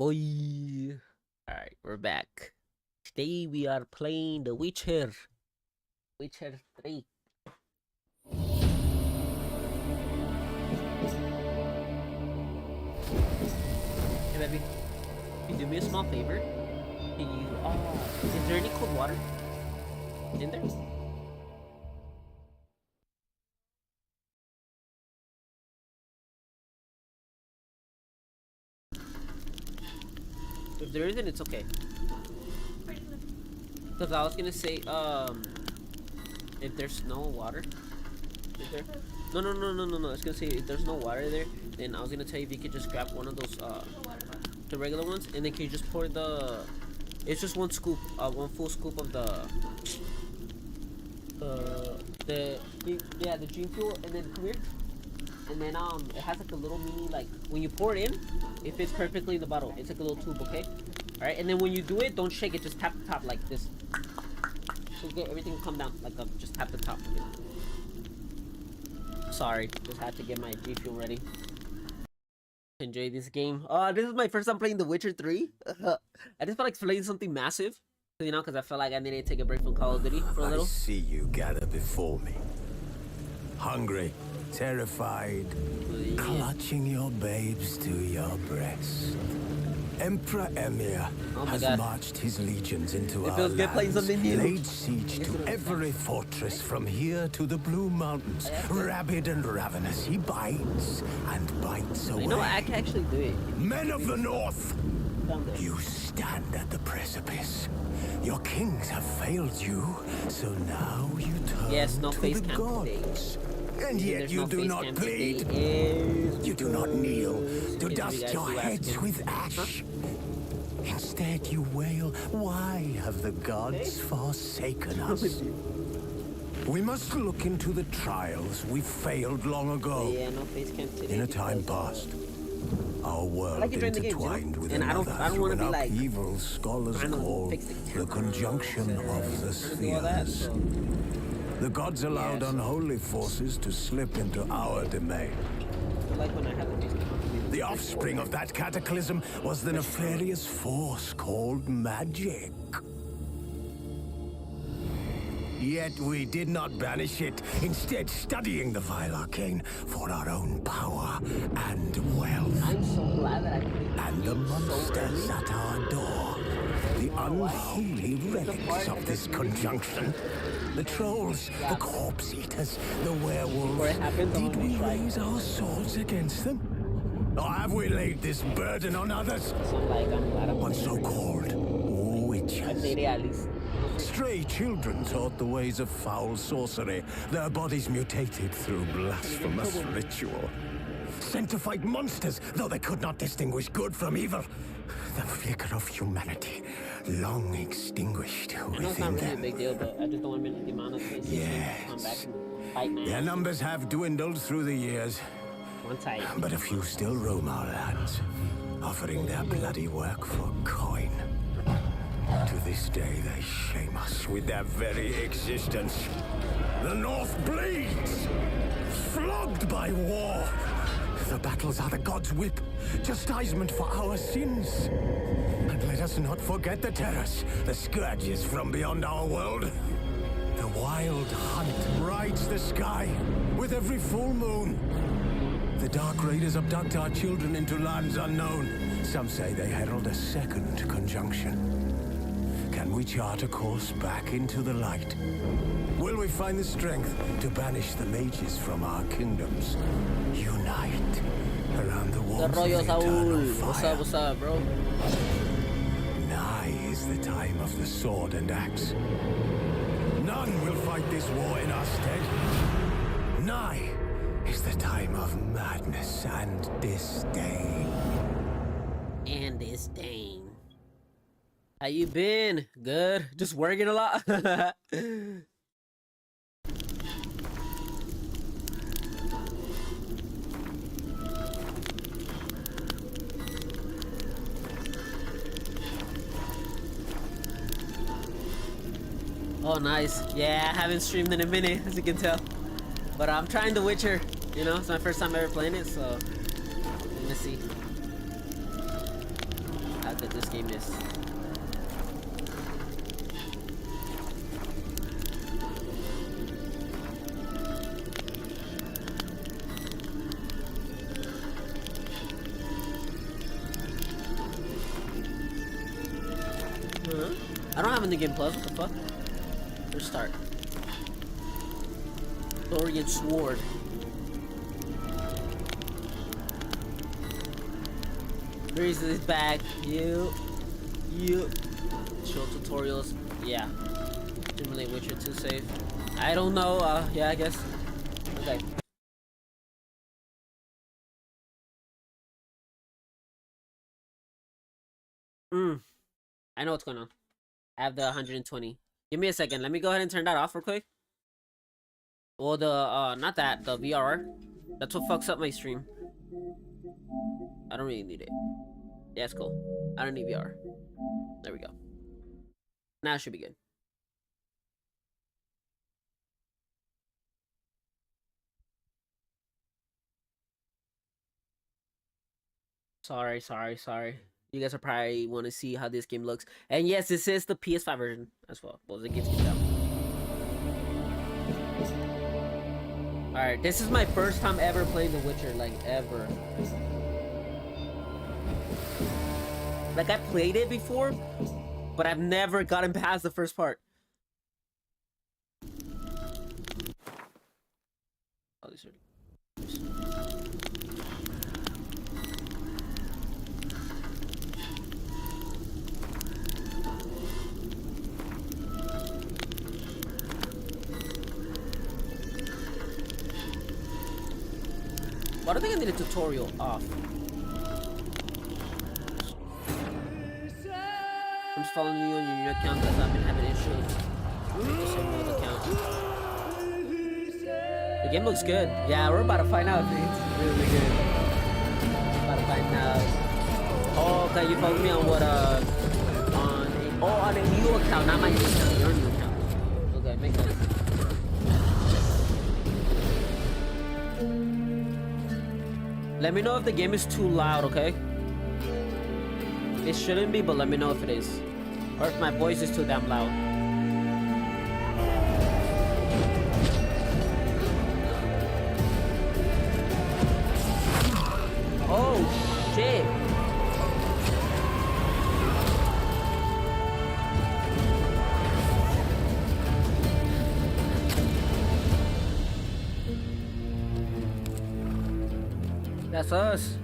boy. Alright, we're back. Today we are playing The Witcher. Witcher 3. Hey baby, can you do me a small favor? Can you, is there any cold water in there? If there isn't, it's okay. Because I was gonna say, if there's no water, is there? No. I was gonna say if there's no water there, then I was gonna tell you if you could just grab one of those, the regular ones, and then can you just pour the? It's just one scoop, one full scoop of the dream fuel, and then come here. And then it has like a little mini, like when you pour it in, it fits perfectly in the bottle. It's like a little tube, okay? All right, and then when you do it, don't shake it. Just tap the top like this. So get everything to come down like just tap the top. Sorry, just had to get my G fuel ready. Enjoy this game. This is my first time playing The Witcher 3. I just felt like playing something massive, you know, because I felt like I needed to take a break from Call of Duty for a little. I see you gather before me, hungry, terrified, clutching your babes to your breast. Emperor Emir has marched his legions into our lands, laid siege to every fortress from here to the Blue Mountains. Rabid and ravenous, he bites and bites away. You know, I can actually do it. Men of the North, you stand at the precipice. Your kings have failed you, so now you turn to the gods. And yet you do not plead. You do not kneel to dust your heads with ash. Instead you wail, why have the gods forsaken us? We must look into the trials we failed long ago. In a time past, our world intertwined with another through an upheaval scholars call the conjunction of the spheres. The gods allowed unholy forces to slip into our domain. The offspring of that cataclysm was the nefarious force called magic. Yet we did not banish it, instead studying the vile arcane for our own power and wealth. I'm so glad that and the monsters at our door, the unholy relics of this conjunction. The trolls, the corpse eaters, the werewolves. Did we raise our swords against them? Or have we laid this burden on others? On so-called witches. Stray children taught the ways of foul sorcery. Their bodies mutated through blasphemous ritual. Sent to fight monsters, though they could not distinguish good from evil. The flicker of humanity, long extinguished within them. A big deal, but I just don't want to the amount of places to come back and fight, man. Their numbers have dwindled through the years, but a few still roam our lands, offering their bloody work for coin. To this day, they shame us with their very existence. The North bleeds, flogged by war. The battles are the gods' whip, chastisement for our sins. And let us not forget the terrors, the scourges from beyond our world. The wild hunt rides the sky with every full moon. The dark raiders abduct our children into lands unknown. Some say they herald a second conjunction. Can we chart a course back into the light? Will we find the strength to banish the mages from our kingdoms? Unite around the walls of eternal fire. What's up, bro? Nigh is the time of the sword and axe. None will fight this war in our stead. Nigh is the time of madness and disdain. And disdain. How you been? Good. Just working a lot. Oh, nice. Yeah, I haven't streamed in a minute, as you can tell. But I'm trying The Witcher. You know, it's my first time ever playing it, so let me see. good this game is. I don't have any game plus. What the fuck? Let's start. Dorian Sword. Breezy is back. You. Show tutorials. Yeah. Simulate Witcher 2 save. I don't know. Yeah, I guess. Okay. I know what's going on. I have the 120. Give me a second. Let me go ahead and turn that off real quick. Well, the, not that. The VRR. That's what fucks up my stream. I don't really need it. Yeah, it's cool. I don't need VR. There we go. Now it should be good. Sorry. You guys are probably want to see how this game looks. And yes, this is the PS5 version as well. Well, it gets kicked out. Alright, this is my first time ever playing The Witcher, like, ever. Like, I played it before, but I've never gotten past the first part. Oh, these are... Why do I think I need a tutorial off? I'm just following you on your new account because I've been having issues with the same old account. The game looks good. Yeah, we're about to find out. It's really good. About to find out. Oh, okay, you followed me on what, on a new account, not my new account, your new account. Okay, makes sense. Let me know if the game is too loud, okay? It shouldn't be, but let me know if it is. Or if my voice is too damn loud. Oh, shit. That's us.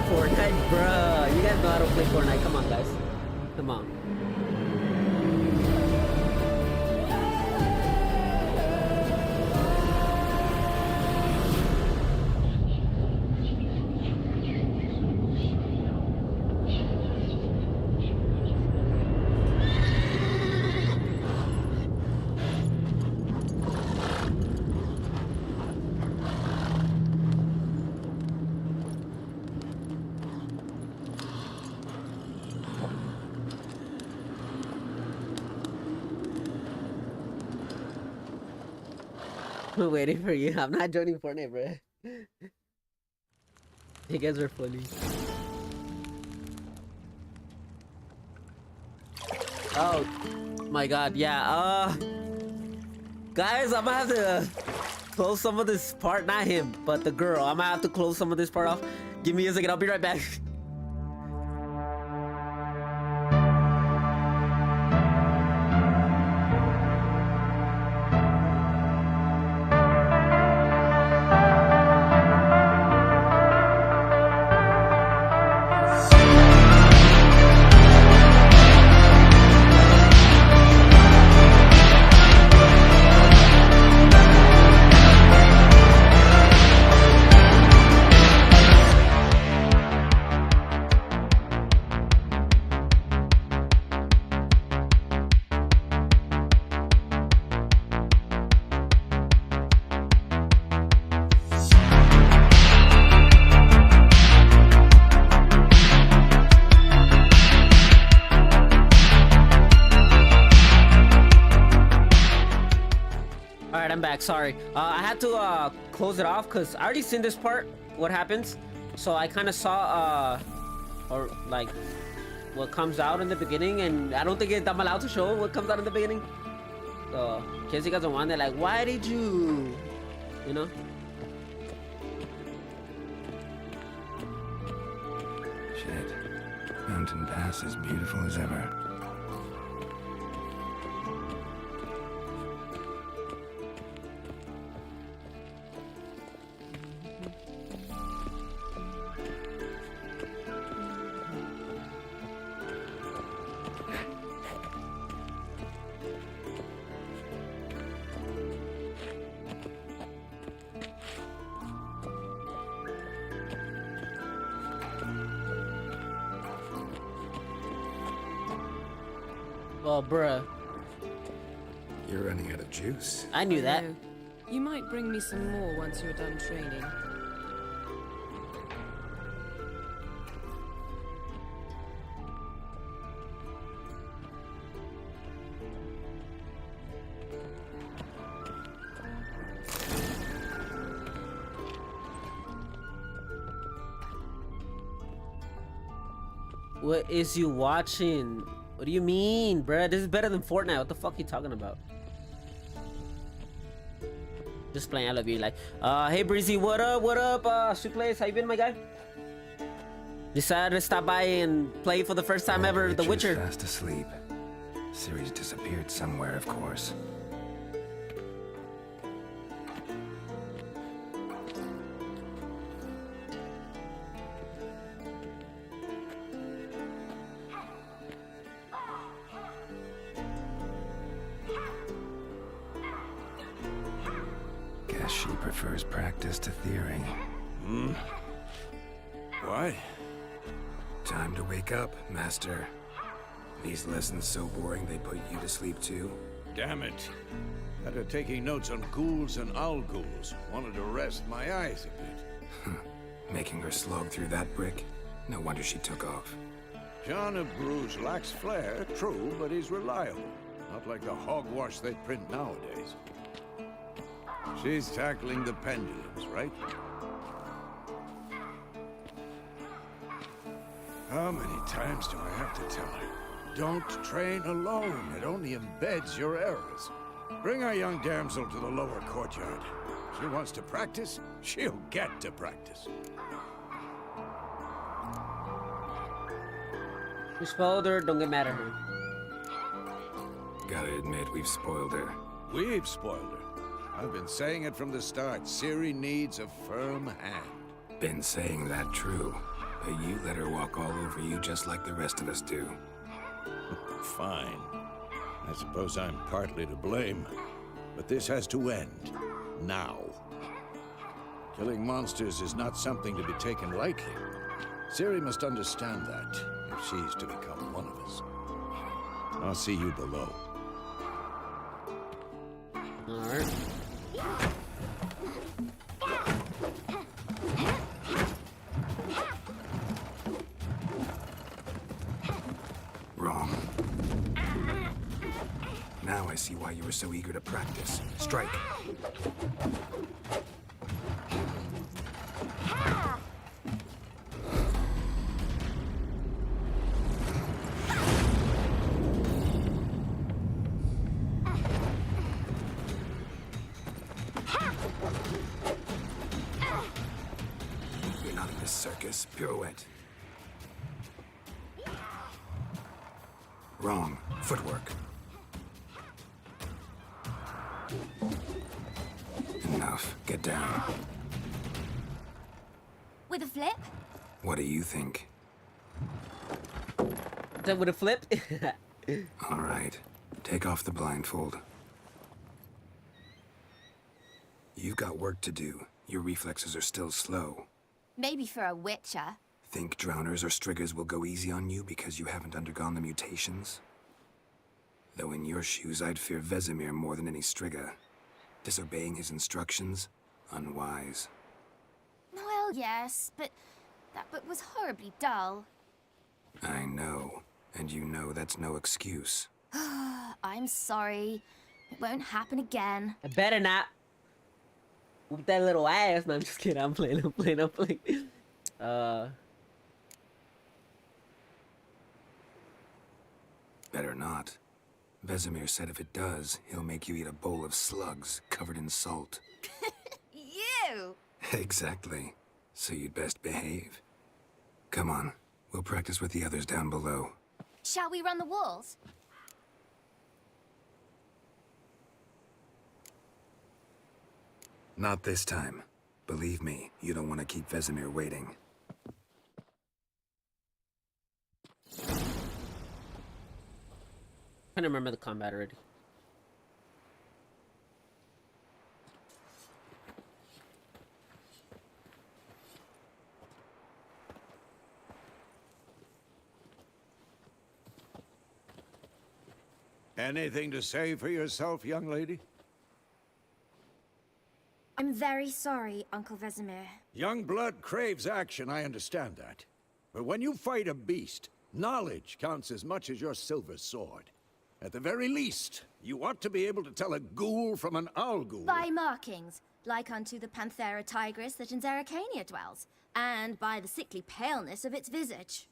Fortnite, bruh. You guys know how to play Fortnite. Come on, guys. Come on. I'm waiting for you. I'm not joining Fortnite, bro. You guys are funny. Oh my god, yeah. Guys, I'm gonna have to close some of this part. Not him, but the girl. I'm gonna have to close some of this part off. Give me a second. I'll be right back. Alright, I'm back. Sorry. I had to close it off because I already seen this part, what happens. So I kind of saw, or like, what comes out in the beginning, and I don't think I'm allowed to show what comes out in the beginning. So, in case you guys are wondering, like, why did you, you know? Shit. Mountain Pass is beautiful as ever. Oh, bruh. You're running out of juice. I knew that. No. You might bring me some more once you're done training. What is you watching? What do you mean, bruh? This is better than Fortnite. What the fuck are you talking about? Just playing. I love you. Like, hey Breezy, what up? What up? Sweetplaysclaw, how you been, my guy? Decided to stop by and play for the first time ever, The Witcher. Fast asleep. Ciri's disappeared somewhere, of course. Guess she prefers practice to theory. Hmm? What? Time to wake up, Master. These lessons so boring they put you to sleep too? Damn it. After taking notes on ghouls and owl ghouls, wanted to rest my eyes a bit. Making her slog through that brick? No wonder she took off. John of Bruges lacks flair, true, but he's reliable. Not like the hogwash they print nowadays. She's tackling the pendulums, right? How many times do I have to tell her? Don't train alone. It only embeds your errors. Bring our young damsel to the lower courtyard. She wants to practice, she'll get to practice. We spoiled her, don't get mad at her. Gotta admit, we've spoiled her. We've spoiled her. I've been saying it from the start. Ciri needs a firm hand. Been saying that true. But you let her walk all over you just like the rest of us do. Fine. I suppose I'm partly to blame. But this has to end. Now. Killing monsters is not something to be taken lightly. Ciri must understand that, if she's to become one of us. I'll see you below. Alright. Wrong. Now I see why you were so eager to practice. Strike. You're not in this circus. Pirouette. Wrong. Footwork. Enough. Get down. With a flip? What do you think? That would have flipped. All right. Take off the blindfold. You've got work to do. Your reflexes are still slow. Maybe for a witcher. Think drowners or striggers will go easy on you because you haven't undergone the mutations? Though in your shoes, I'd fear Vesemir more than any strigger. Disobeying his instructions? Unwise. Well, yes, but that book was horribly dull. I know. And you know that's no excuse. I'm sorry. It won't happen again. I better not. Whoop that little ass. No, I'm just kidding. I'm playing. Better not. Vesemir said if it does, he'll make you eat a bowl of slugs covered in salt. You! Exactly. So you'd best behave. Come on. We'll practice with the others down below. Shall we run the walls? Not this time. Believe me, you don't want to keep Vesemir waiting. I don't remember the combat already. Anything to say for yourself, young lady? I'm very sorry, Uncle Vesemir. Young blood craves action, I understand that. But when you fight a beast, knowledge counts as much as your silver sword. At the very least, you ought to be able to tell a ghoul from an owl ghoul. By markings, like unto the Panthera tigris that in Zeracania dwells, and by the sickly paleness of its visage.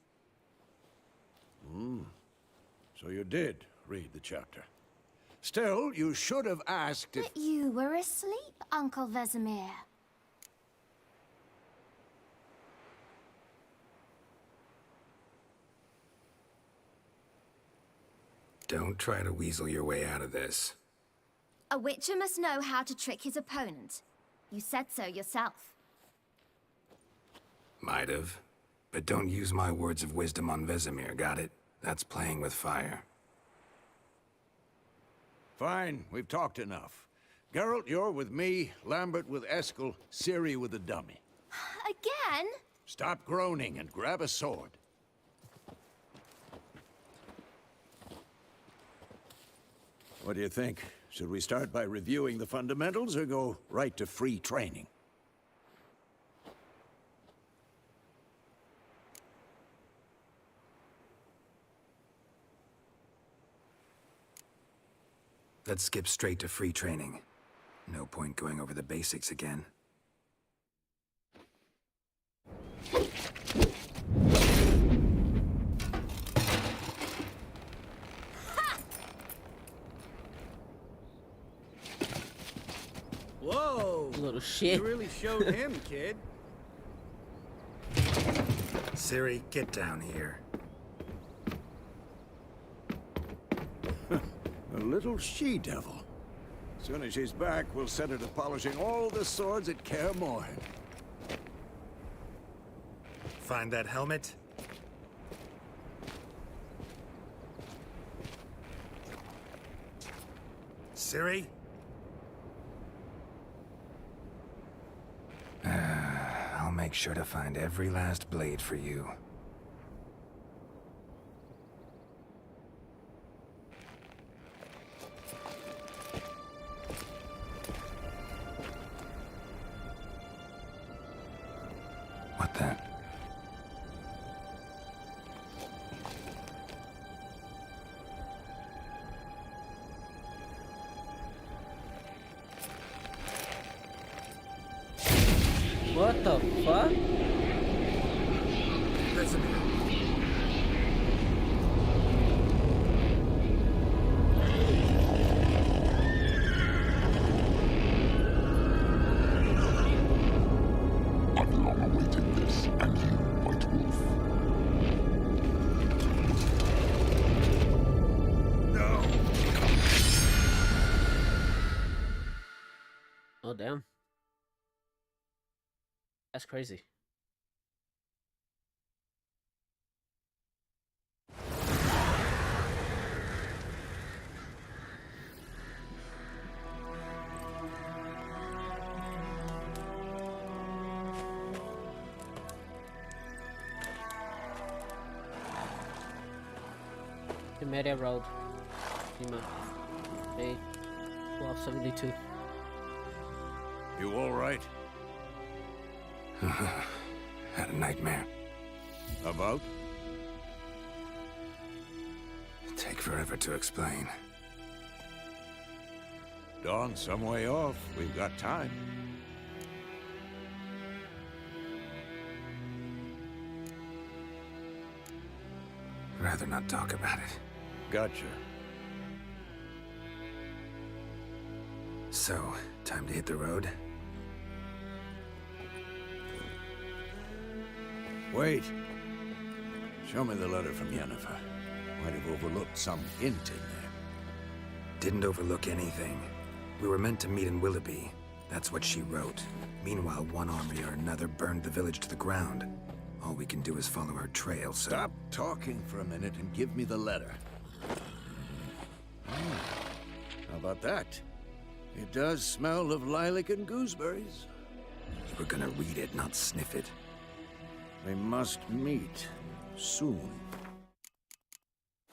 So you did read the chapter. Still, you should have asked if... But you were asleep, Uncle Vesemir. Don't try to weasel your way out of this. A witcher must know how to trick his opponent. You said so yourself. Might have. But don't use my words of wisdom on Vesemir, got it? That's playing with fire. Fine, we've talked enough. Geralt, you're with me, Lambert with Eskel, Ciri with the dummy. Again? Stop groaning and grab a sword. What do you think? Should we start by reviewing the fundamentals or go right to free training? Let's skip straight to free training. No point going over the basics again. Whoa! Little shit. You really showed him, kid. Ciri, get down here. A little she-devil. Soon as she's back, we'll set her to polishing all the swords at Kaer Morhen. Find that helmet? Ciri? I'll make sure to find every last blade for you. What then? fuck? Vesemir. I've long awaited this, and you, White Wolf. No! Oh, damn. That's crazy. Media Road. Lima. May 1272. You all right? Had a nightmare. About? Take forever to explain. Dawn's some way off. We've got time. Rather not talk about it. Gotcha. So, time to hit the road? Wait. Show me the letter from Yennefer. Might have overlooked some hint in there. Didn't overlook anything. We were meant to meet in Willoughby. That's what she wrote. Meanwhile, one army or another burned the village to the ground. All we can do is follow her trail, so... Stop talking for a minute and give me the letter. How about that? It does smell of lilac and gooseberries. We're gonna read it, not sniff it. We must meet soon.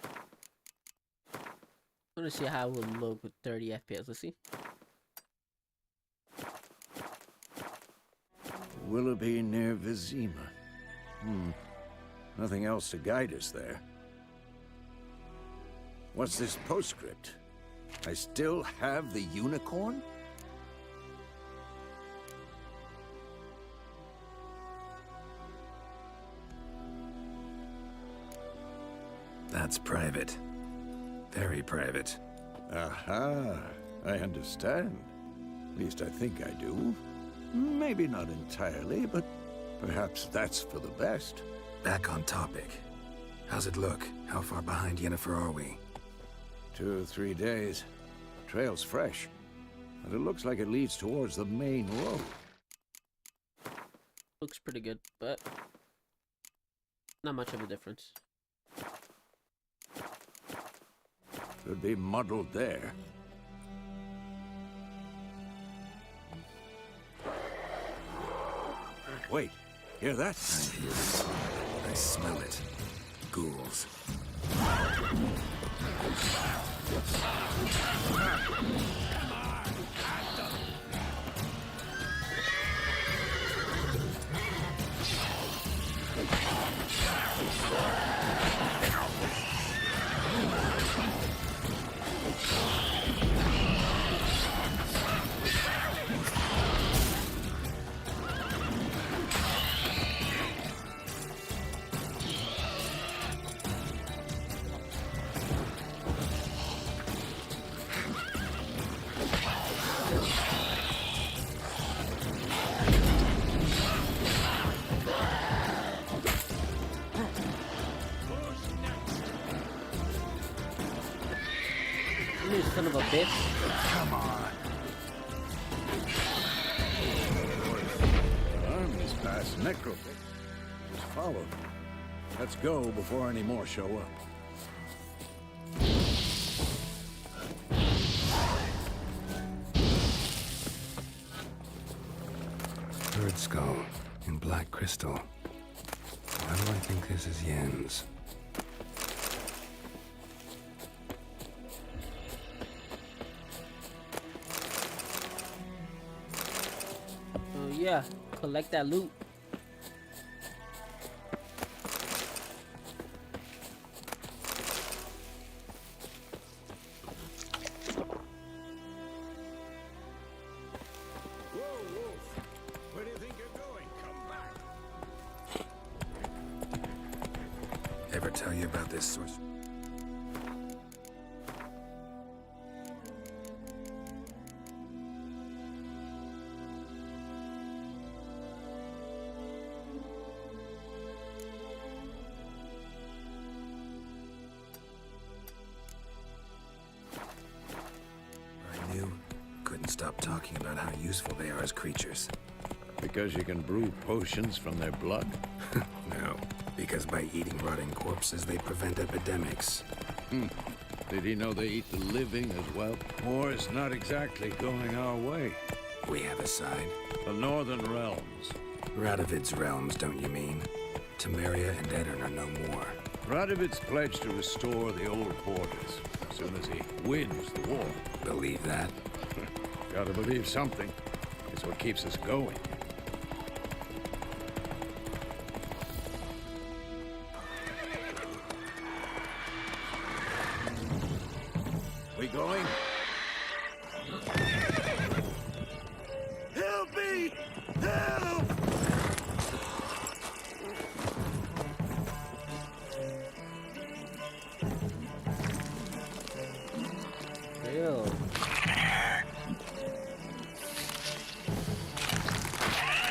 I want to see how it would look with 30 FPS. Let's see. Willoughby near Vizima. Nothing else to guide us there. What's this postscript? I still have the unicorn? That's private. Very private. Aha, I understand. At least I think I do. Maybe not entirely, but perhaps that's for the best. Back on topic. How's it look? How far behind Yennefer are we? 2 or 3 days. The trail's fresh, but it looks like it leads towards the main road. Looks pretty good, but not much of a difference. Could be muddled there. Wait, hear that? I hear it. I smell it. Ghouls. You son of a bitch. Come on. Armies past Necropit. Just follow them. Let's go before any more show up. Bird skull in black crystal. Why do I think this is Yen's? Oh yeah, collect that loot. Whoa, Wolf! Where do you think you're going? Come back! tell you about this source? I knew. Couldn't stop talking about how useful they are as creatures. Because you can brew potions from their blood? No, because by eating rotting corpses, they prevent epidemics. Did he know they eat the living as well? War's not exactly going our way. We have a side. The Northern Realms. Radovid's realms, don't you mean? Temeria and Edirn are no more. Radovid's pledged to restore the old borders as soon as he wins the war. Believe that? Gotta believe something. It's what keeps us going. We going? Help me! Help! Ew.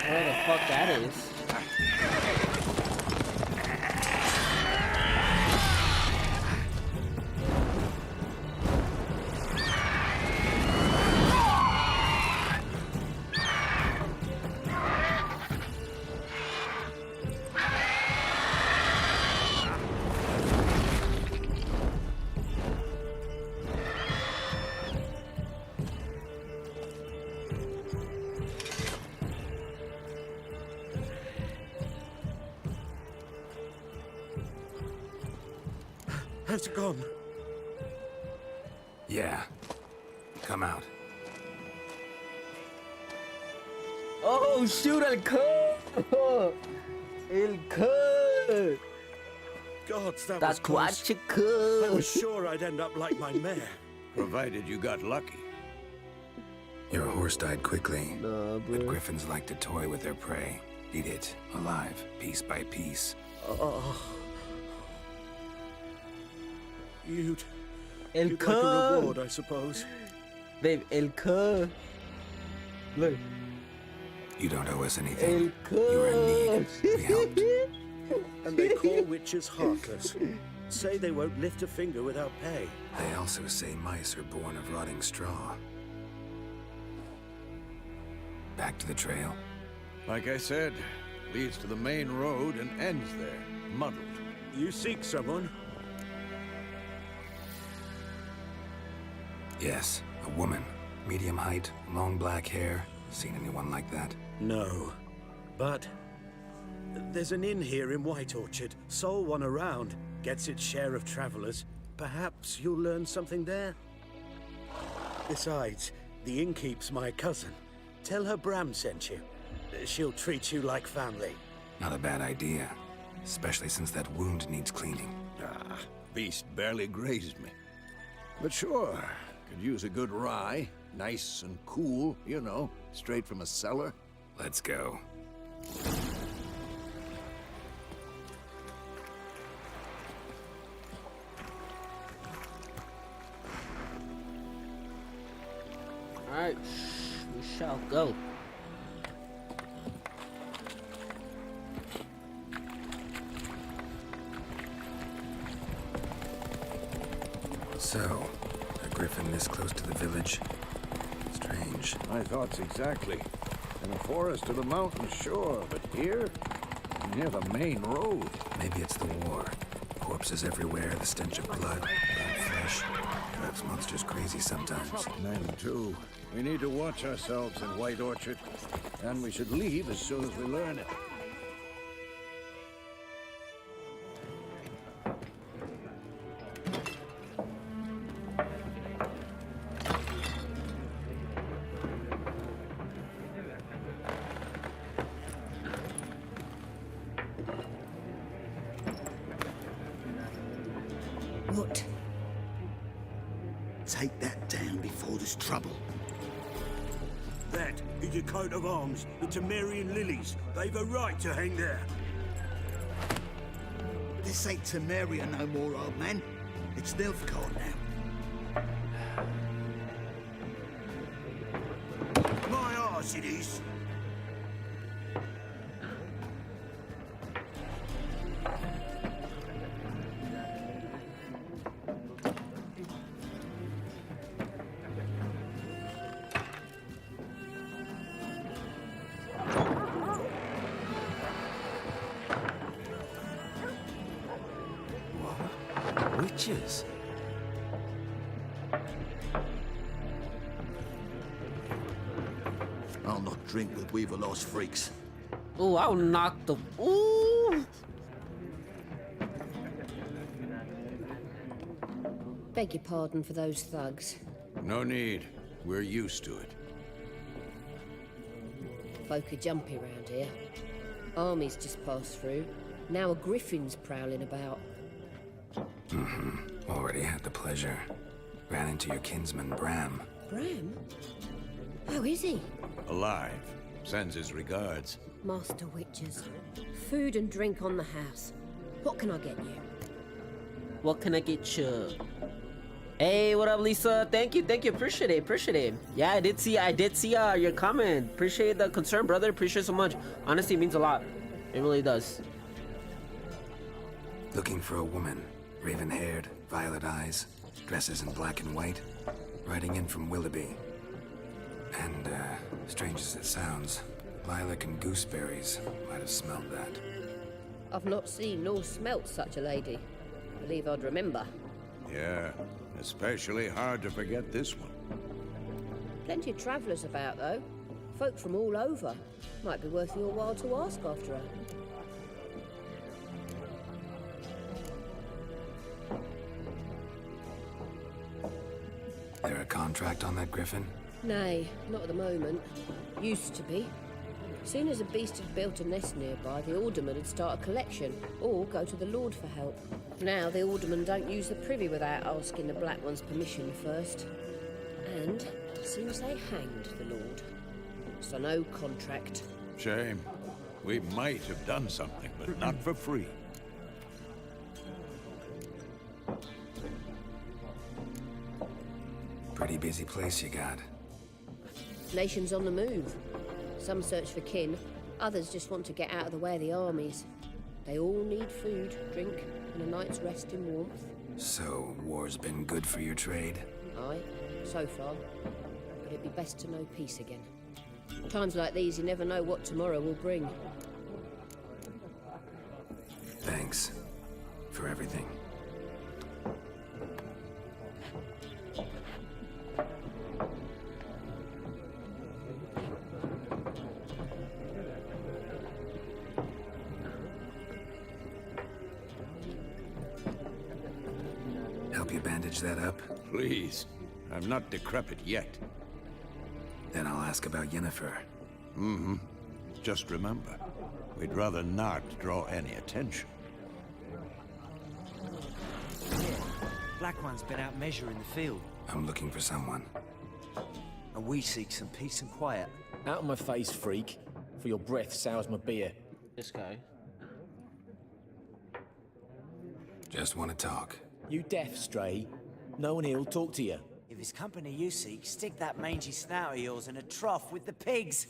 Where the fuck that is? How's it gone? Yeah. Come out. Oh shoot, El Cud! El Cud! Gods, that That's was close. what you I could. was sure I'd end up like my mare. Provided you got lucky. Your horse died quickly. Nah, But bro. griffins like to toy with their prey. Eat it, alive, piece by piece. You'd El like a Cud! reward, I suppose. Babe, El Cud! Look. You don't owe us anything. El Cud! You were in need. We helped. And they call witches heartless. Say they won't lift a finger without pay. They also say mice are born of rotting straw. Back to the trail. Like I said, leads to the main road and ends there, muddled. You seek someone? Yes, a woman. Medium height, long black hair. Seen anyone like that? No. But there's an inn here in White Orchard. Sole one around. Gets its share of travelers. Perhaps you'll learn something there? Besides, the innkeep's my cousin. Tell her Bram sent you. She'll treat you like family. Not a bad idea. Especially since that wound needs cleaning. Ah, beast barely grazed me. But sure, could use a good rye. Nice and cool, you know, straight from a cellar. Let's go. Alright, we shall go. So, a griffin this close to the village? Strange. My thoughts exactly. In a forest or the mountain, sure, but here? Near the main road. Maybe it's the war. Corpses everywhere, the stench of blood, burnt flesh. Perhaps monsters crazy sometimes. Men, too. We need to watch ourselves in White Orchard. And we should leave as soon as we learn it. What? Take that down before there's trouble. That is a coat of arms, the Temerian lilies. They've a right to hang there. This ain't Temeria no more, old man. It's Nilfgaard now. My arse it is. Witches? I'll not drink with Weaver-lost freaks. Ooh, I'll knock the. Ooh. Beg your pardon for those thugs. No need. We're used to it. Folk are jumpy round here. Armies just passed through. Now a griffin's prowling about. Already had the pleasure. Ran into your kinsman, Bram. Bram? How is he? Alive. Sends his regards. Master Witches. Food and drink on the house. What can I get you? What can I get you? Hey, what up, Lisa? Thank you, appreciate it. Yeah, I did see your comment. Appreciate the concern, brother. Appreciate it so much. Honestly, it means a lot. It really does. Looking for a woman. Raven-haired, violet eyes, dresses in black and white. Riding in from Willoughby. And, strange as it sounds, lilac and gooseberries might have smelled that. I've not seen nor smelt such a lady. Believe I'd remember. Yeah, especially hard to forget this one. Plenty of travellers about, though. Folk from all over. Might be worth your while to ask after her. There a contract on that griffin? Nay, not at the moment. Used to be. Soon as a beast had built a nest nearby, the alderman would start a collection, or go to the Lord for help. Now the alderman don't use the privy without asking the Black One's permission first. And it seems they hanged the Lord. So no contract. Shame. We might have done something, but not for free. Pretty busy place you got. Nations on the move. Some search for kin, others just want to get out of the way of the armies. They all need food, drink, and a night's rest in warmth. So, war's been good for your trade? Aye, so far. But it'd be best to know peace again. Times like these, you never know what tomorrow will bring. Thanks. For everything. Help you bandage that up? Please. I'm not decrepit yet. Then I'll ask about Yennefer. Mm-hmm. Just remember, we'd rather not draw any attention. Black One's been out measuring the field. I'm looking for someone. And we seek some peace and quiet. Out of my face, freak. For your breath sours my beer. This guy. Just want to talk. You deaf, Stray? No one here'll talk to you. If it's company you seek, stick that mangy snout of yours in a trough with the pigs.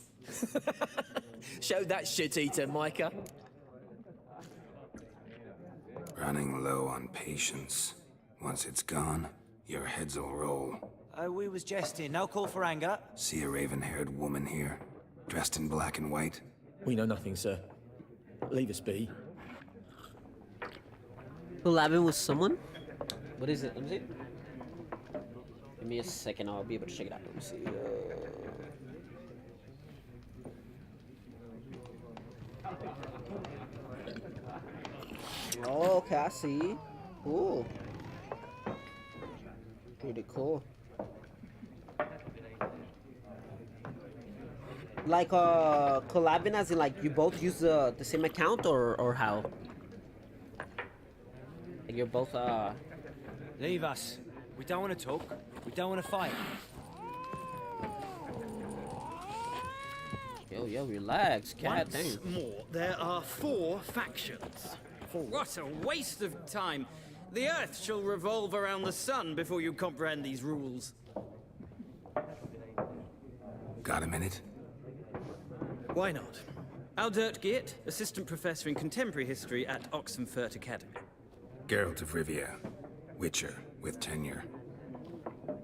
Show that shit-eater, Micah. Running low on patience. Once it's gone, your heads will roll. Oh, we was jesting. No call for anger. See a raven-haired woman here, dressed in black and white? We know nothing, sir. Leave us be. Collabing with someone? What is it? Let me see. Give me a second, I'll be able to check it out. Let me see. Oh, okay, I see. Cool. Pretty cool. Like, collabing as in, like, you both use the same account, or how? Like, you're both, Leave us. We don't want to talk. We don't want to fight. Yo, relax. God Once dang. more, there are 4 factions. forward. What a waste of time! The Earth shall revolve around the sun before you comprehend these rules. Got a minute? Why not? Aldert Geert, Assistant Professor in Contemporary History at Oxenfurt Academy. Geralt of Rivia, Witcher, with tenure.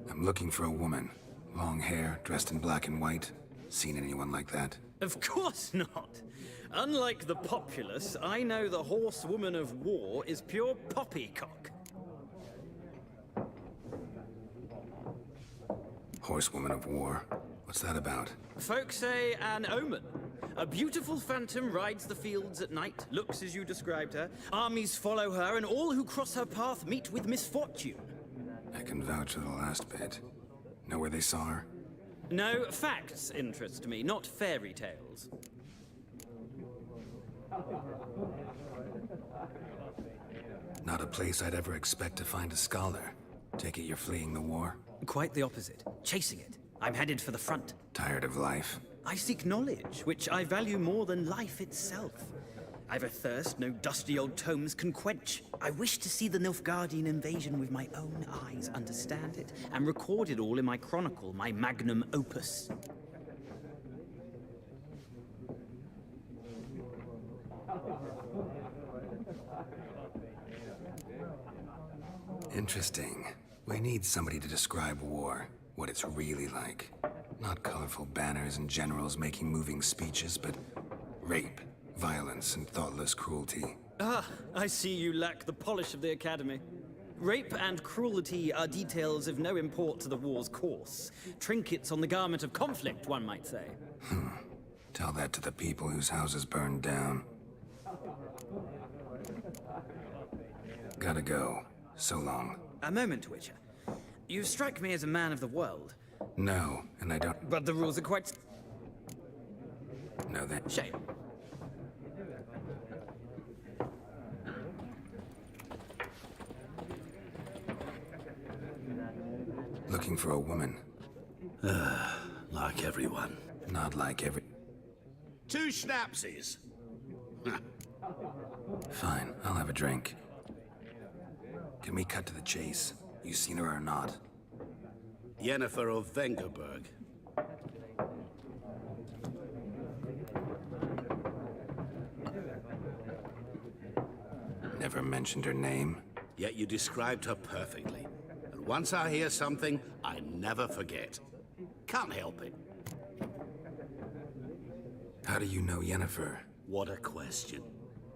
I'm looking for a woman. Long hair, dressed in black and white. Seen anyone like that? Of course not! Unlike the populace, I know the horsewoman of war is pure poppycock. Horsewoman of war? What's that about? Folk say an omen. A beautiful phantom rides the fields at night, looks as you described her. Armies follow her, and all who cross her path meet with misfortune. I can vouch for the last bit. Know where they saw her? No, facts interest me, not fairy tales. Not a place I'd ever expect to find a scholar. Take it you're fleeing the war? Quite the opposite. Chasing it. I'm headed for the front. Tired of life? I seek knowledge, which I value more than life itself. I've a thirst no dusty old tomes can quench. I wish to see the Nilfgaardian invasion with my own eyes, understand it, and record it all in my chronicle, my magnum opus. Interesting. We need somebody to describe war, what it's really like. Not colorful banners and generals making moving speeches, but rape, violence, and thoughtless cruelty. Ah, I see you lack the polish of the Academy. Rape and cruelty are details of no import to the war's course. Trinkets on the garment of conflict, one might say. Tell that to the people whose houses burned down. Gotta go. So long. A moment, Witcher. You strike me as a man of the world. No, and I don't... But the rules are quite... No, that... Shame. Looking for a woman. Like everyone. Not like every... 2 schnapsies. Fine, I'll have a drink. Can we cut to the chase? You seen her or not? Yennefer of Vengerberg. Never mentioned her name. Yet you described her perfectly. And once I hear something, I never forget. Can't help it. How do you know Yennefer? What a question.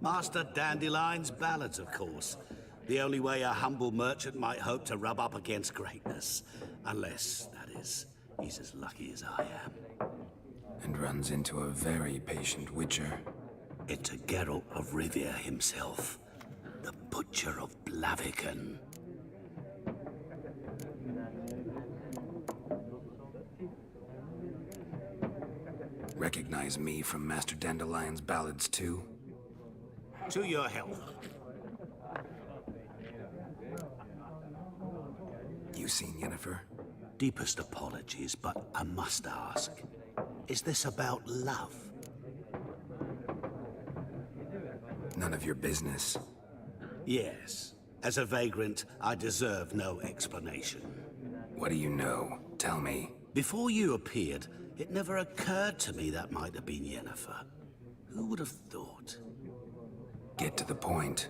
Master Dandelion's ballads, of course. The only way a humble merchant might hope to rub up against greatness. Unless, that is, he's as lucky as I am. And runs into a very patient witcher. It's a Geralt of Rivia himself. The Butcher of Blaviken. Recognize me from Master Dandelion's ballads, too? To your health. You seen Yennefer? Deepest apologies, but I must ask. Is this about love? None of your business. Yes. As a vagrant, I deserve no explanation. What do you know? Tell me. Before you appeared, it never occurred to me that might have been Yennefer. Who would have thought? Get to the point.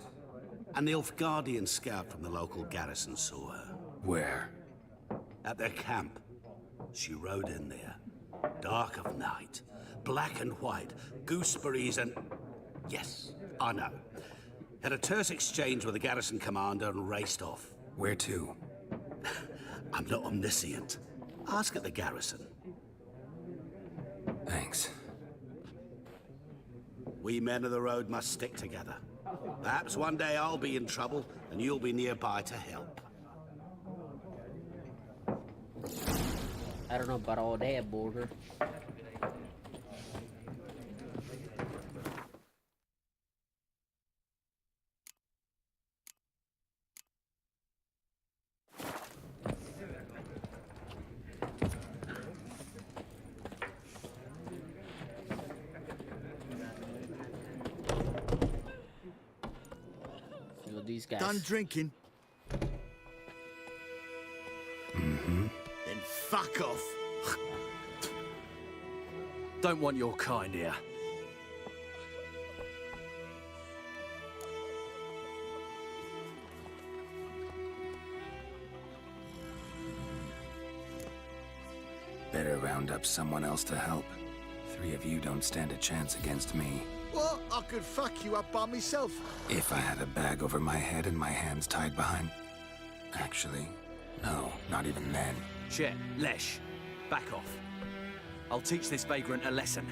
A Nilfgaardian scout from the local garrison saw her. Where? At their camp. She rode in there. Dark of night. Black and white. Gooseberries and... Yes, I know. Had a terse exchange with the garrison commander and raced off. Where to? I'm not omniscient. Ask at the garrison. Thanks. We men of the road must stick together. Perhaps one day I'll be in trouble and you'll be nearby to help. I don't know about all that, border. these guys. Done drinking? Mm-hmm. Then fuck off. Don't want your kind here. Better round up someone else to help. 3 of you don't stand a chance against me. What? I could fuck you up by myself. If I had a bag over my head and my hands tied behind... Actually, no, not even then. Chet, Lesh, back off. I'll teach this vagrant a lesson.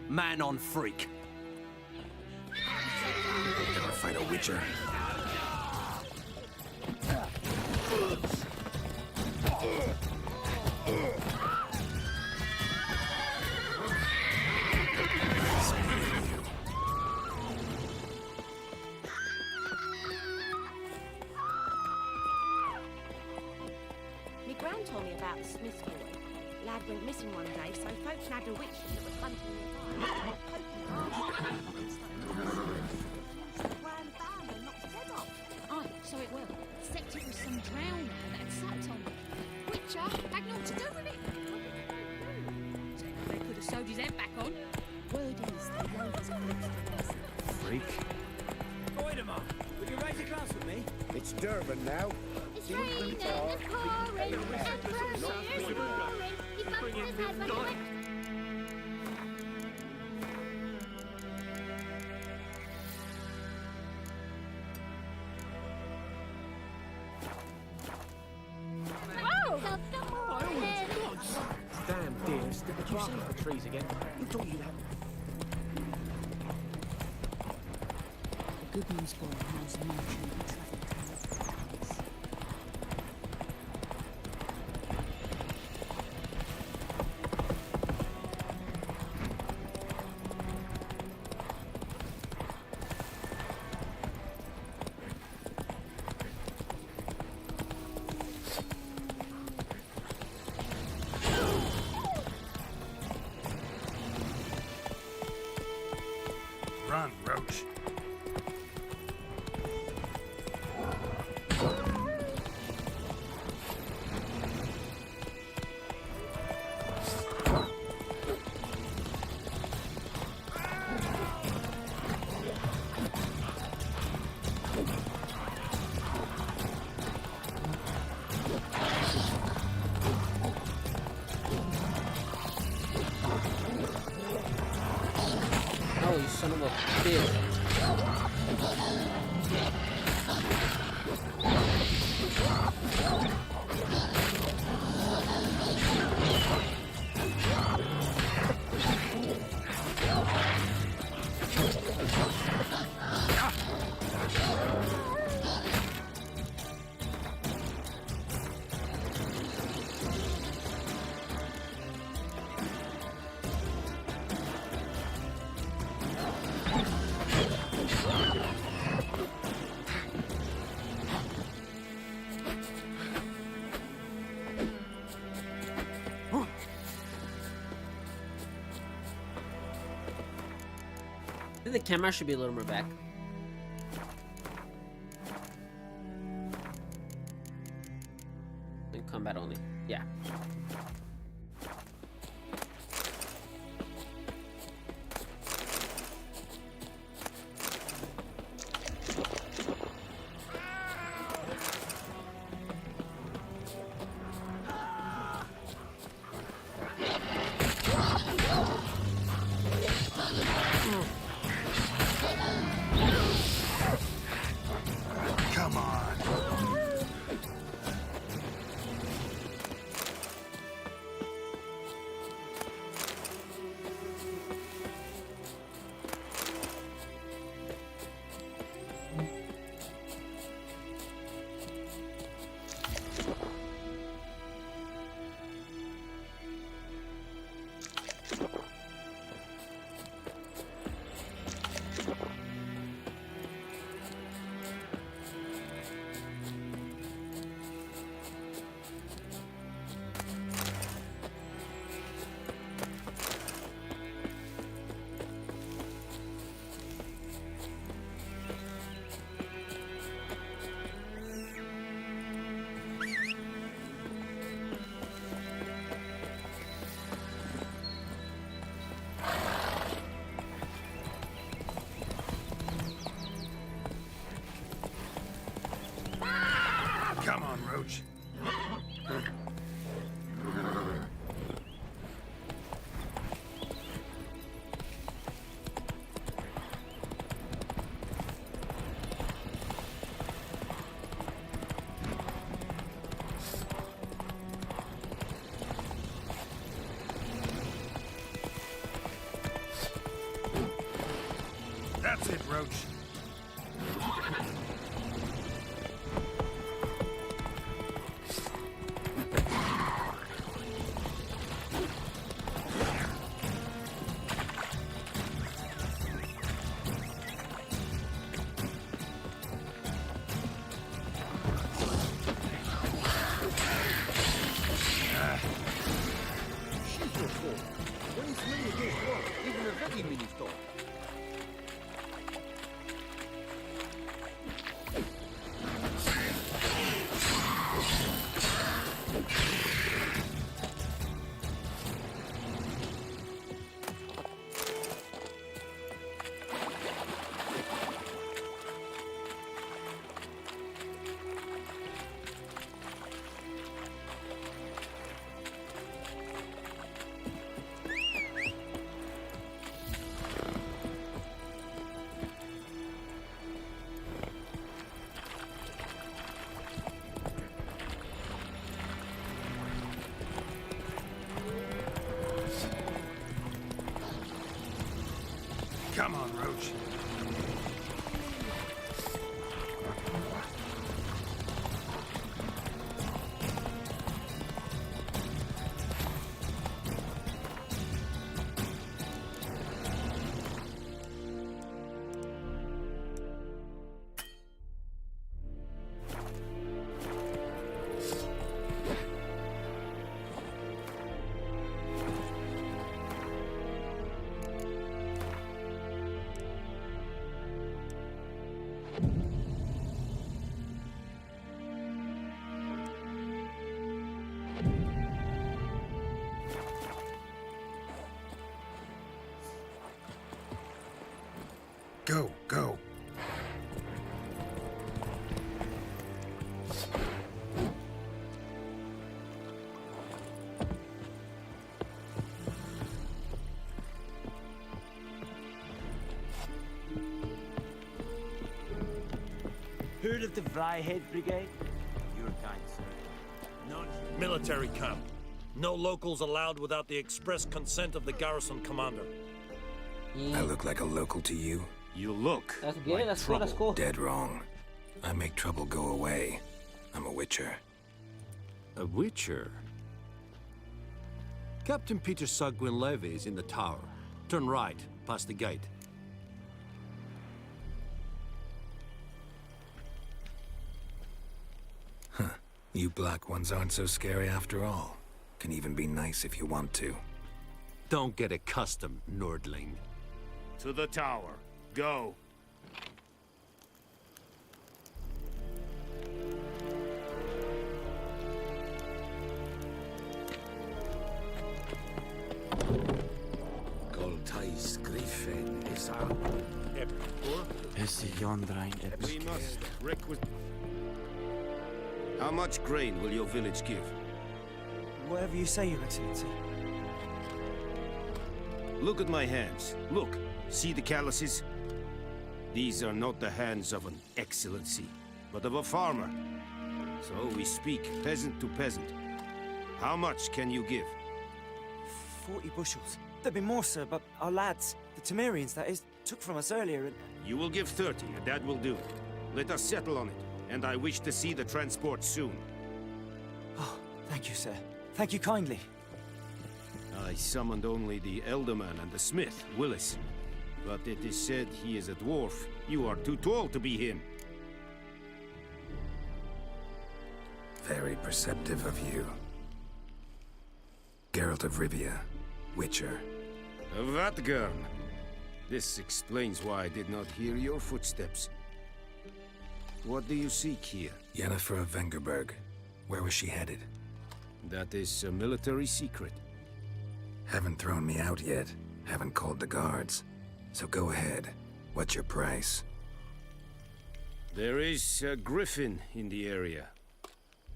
Man on freak. Ever fight a witcher? My gran told me about the Smith boy. Lad went missing one day, so folks nabbed a witch that was hunting nearby. Ran down and knocked his head off. Aye, so it will. Except it was some drowner that had sucked on me. Witcher had naught to do with it. They could have sewed his head back on. Word is, the Rovers are fixed. Freak. Oidemar, would you raise a glass with me? It's Durban now. It's raining, it's pouring, it's pouring. He bumped his head when he went. Damn, dear, stick the bark off the trees again. Who taught you that? The good news boy knows the mountain and traffic. Run, Roach. Oh, you son of a bitch. I think the camera should be a little more back. And combat only. Yeah. Come on. Roach. That's it, Roach. Come on, Roach. Go, go. Heard of the Vryhead Brigade? Your kind, sir. Military camp. No locals allowed without the express consent of the garrison commander. I look like a local to you? You look That's good. like That's trouble. cool. That's cool. Dead wrong. I make trouble go away. I'm a witcher. A witcher? Captain Peter Sagwin Levy is in the tower. Turn right, past the gate. Huh. You black ones aren't so scary after all. Can even be nice if you want to. Don't get accustomed, Nordling. To the tower. Go. Goltais Griffin is out. We must requisition. How much grain will your village give? Whatever you say, Your Excellency. Look at my hands. Look. See the calluses? These are not the hands of an excellency, but of a farmer. So we speak peasant to peasant. How much can you give? 40 bushels. There'd be more, sir, but our lads, the Temerians, that is, took from us earlier and... You will give 30, and that will do. Let us settle on it, and I wish to see the transport soon. Oh, thank you, sir. Thank you kindly. I summoned only the Elderman and the smith, Willis. But it is said he is a dwarf. You are too tall to be him. Very perceptive of you. Geralt of Rivia, Witcher. Vatgern. This explains why I did not hear your footsteps. What do you seek here? Yennefer of Vengerberg. Where was she headed? That is a military secret. Haven't thrown me out yet. Haven't called the guards. So go ahead. What's your price? There is a griffin in the area.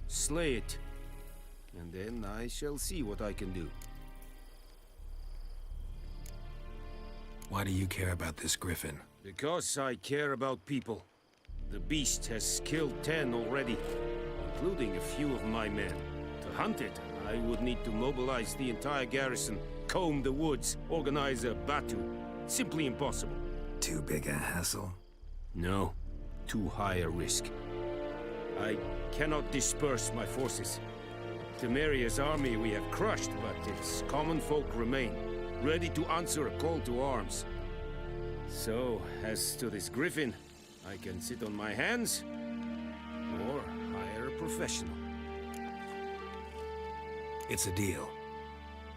slay it. And then I shall see what I can do. Why do you care about this griffin? Because I care about people. The beast has killed 10 already, including a few of my men. To hunt it, I would need to mobilize the entire garrison, comb the woods, organize a batu. Simply impossible. Too big a hassle? No, too high a risk. I cannot disperse my forces. Temeria's army we have crushed, but its common folk remain, ready to answer a call to arms. So, as to this griffin, I can sit on my hands, or hire a professional. It's a deal.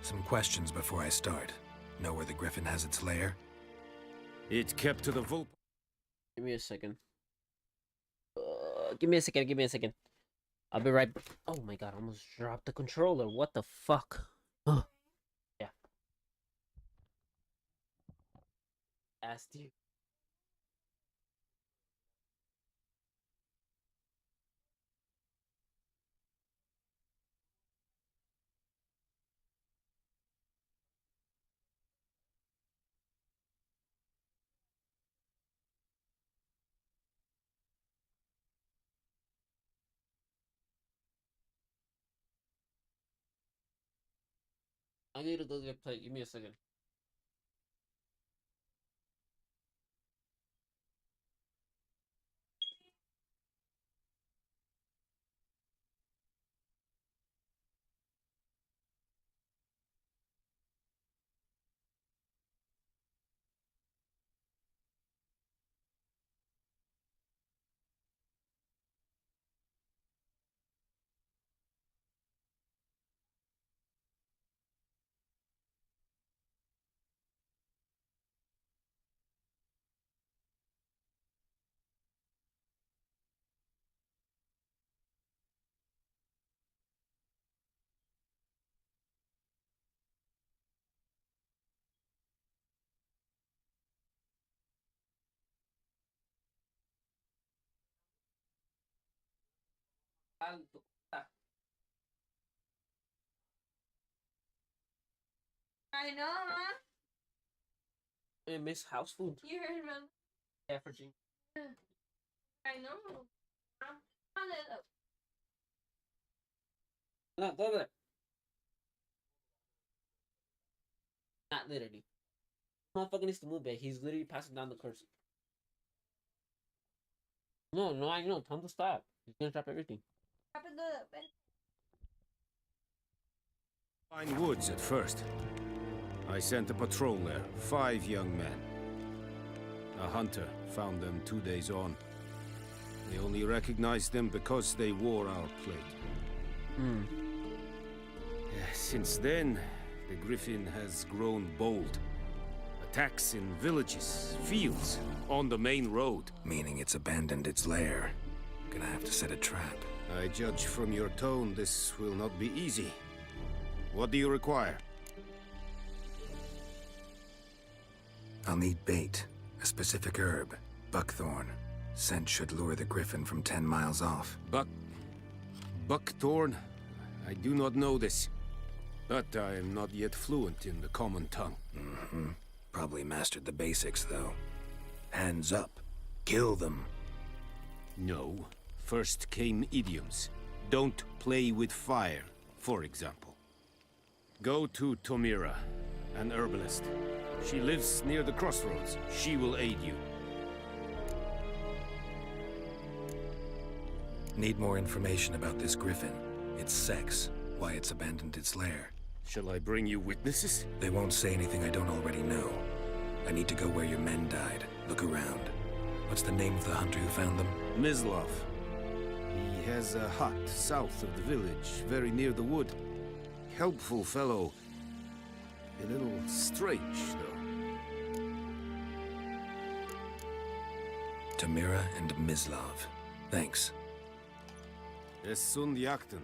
Some questions before I start. Know where the griffin has its lair? It kept to the vault. Give me a second. Give me a second. I'll be right back. Oh my god, I almost dropped the controller. What the fuck? Yeah. Asked you. I need to go get play. Give me a second. I know, huh? I miss house food. You heard me. Yeah, Virginia. I know. No, go there. Not literally. Motherfucker needs to move back. He's literally passing down the curse. No, I know. Tell him to stop. He's gonna drop everything. Pine Woods at first. I sent a patrol there, 5 young men. A hunter found them 2 days on. They only recognized them because they wore our plate. Since then, the griffin has grown bold. Attacks in villages, fields, on the main road. Meaning it's abandoned its lair. Gonna have to set a trap. I judge from your tone this will not be easy. What do you require? I'll need bait, a specific herb, buckthorn. Scent should lure the griffin from 10 miles off. Buckthorn? I do not know this. But I am not yet fluent in the common tongue. Probably mastered the basics, though. Hands up. Kill them. No. First came idioms. Don't play with fire, for example. Go to Tomira, an herbalist. She lives near the crossroads. She will aid you. Need more information about this griffin. Its sex, why it's abandoned its lair. Shall I bring you witnesses? They won't say anything I don't already know. I need to go where your men died. Look around. What's the name of the hunter who found them? Mislav. He has a hut south of the village, very near the wood. Helpful fellow. A little strange, though. Tomira and Mislav. Thanks. SEDIVI.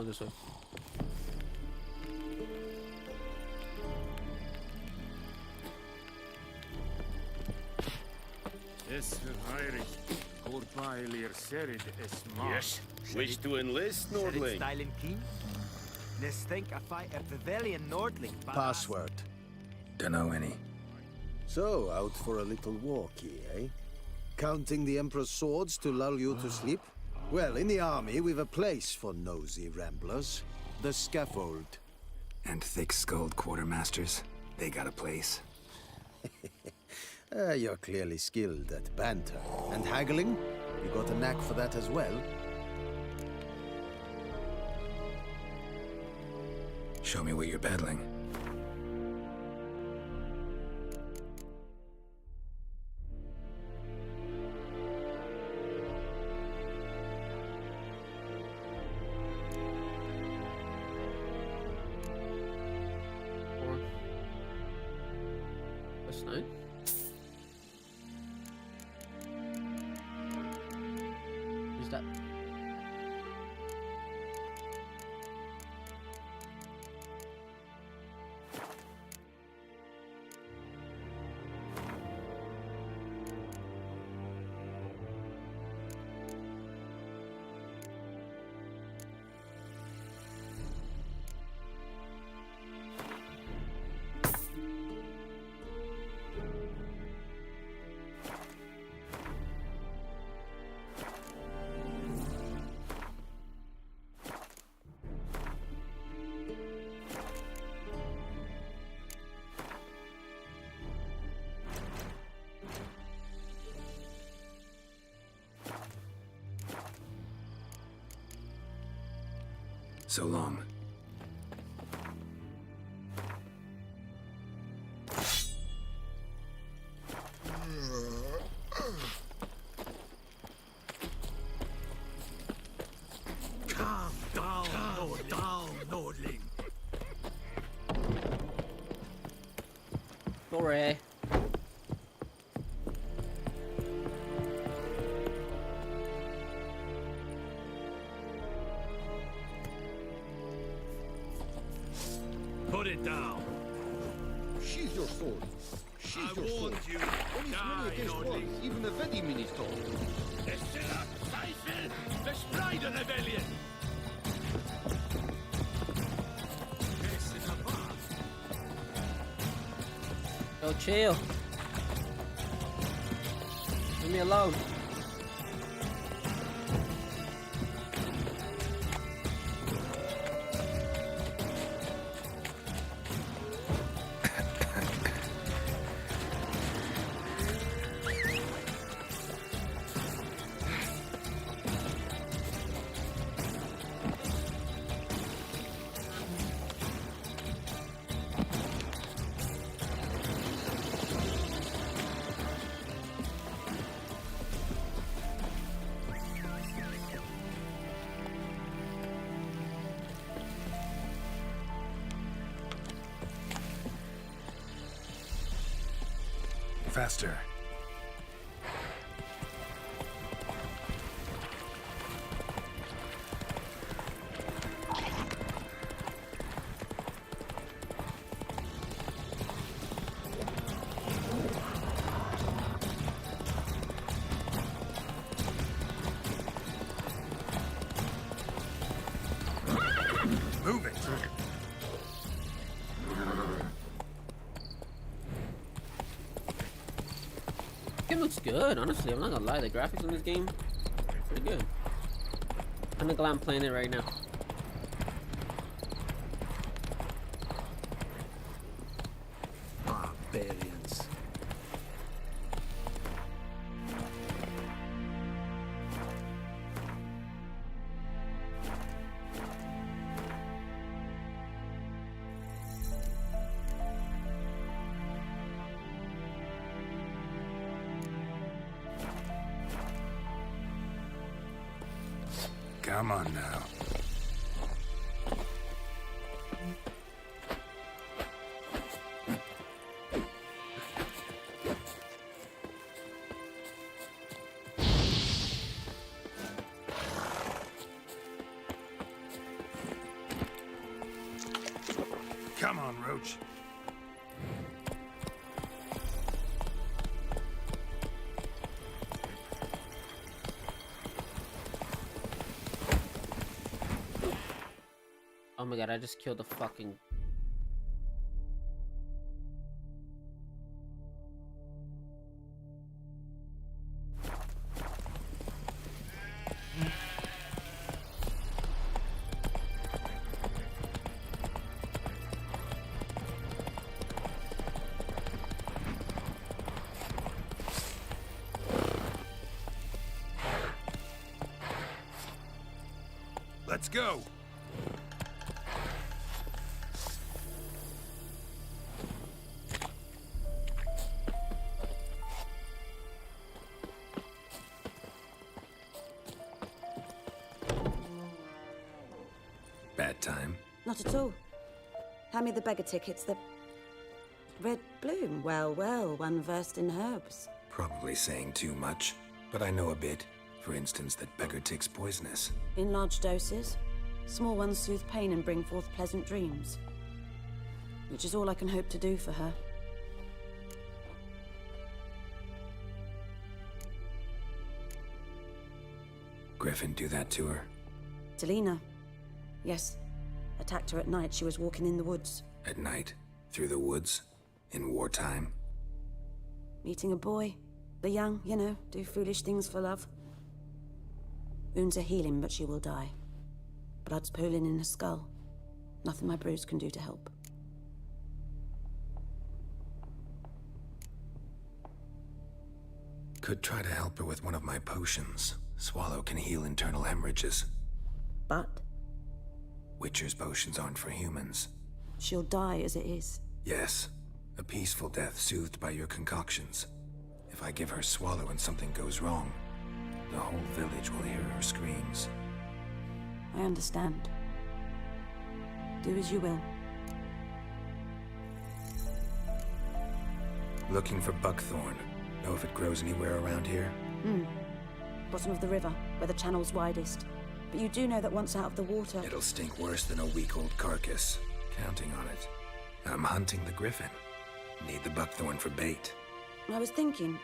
this way. Yes. Wish to enlist, Nordling? Password. Dunno any. So, out for a little walkie, eh? Counting the Emperor's swords to lull you to sleep? Well, in the army, we've a place for nosy ramblers. The scaffold. And thick-skulled quartermasters. They got a place. You're clearly skilled at banter. And haggling? You got a knack for that as well? Show me what you're peddling. That's nice. Who's that? So long. Calm down, Nordling. Sorry. Put it down. Sheath your sword. Sheath your sword. warned you. Only many against one, even a very minister. Es será Seifen, verspreide Rebellion. Yo, chill. Leave me alone. Faster. Move it. Game looks good, honestly. I'm not gonna lie. The graphics in this game, pretty good. I'm glad I'm playing it right now. Barbarians. Come on now. Come on, Roach. Oh my god, I just killed a fucking... Let's go. Bad time? Not at all. Hand me the beggar tickets, the red bloom. Well, well, one versed in herbs. Probably saying too much, but I know a bit. For instance, that beggar tick's poisonous. In large doses. Small ones soothe pain and bring forth pleasant dreams. Which is all I can hope to do for her. Griffin do that to her? Delina. Yes. Attacked her at night. She was walking in the woods. At night? Through the woods? In wartime? Meeting a boy. The young, you know, do foolish things for love. Wounds are healing, but she will die. Blood's pooling in her skull. Nothing my bruise can do to help. Could try to help her with one of my potions. Swallow can heal internal hemorrhages. But? Witcher's potions aren't for humans. She'll die as it is. Yes. A peaceful death soothed by your concoctions. If I give her Swallow and something goes wrong, the whole village will hear her screams. I understand. Do as you will. Looking for buckthorn. Know if it grows anywhere around here? Bottom of the river, where the channel's widest. But you do know that once out of the water... It'll stink worse than a week-old carcass. Counting on it. I'm hunting the griffin. Need the buckthorn for bait. I was thinking...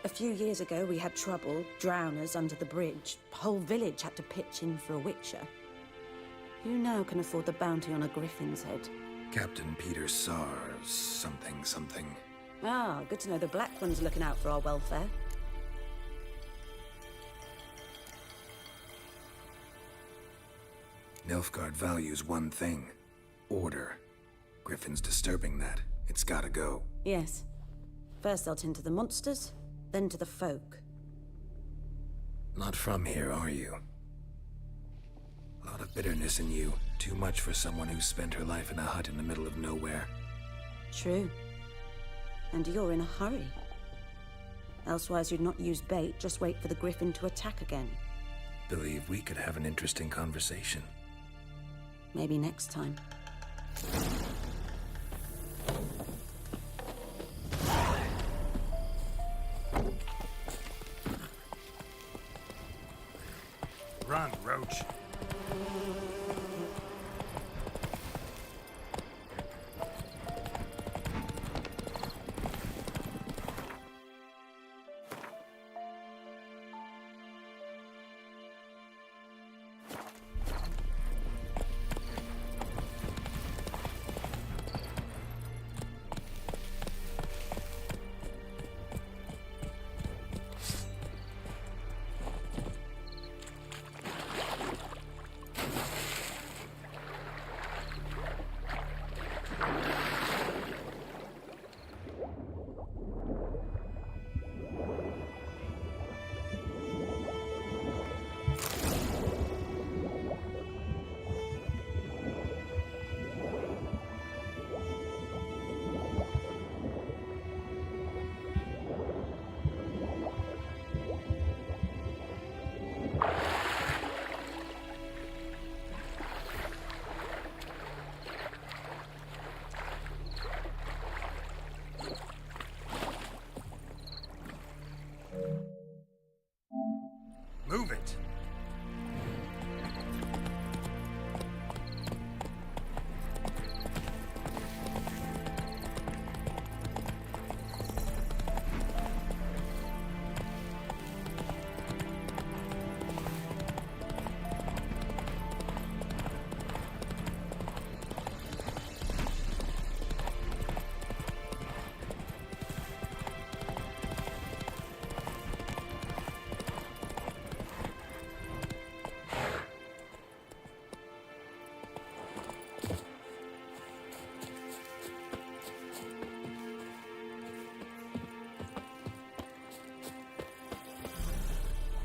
A few years ago, we had trouble, drowners under the bridge. The whole village had to pitch in for a witcher. Who now can afford the bounty on a griffin's head? Captain Peter Sars, something. Ah, good to know the Black One's looking out for our welfare. Nilfgaard values one thing. Order. Griffin's disturbing that. It's gotta go. Yes. First they'll tend to the monsters, then to the folk. Not from here, are you? A lot of bitterness in you. Too much for someone who spent her life in a hut in the middle of nowhere. True. And you're in a hurry. Elsewise you'd not use bait, just wait for the griffin to attack again. Believe we could have an interesting conversation. Maybe next time. Run, Roach.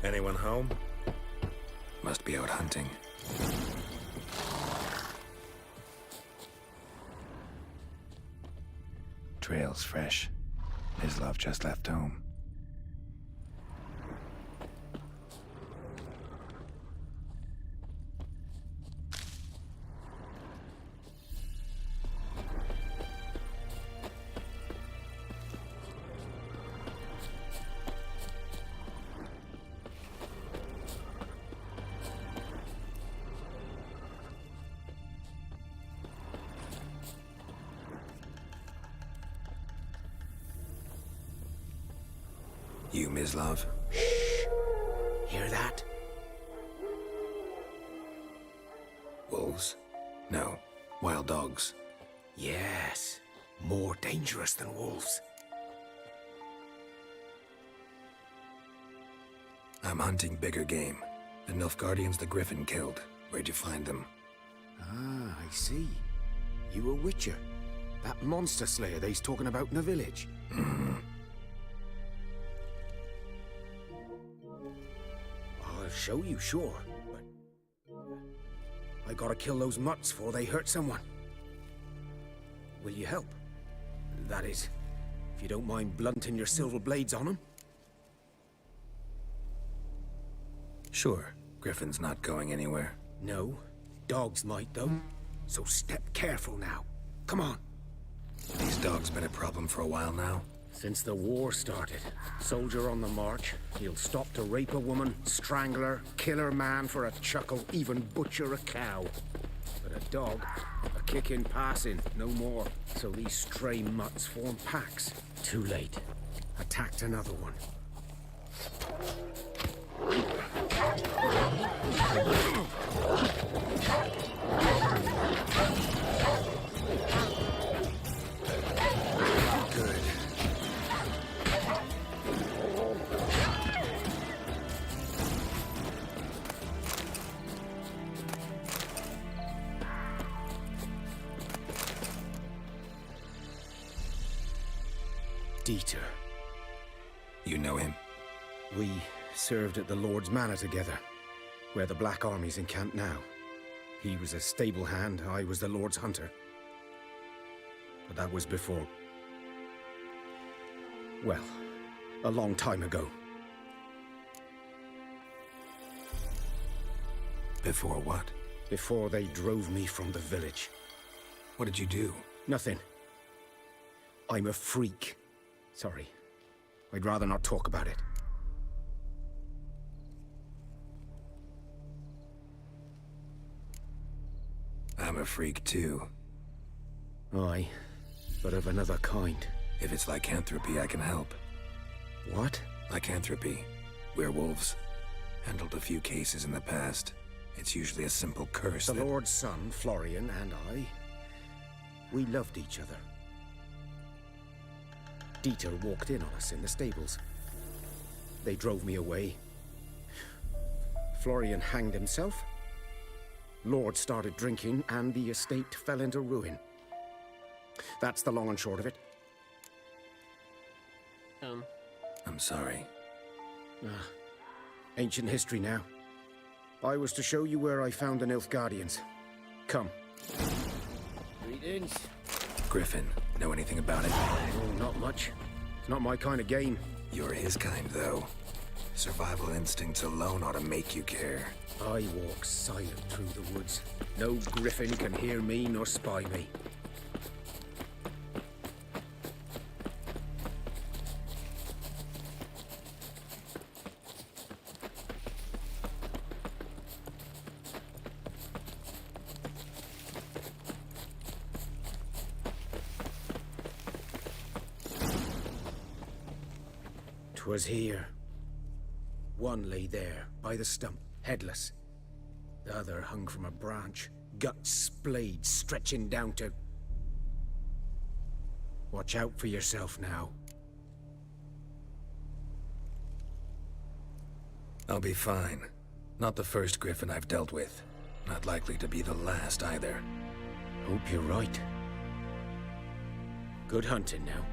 Anyone home? Must be out hunting. Trail's fresh. Mislav just left home. You, Mislav? Shh! Hear that? Wolves? No. Wild dogs. Yes. More dangerous than wolves. I'm hunting bigger game. The Nilfgaardians the Griffin killed. Where'd you find them? Ah, I see. You a witcher. That monster slayer they's talking about in the village. I'll show you, sure, but I gotta kill those mutts before they hurt someone. Will you help? That is, if you don't mind blunting your silver blades on them. Sure. Griffin's not going anywhere. No. Dogs might, though. So step careful now. Come on. These dogs been a problem for a while now? Since the war started. Soldier on the march. He'll stop to rape a woman, strangle her, kill her man for a chuckle, even butcher a cow. But a dog, a kick in passing, no more. So these stray mutts form packs. Too late. Attacked another one. Good. Dieter. You know him? We served at the Lord's Manor together, where the Black Army's encamped now. He was a stable hand, I was the Lord's hunter. But that was before... well, a long time ago. Before what? Before they drove me from the village. What did you do? Nothing. I'm a freak. Sorry. I'd rather not talk about it. I'm a freak too. Aye, but of another kind. If it's lycanthropy, I can help. What? Lycanthropy. Werewolves. Handled a few cases in the past. It's usually a simple curse The Lord's son, Florian, and I, we loved each other. Dieter walked in on us in the stables. They drove me away. Florian hanged himself. Lord started drinking, and the estate fell into ruin. That's the long and short of it. I'm sorry. Ancient history now. I was to show you where I found the Nilfgaardians. Come. Greetings. Griffin, know anything about it? Oh, not much. It's not my kind of game. You're his kind, though. Survival instincts alone ought to make you care. I walk silent through the woods. No griffin can hear me nor spy me. 'Twas here. One lay there, by the stump, headless. The other hung from a branch, guts splayed, stretching down to... Watch out for yourself now. I'll be fine. Not the first griffin I've dealt with. Not likely to be the last either. Hope you're right. Good hunting now.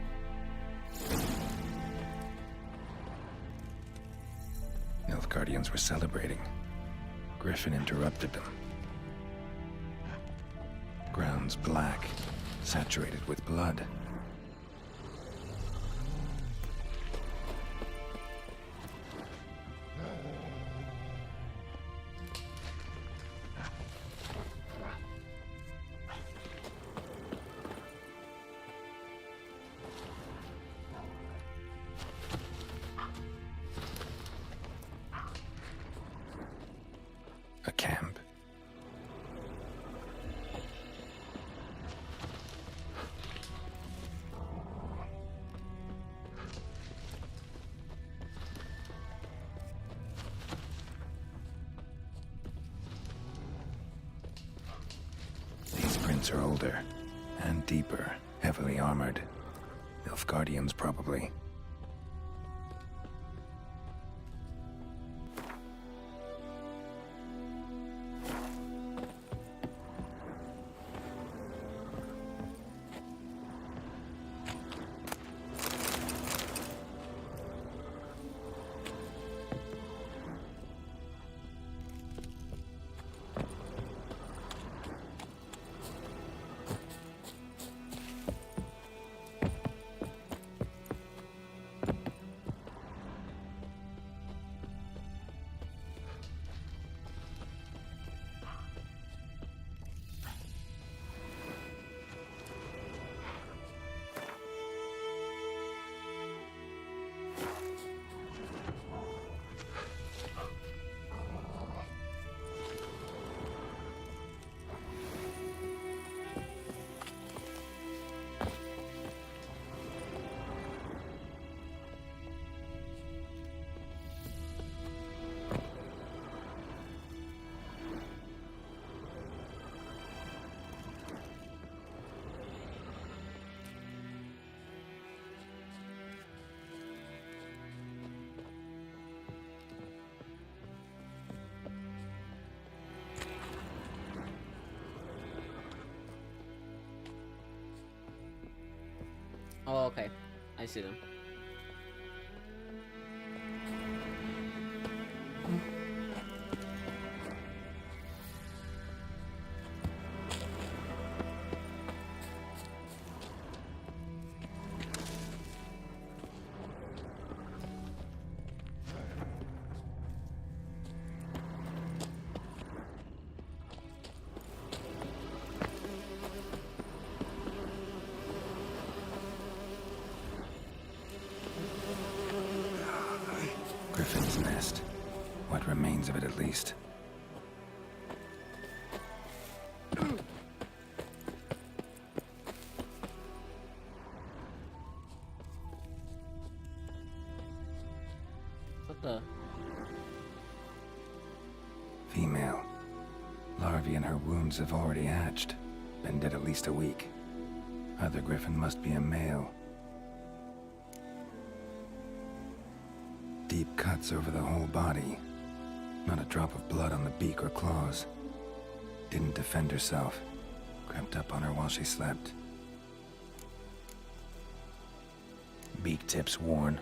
Nilfgaardians were celebrating. Griffin interrupted them. Ground's black, saturated with blood. A camp. These prints are older and deeper, heavily armored. Nilfgaardians, probably. Oh, okay. I see them. Griffin's nest. What remains of it, at least. What the? Female. Larvae in her wounds have already hatched. Been dead at least a week. Other griffin must be a male. Deep cuts over the whole body. Not a drop of blood on the beak or claws. Didn't defend herself. Crept up on her while she slept. Beak tips worn.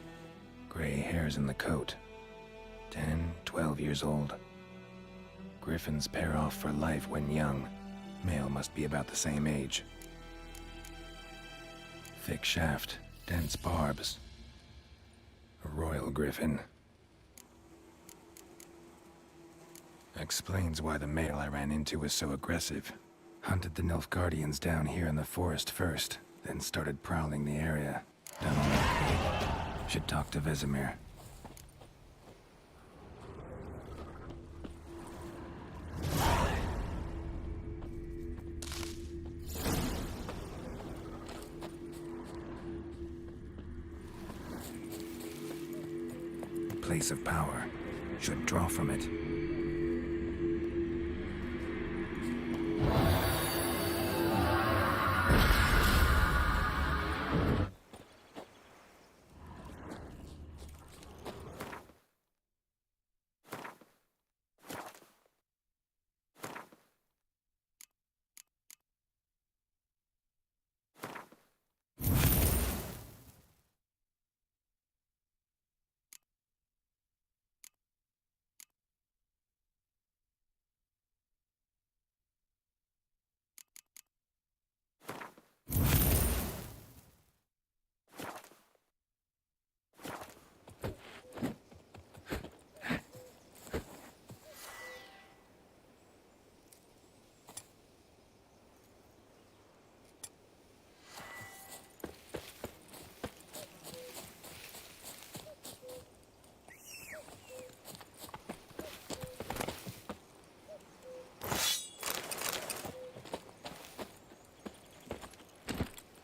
Gray hairs in the coat. 10, 12 years old. Griffins pair off for life when young. Male must be about the same age. Thick shaft, dense barbs. A royal griffin. Explains why the male I ran into was so aggressive. Hunted the Nilfgaardians down here in the forest first, then started prowling the area. Done okay. Should talk to Vesemir. Place of power. Should draw from it.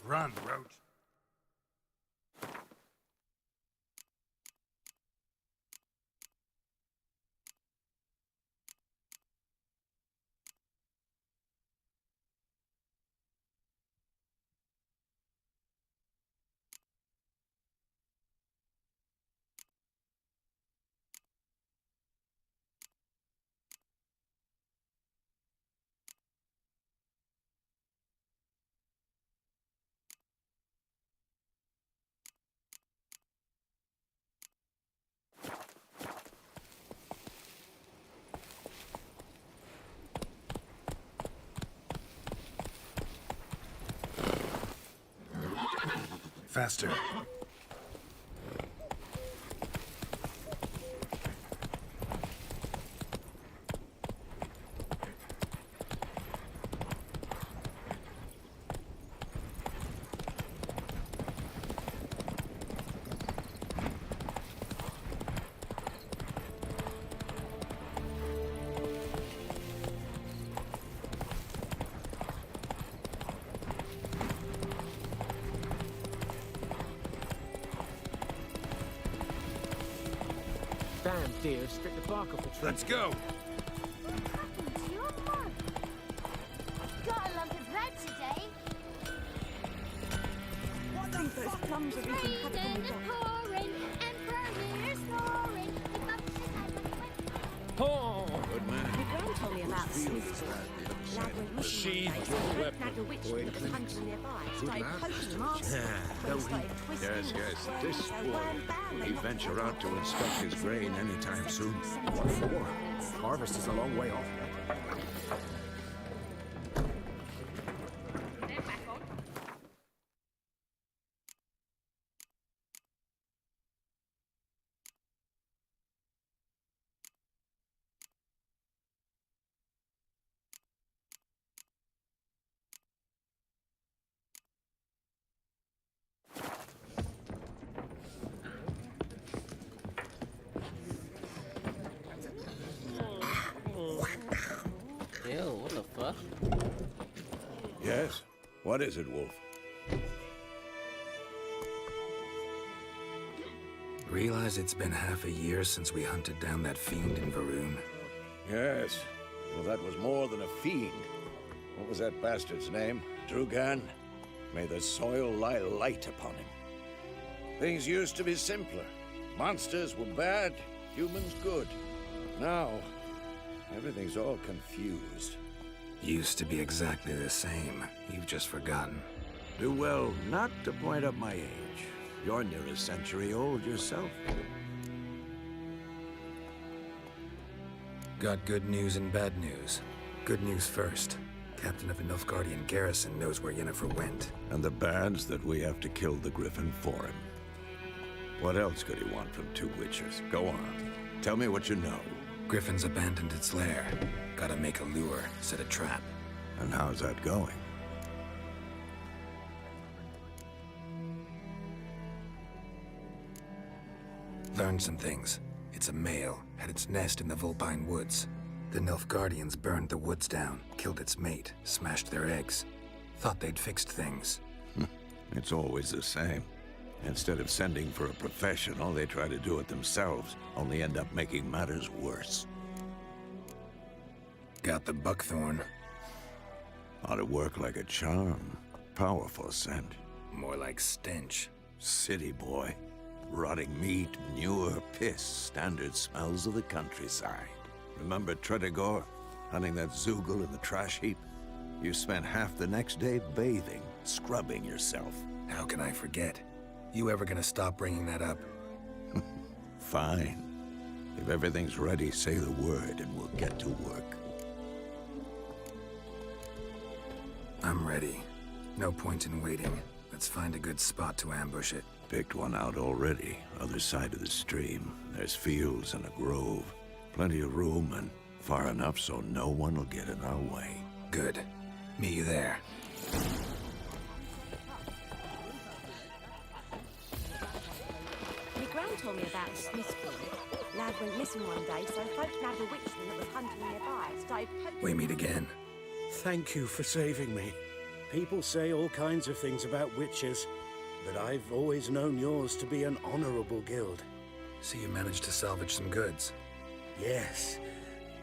Run, Roach. Faster. Damn deer, stripped the bark off the tree. Let's go. Got a lump of bread today. I think those plums are incompatible. Oh! Good man. My gran told me about the Smith's boy. Lad went missing one day, so I nagged a witch that was hunting nearby. Started poking him off. Yes. This boy, will he venture out to inspect his grain anytime soon? What for? Harvest is a long way off yet. Ew, what the fuck? Yes? What is it, Wolf? Realize it's been half a year since we hunted down that fiend in Varun? Yes. Well, that was more than a fiend. What was that bastard's name? Drugan? May the soil lie light upon him. Things used to be simpler. Monsters were bad, humans good. Now, everything's all confused. Used to be exactly the same. You've just forgotten. Do well not to point up my age. You're near a century old yourself. Got good news and bad news. Good news first. Captain of the Nilfgaardian garrison knows where Yennefer went. And the bad's that we have to kill the Griffin for him. What else could he want from two witchers? Go on. Tell me what you know. Griffin's abandoned its lair. Gotta make a lure, set a trap. And how's that going? Learned some things. It's a male, had its nest in the Vulpine Woods. The Nilfgaardians burned the woods down, killed its mate, smashed their eggs. Thought they'd fixed things. It's always the same. Instead of sending for a professional, they try to do it themselves, only end up making matters worse. Got the buckthorn. Ought to work like a charm. Powerful scent. More like stench. City boy. Rotting meat, manure, piss, standard smells of the countryside. Remember Tretogor? Hunting that Zoogle in the trash heap? You spent half the next day bathing, scrubbing yourself. How can I forget? You ever gonna stop bringing that up? Fine. If everything's ready, say the word and we'll get to work. I'm ready. No point in waiting. Let's find a good spot to ambush it. Picked one out already. Other side of the stream. There's fields and a grove. Plenty of room and far enough so no one will get in our way. Good. Meet you there. My gran told me about the Smith's boy. Lad went missing one day, so folk nabbed a witchman that was hunting nearby. Started poking. We meet again. Thank you for saving me. People say all kinds of things about witches, but I've always known yours to be an honorable guild. So you managed to salvage some goods? Yes,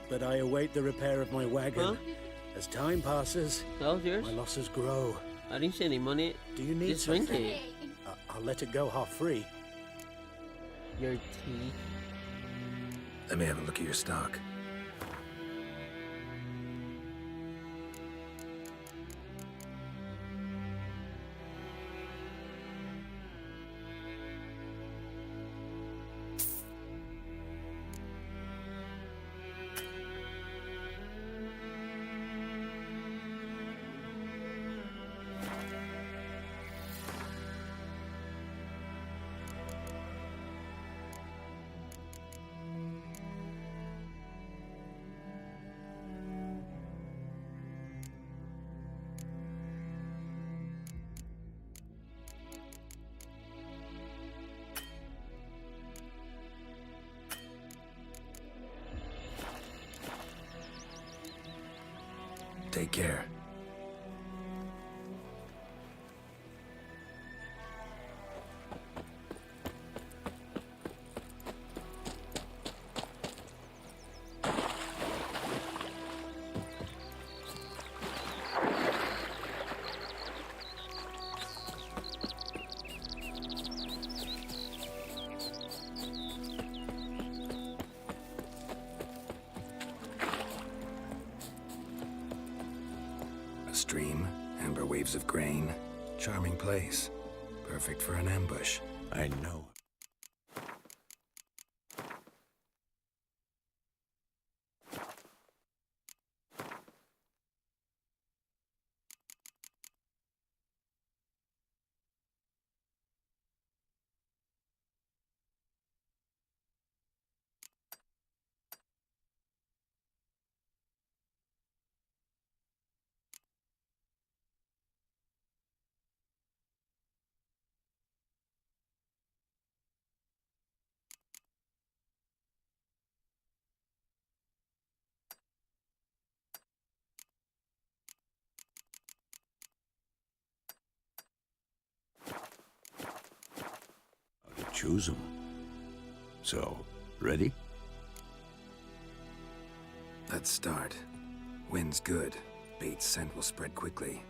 but I await the repair of my wagon. Huh? As time passes, That was yours? my losses grow. I didn't see any money. Do you need Just drink something? it. I'll let it go half-free. Your tea. Let me have a look at your stock. Take care. A stream, amber waves of grain, charming place. Perfect for an ambush. I know. Choose them. So, ready? Let's start. Wind's good. Bait's scent will spread quickly.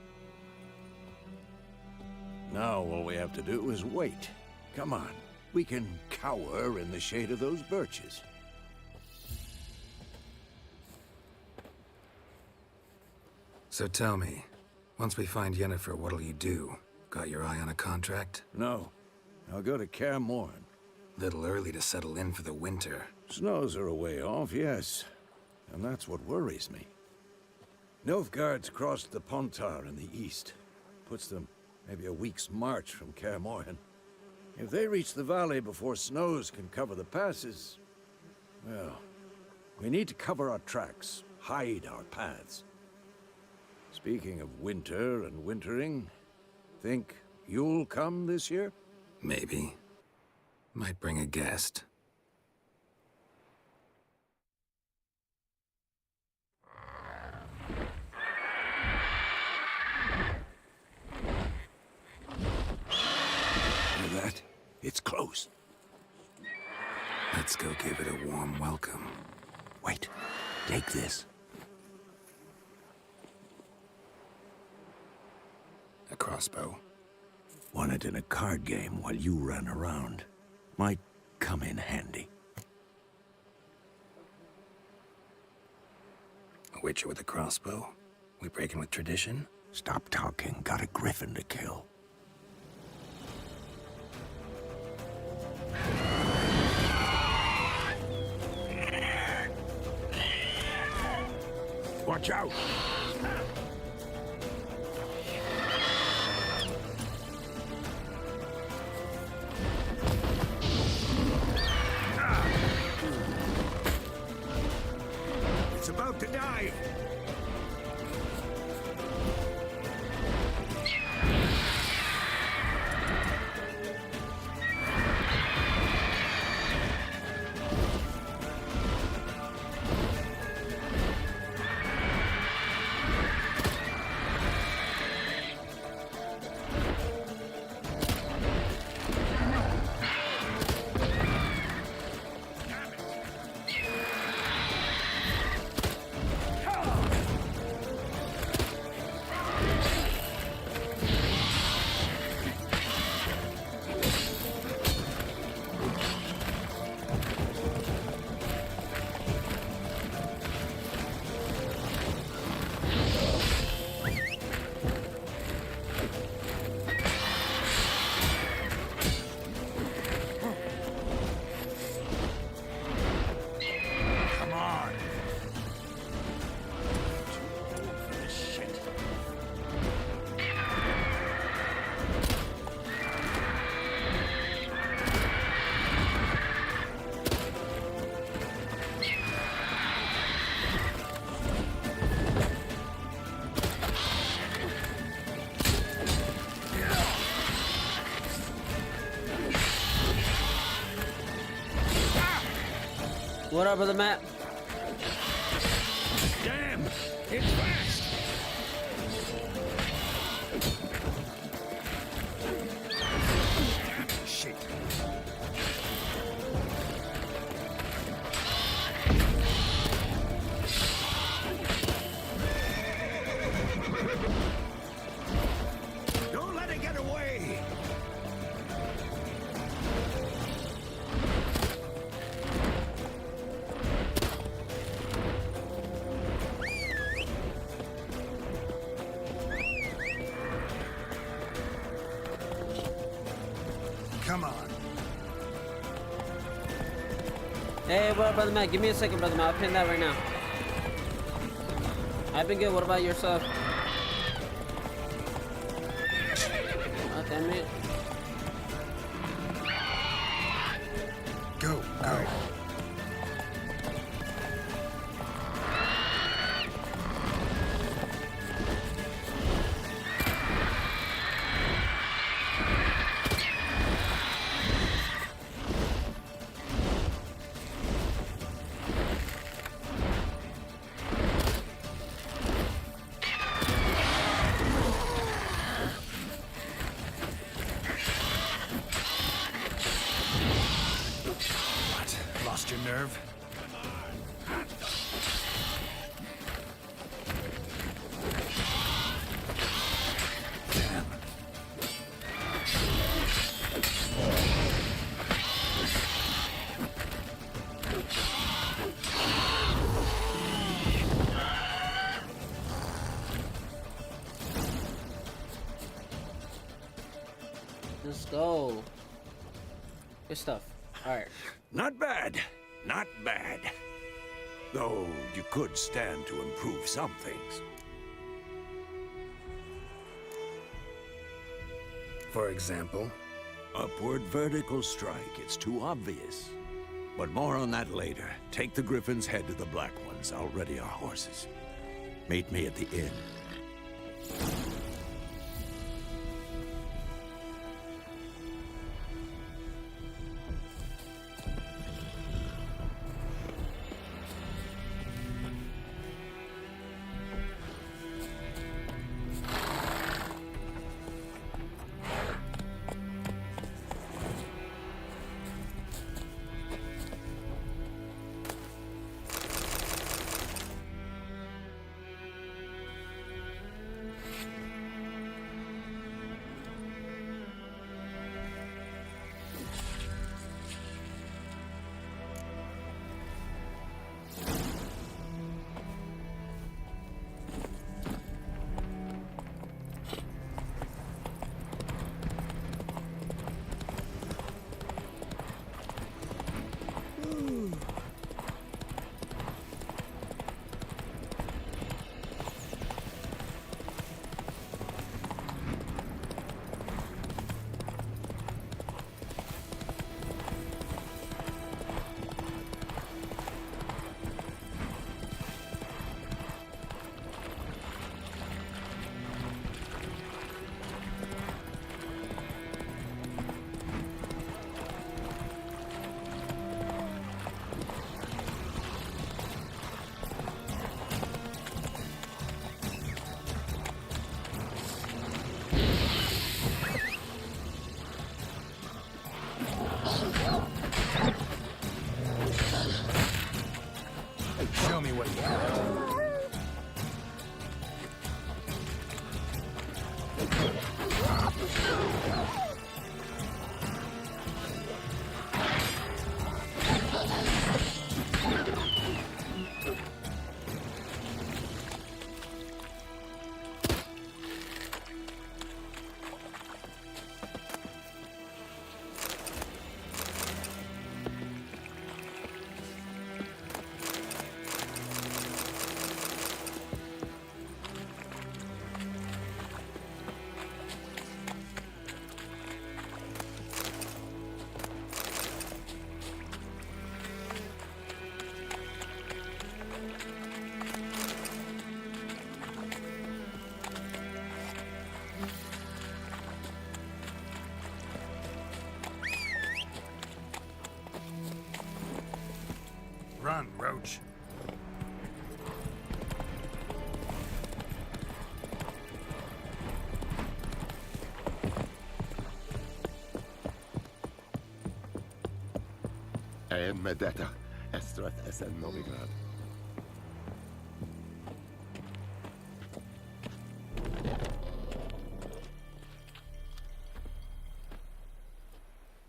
Now all we have to do is wait. Come on. We can cower in the shade of those birches. So tell me, once we find Yennefer, what'll you do? Got your eye on a contract? No. I'll go to Kaer Morhen. Little early to settle in for the winter. Snows are a way off, yes. And that's what worries me. Nilfgaard's crossed the Pontar in the east. Puts them maybe a week's march from Kaer Morhen. If they reach the valley before snows can cover the passes, well, we need to cover our tracks, hide our paths. Speaking of winter and wintering, think you'll come this year? Maybe. Might bring a guest. Hear that? It's close. Let's go give it a warm welcome. Wait. Take this. A crossbow. Won it in a card game while you ran around. Might come in handy. A witcher with a crossbow? We breaking with tradition? Stop talking. Got a griffin to kill. Watch out! It's about to dive! What up, brother Matt? Damn! It's fast! Shit. Don't let it get away! Come on. Hey, what up, brother Matt? Give me a second, brother Matt. I'll pin that right now. I've been good. What about yourself? Oh, damn it. Go, go. Lost your nerve? Damn. Let's go. Good stuff. All right. Not bad. Not bad. Though you could stand to improve some things. For example? Upward vertical strike. It's too obvious. But more on that later. Take the Griffin's head to the Black Ones. I'll ready our horses. Meet me at the inn. Show me what you got. En med detta, Estrat SN Novigrad.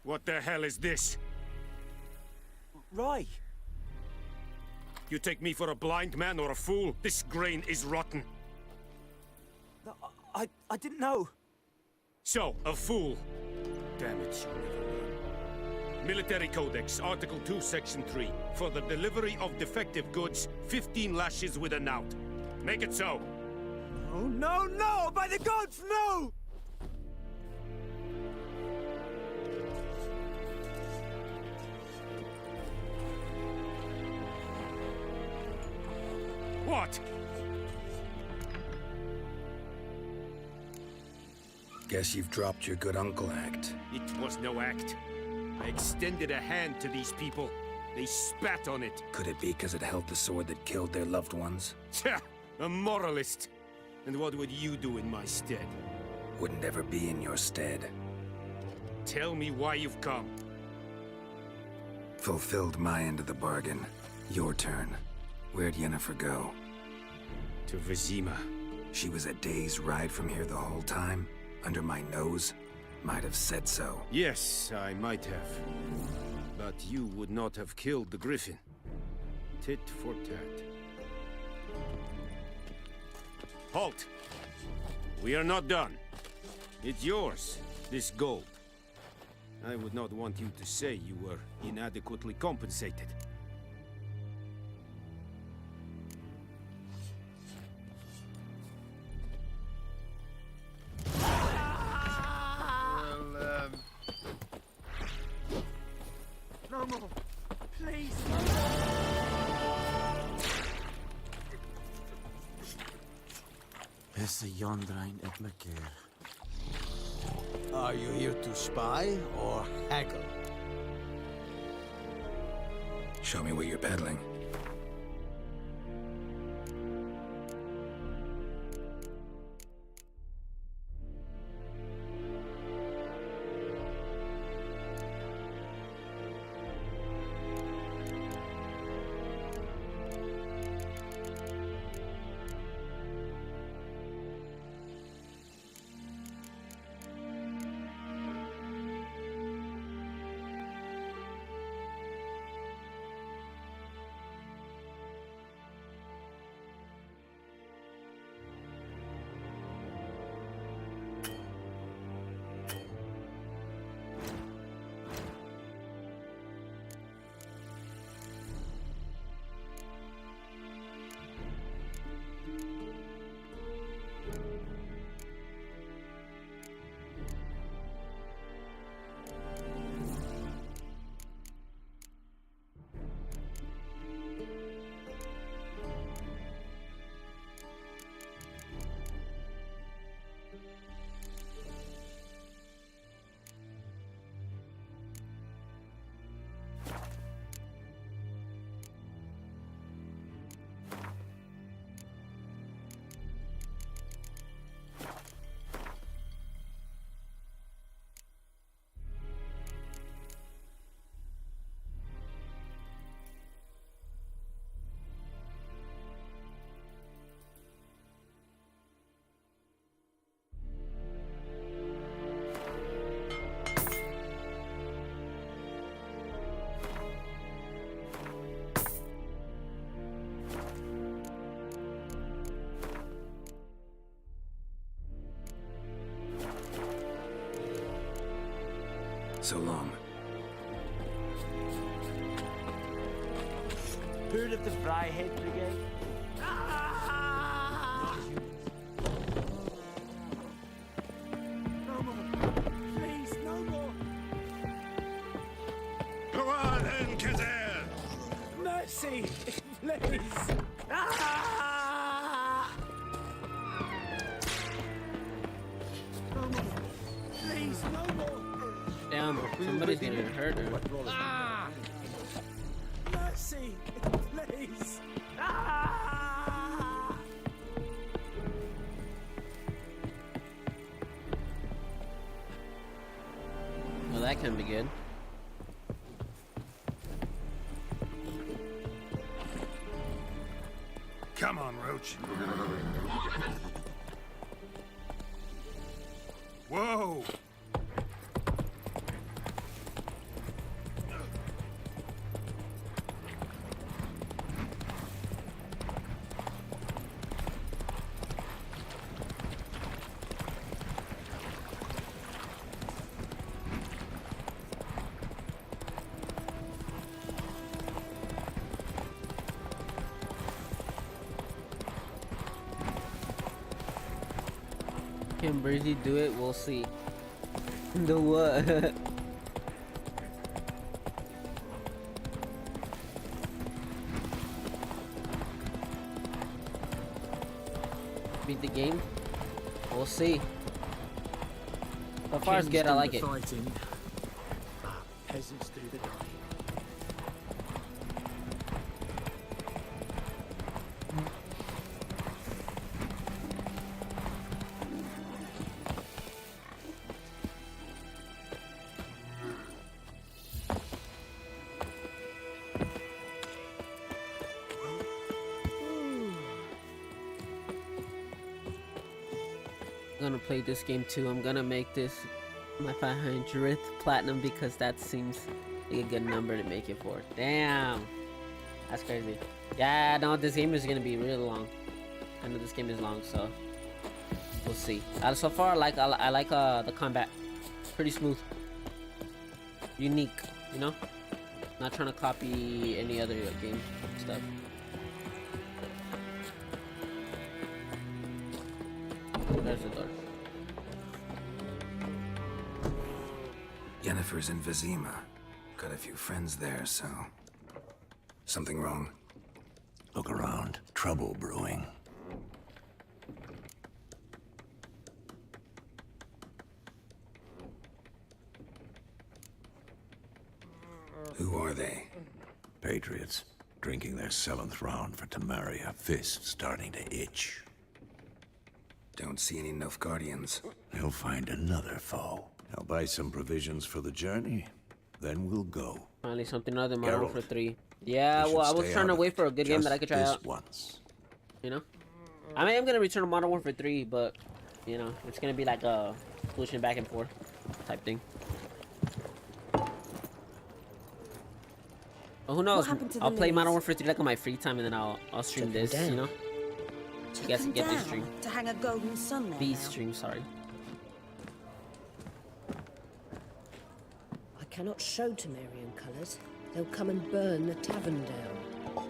What the hell is this? Rye! You take me for a blind man or a fool? This grain is rotten. I didn't know. So, a fool. Damn it, you'll never learn. Military Codex, Article 2, Section 3. For the delivery of defective goods, 15 lashes with a knout. Make it so. Oh, no, no! By the gods, no! What? Guess you've dropped your good uncle act. It was no act. I extended a hand to these people. They spat on it. Could it be because it held the sword that killed their loved ones? Tja, a moralist. And what would you do in my stead? Wouldn't ever be in your stead. Tell me why you've come. Fulfilled my end of the bargain. Your turn. Where'd Yennefer go? To Vizima. She was a day's ride from here the whole time? Under my nose? Might have said so. Yes, I might have. But you would not have killed the griffin. Tit for tat. Halt! We are not done. It's yours, this gold. I would not want you to say you were inadequately compensated. No more. Please. Are you here to spy or haggle? Show me what you're peddling. So long. Heard of the Fryhead Brigade? No more. Please, no more. Go on, UNKOWN! Mercy, please. No more. Please, no more. Damn, somebody's getting hurt or... Ah! Mercy, please. Ah! Well, that can be good. approach. Whoa! Can Breezy do it? We'll see. Do what? Beat the game? We'll see. So far it's good, I like it. Fighting. Peasants do the dying. I'm gonna play this game too. I'm gonna make this my 500th platinum because that seems like a good number to make it for. Damn, that's crazy. Yeah, no, this game is gonna be really long. I know this game is long, so we'll see. So far, I like the combat. Pretty smooth, unique. You know, not trying to copy any other game stuff. There's the door. Yennefer's in Vizima. Got a few friends there, so... Something wrong? Look around. Trouble brewing. Who are they? Patriots. Drinking their 7th round for Temeria. Fist starting to itch. Don't see any Nilfgaardians. He'll find another foe. I'll buy some provisions for the journey, then we'll go. Finally, something other than Modern Warfare 3. Yeah, well, I was trying to wait for a good game that I could try out. Once. You know? I mean, I'm gonna return to Modern Warfare 3, but, you know, it's gonna be like a switching back and forth type thing. Well, who knows? I'll play Modern Warfare 3 like on my free time, and then I'll stream this, you know? You guys can get this stream. To hang a golden sun there. These stream, sorry. I cannot show Temerian colours. They'll come and burn the tavern down.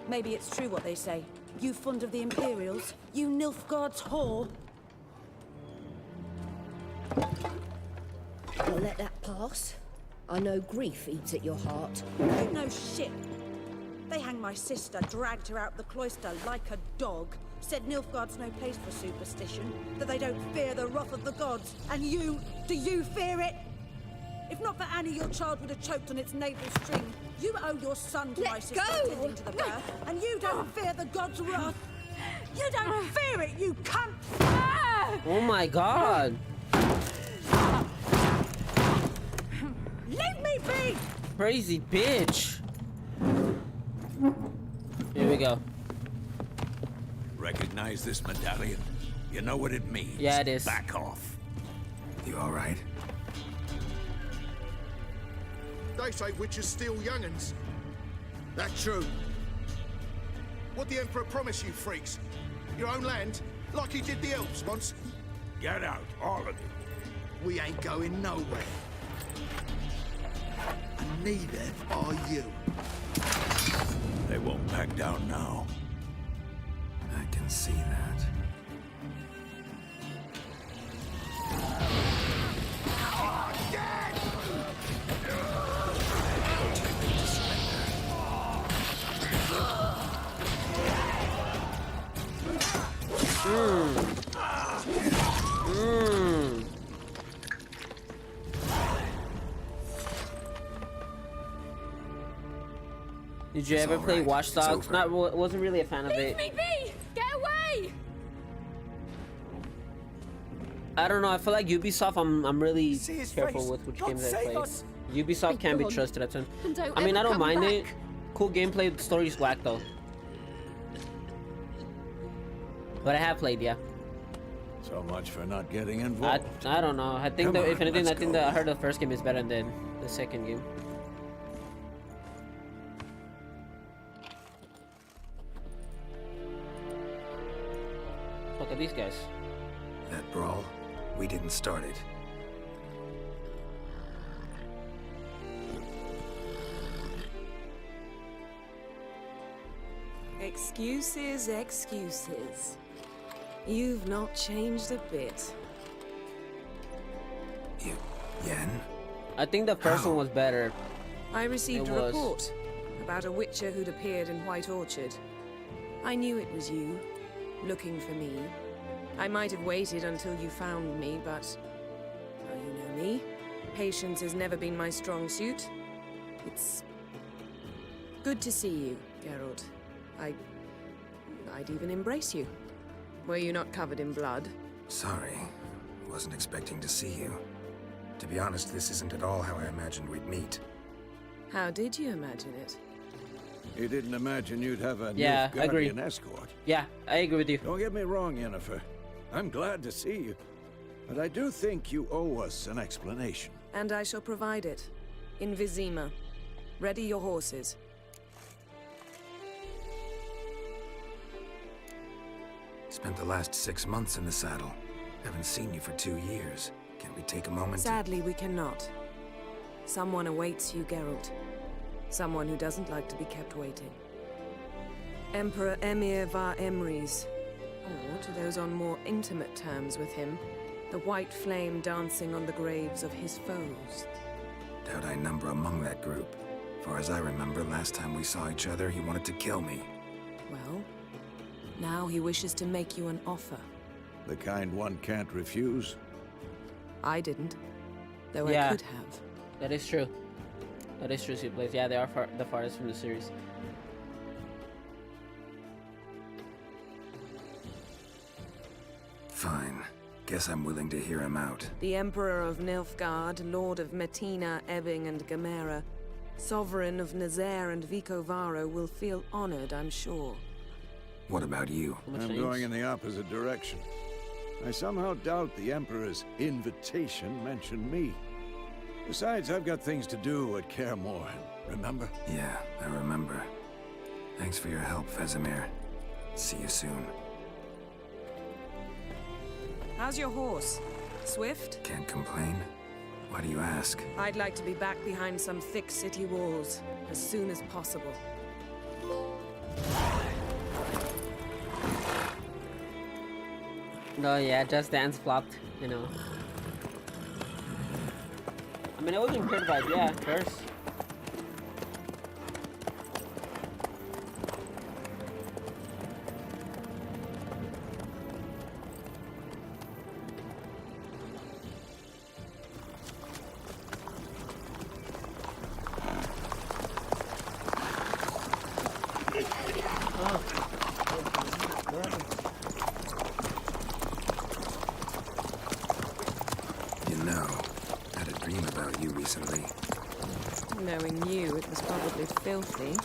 Maybe it's true what they say. You fond of the Imperials? You Nilfgaard's whore? I'll let that pass. I know grief eats at your heart. You know shit. They hanged my sister, dragged her out the cloister like a dog. Said Nilfgaard's no place for superstition, that they don't fear the wrath of the gods. And you, do you fear it? If not for Annie, your child would have choked on its navel string. You owe your son to my sister attending to the birth, and you don't fear the gods' wrath. You don't fear it, you cunt! Oh my god! Leave me be! Crazy bitch! Here we go. Recognize this medallion? You know what it means. Yeah, it is. Back off. You alright? They say witches steal young'uns. That's true. What the Emperor promised you, freaks? Your own land? Like he did the elves once? Get out, all of you. We ain't going nowhere. And neither are you. They won't back down now. I can see that. Did you ever play Watch Dogs? Wasn't really a fan of it. Leave me be! Get away! I don't know. I feel like Ubisoft. I'm really careful with which games I play. Ubisoft can be trusted at times. I mean, I don't mind it. Cool gameplay. The story's whack though. But I have played, yeah. So much for not getting involved. I don't know. I think Come that if on, anything, I let's think go. that I heard the first game is better than the second game. Look at these guys. That brawl, we didn't start it. Excuses, excuses. You've not changed a bit. Yen? I think the first one was better. I received It a was. report about a witcher who'd appeared in White Orchard. I knew it was you, looking for me. I might have waited until you found me, but... well, you know me. Patience has never been my strong suit. It's... good to see you, Geralt. I'd even embrace you. Were you not covered in blood? Sorry. Wasn't expecting to see you. To be honest, this isn't at all how I imagined we'd meet. How did you imagine it? You didn't imagine you'd have a Yeah, I agree. Nilfgaardian escort. Yeah, I agree with you. Don't get me wrong, Yennefer. I'm glad to see you. But I do think you owe us an explanation. And I shall provide it. In Vizima. Ready your horses. Spent the last 6 months in the saddle. Haven't seen you for 2 years. Can we take a moment Sadly, we cannot. Someone awaits you, Geralt. Someone who doesn't like to be kept waiting. Emperor Emir var Emrys. Or, to those on more intimate terms with him, the white flame dancing on the graves of his foes. Doubt I number among that group. Far as I remember, last time we saw each other, he wanted to kill me. Well, now he wishes to make you an offer. The kind one can't refuse. I didn't, though Yeah. I could have. That is true. That is true, Sweetplays. Yeah, they are the farthest from the series. Fine. Guess I'm willing to hear him out. The Emperor of Nilfgaard, Lord of Metina, Ebbing, and Gamera, Sovereign of Nazaire and Vicovaro will feel honored, I'm sure. What about you? I'm going in the opposite direction. I somehow doubt the Emperor's invitation mentioned me. Besides, I've got things to do at Kaer Morhen, remember? Yeah, I remember. Thanks for your help, Vesemir. See you soon. How's your horse? Swift? Can't complain. Why do you ask? I'd like to be back behind some thick city walls as soon as possible. No, yeah, Just Dance flopped, you know. I mean, it wasn't great, but yeah, first. You know, I had a dream about you recently. Knowing you, it was probably filthy.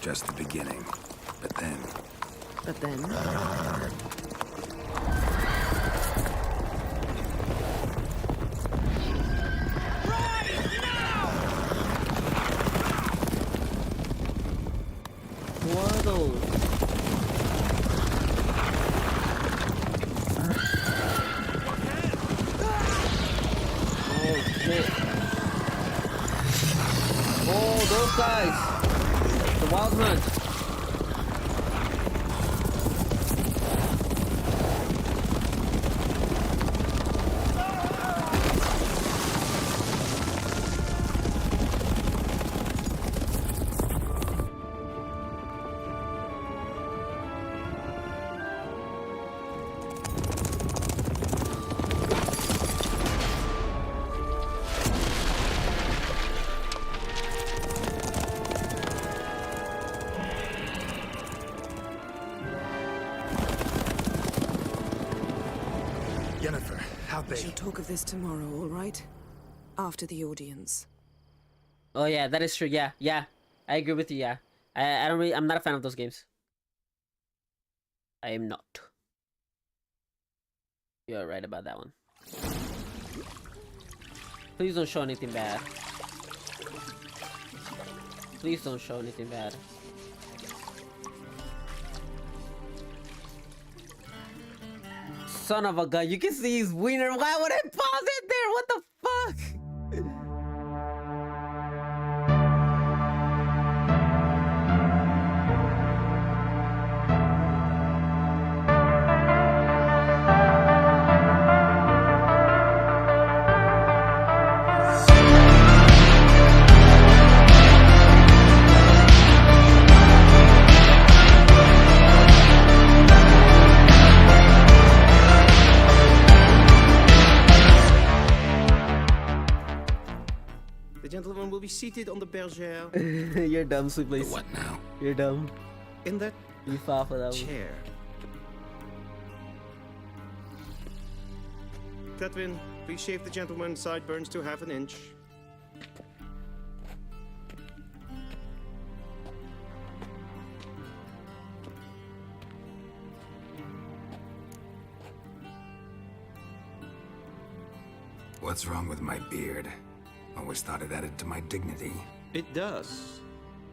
Just the beginning. But then... But then... What are those? Oh shit. Oh, those guys. The wild hunt. Yennefer, how We shall talk of this tomorrow, all right? After the audience. Oh yeah, that is true. Yeah, yeah, I agree with you. Yeah, I don't really. I'm not a fan of those games. I am not. You're right about that one. Please don't show anything bad. Please don't show anything bad. Son of a gun, you can see his wiener. Why would I pause it there? What the fuck? The gentleman will be seated on the bergère. You're dumb, Sweetplaysclaw. What now? You're dumb. In that You fall for that chair. Catwin, please shave the gentleman's sideburns to ½ an inch. What's wrong with my beard? Always thought it added to my dignity. It does.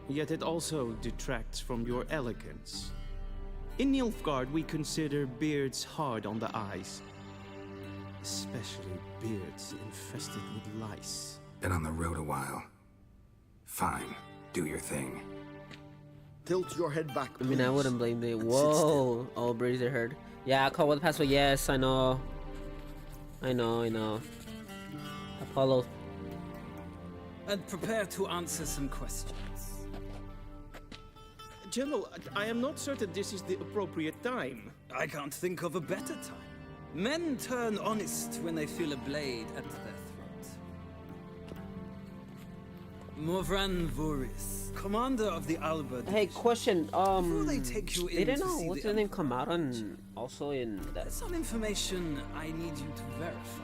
Yet it also detracts from your elegance. In Nilfgaard, we consider beards hard on the eyes. Especially beards infested with lice. Been on the road a while. Fine, do your thing. Tilt your head back, I mean, I wouldn't blame the. Whoa! Oh, Breezy heard. Yeah, call with the password. Yes, I know. I know. Apollo. And prepare to answer some questions. General, I am not certain this is the appropriate time. I can't think of a better time. Men turn honest when they feel a blade at their throat. Morvran Voris, commander of the Alba. Hey, question. Before they take you in Didn't to know see what's the the name come out on also in that. There's some information I need you to verify.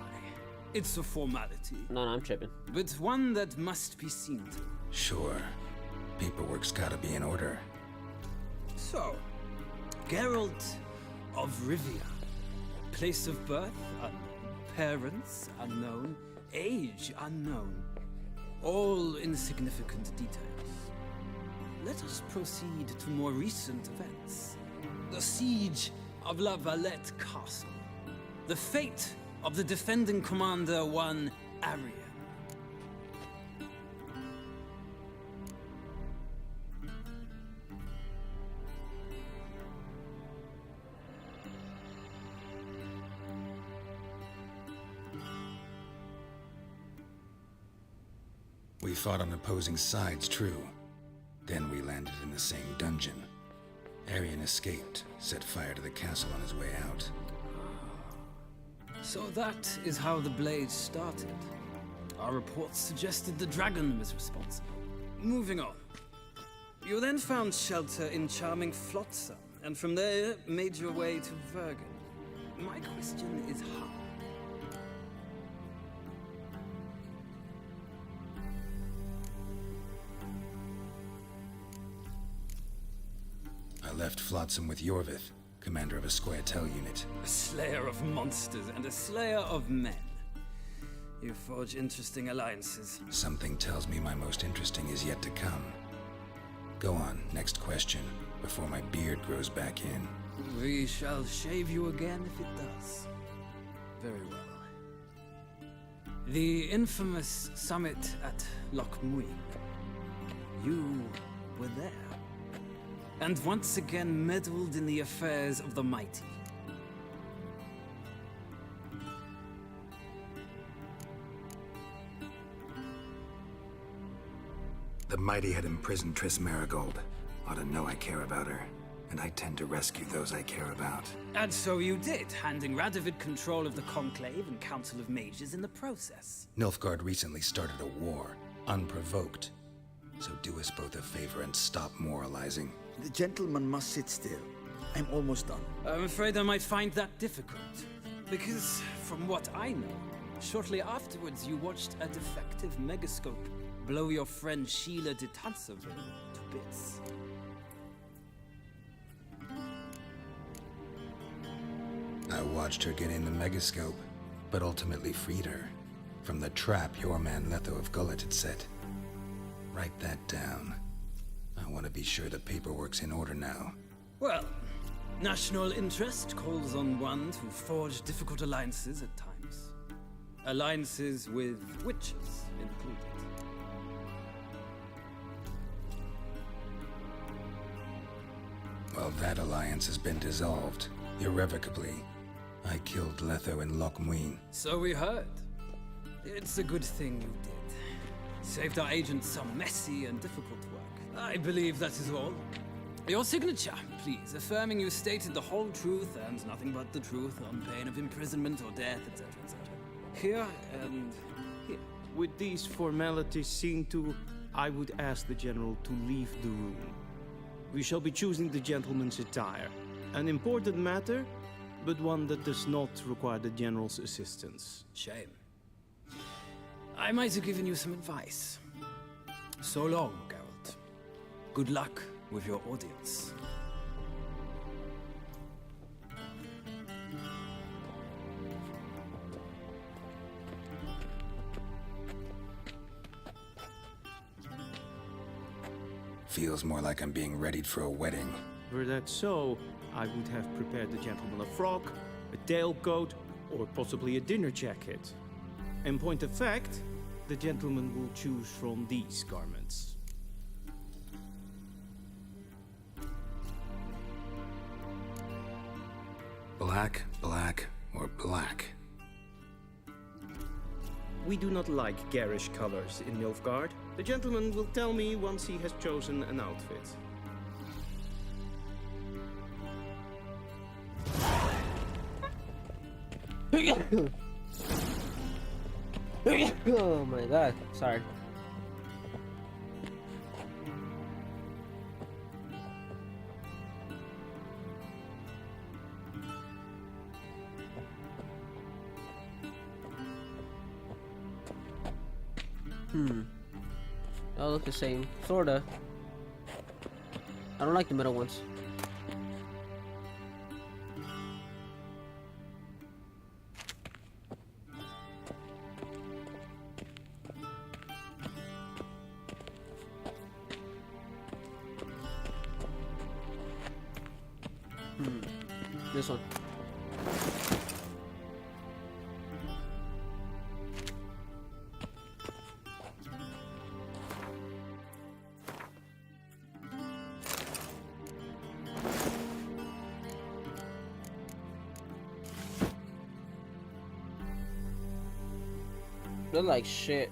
It's a formality. No, I'm tripping. But one that must be seen to. Sure. Paperwork's gotta be in order. So, Geralt of Rivia. Place of birth unknown. Parents unknown. Age unknown. All insignificant details. Let us proceed to more recent events. The siege of La Valette Castle. The fate of the defending commander, one Arian. We fought on opposing sides, true. Then we landed in the same dungeon. Arian escaped, set fire to the castle on his way out. So that is how the Blade started. Our reports suggested the dragon was responsible. Moving on. You then found shelter in charming Flotsam, and from there made your way to Vergen. My question is how? I left Flotsam with Yorvith, commander of a Squaretel unit. A slayer of monsters and a slayer of men. You forge interesting alliances. Something tells me my most interesting is yet to come. Go on, next question, before my beard grows back in. We shall shave you again if it does. Very well. The infamous summit at Loch Muig. You were there. And once again meddled in the affairs of the mighty. The mighty had imprisoned Triss Marigold. Ought to know I care about her, and I tend to rescue those I care about. And so you did, handing Radovid control of the Conclave and Council of Mages in the process. Nilfgaard recently started a war, unprovoked. So do us both a favor and stop moralizing. The gentleman must sit still. I'm almost done. I'm afraid I might find that difficult. Because, from what I know, shortly afterwards you watched a defective megascope blow your friend Sheila de Tanserville to bits. watched her get in the megascope, but ultimately freed her from the trap your man Letho of Gullet had set. Write that down. I want to be sure the paperwork's in order now. Well, national interest calls on one to forge difficult alliances at times. Alliances with witches included. Well, that alliance has been dissolved, irrevocably. I killed Letho in Loch Muin. So we heard. It's a good thing you did. Saved our agents some messy and difficult work. I believe that is all. Your signature, please, affirming you stated the whole truth and nothing but the truth on pain of imprisonment or death, etc., etc. Here and here. With these formalities seen to, I would ask the General to leave the room. We shall be choosing the gentleman's attire. An important matter, but one that does not require the General's assistance. Shame. I might have given you some advice. So long, Geralt. Good luck with your audience. Feels more like I'm being readied for a wedding. Were that so, I would have prepared the gentleman a frock, a tailcoat, or possibly a dinner jacket. In point of fact, the gentleman will choose from these garments. Black, black, or black? We do not like garish colors in Nilfgaard. The gentleman will tell me once he has chosen an outfit. Oh my god, sorry. They all look the same, sorta. I don't like the middle ones. This one. They're like shit.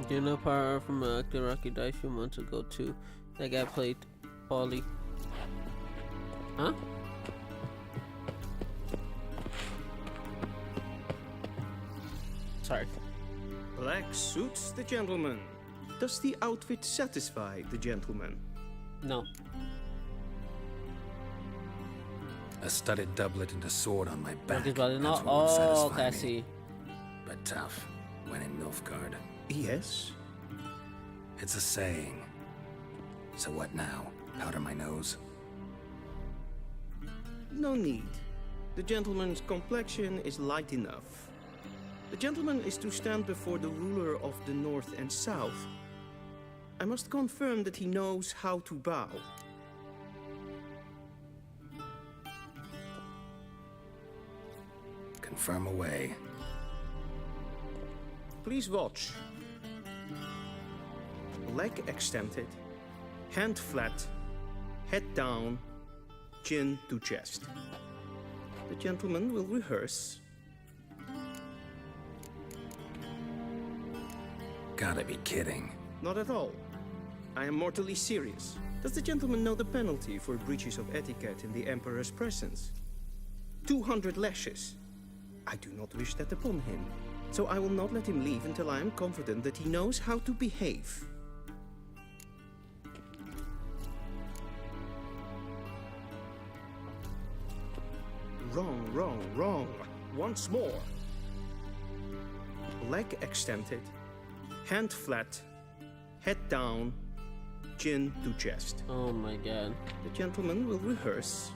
Getting a power from the Rocky Die a few months ago too. That guy played Paulie. Huh? Sorry. Black suits the gentleman. Does the outfit satisfy the gentleman? No. A studded doublet and a sword on my back. His brother, no. That's what would Oh, satisfy okay, I me. see. But tough when in Nilfgaard. Yes? It's a saying. So what now? Powder my nose? No need. The gentleman's complexion is light enough. The gentleman is to stand before the ruler of the North and South. I must confirm that he knows how to bow. Confirm away. Please watch. Leg extended, hand flat, head down, chin to chest. The gentleman will rehearse. Gotta be kidding. Not at all. I am mortally serious. Does the gentleman know the penalty for breaches of etiquette in the Emperor's presence? 200 lashes. I do not wish that upon him, so I will not let him leave until I am confident that he knows how to behave. Wrong, wrong, wrong. Once more. Leg extended, hand flat, head down, chin to chest. Oh my god. The gentleman will rehearse.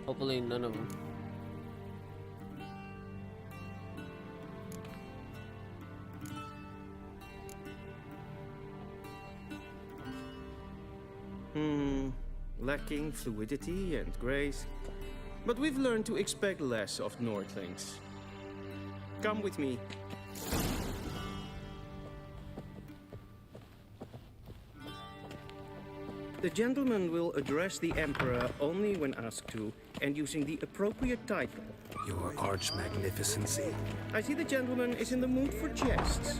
Hopefully none of them. Lacking fluidity and grace. But we've learned to expect less of Nordlings. Come with me. The gentleman will address the Emperor only when asked to, and using the appropriate title. Your Arch-Magnificency. I see the gentleman is in the mood for jests.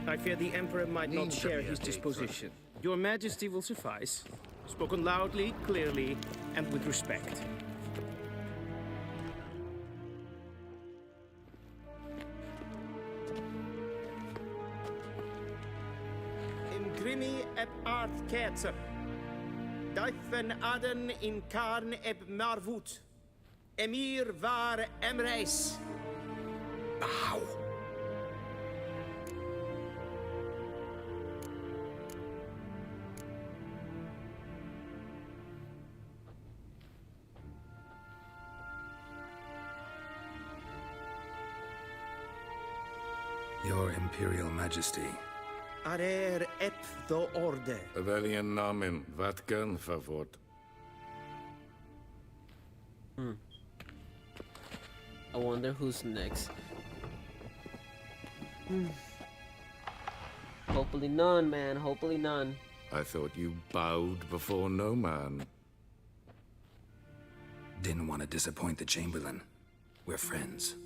I fear the Emperor might not share his disposition. Your Majesty will suffice. Spoken loudly, clearly, and with respect. Imgrimi eb art ketzer. Duifen aden in karn eb marvoet. Emir var emreis. Bow. Your Imperial Majesty. Arer ep do orde. Veljen namen, vatkan favort. I wonder who's next. Hopefully none, man. Hopefully none. I thought you bowed before no man. Didn't want to disappoint the Chamberlain. We're friends.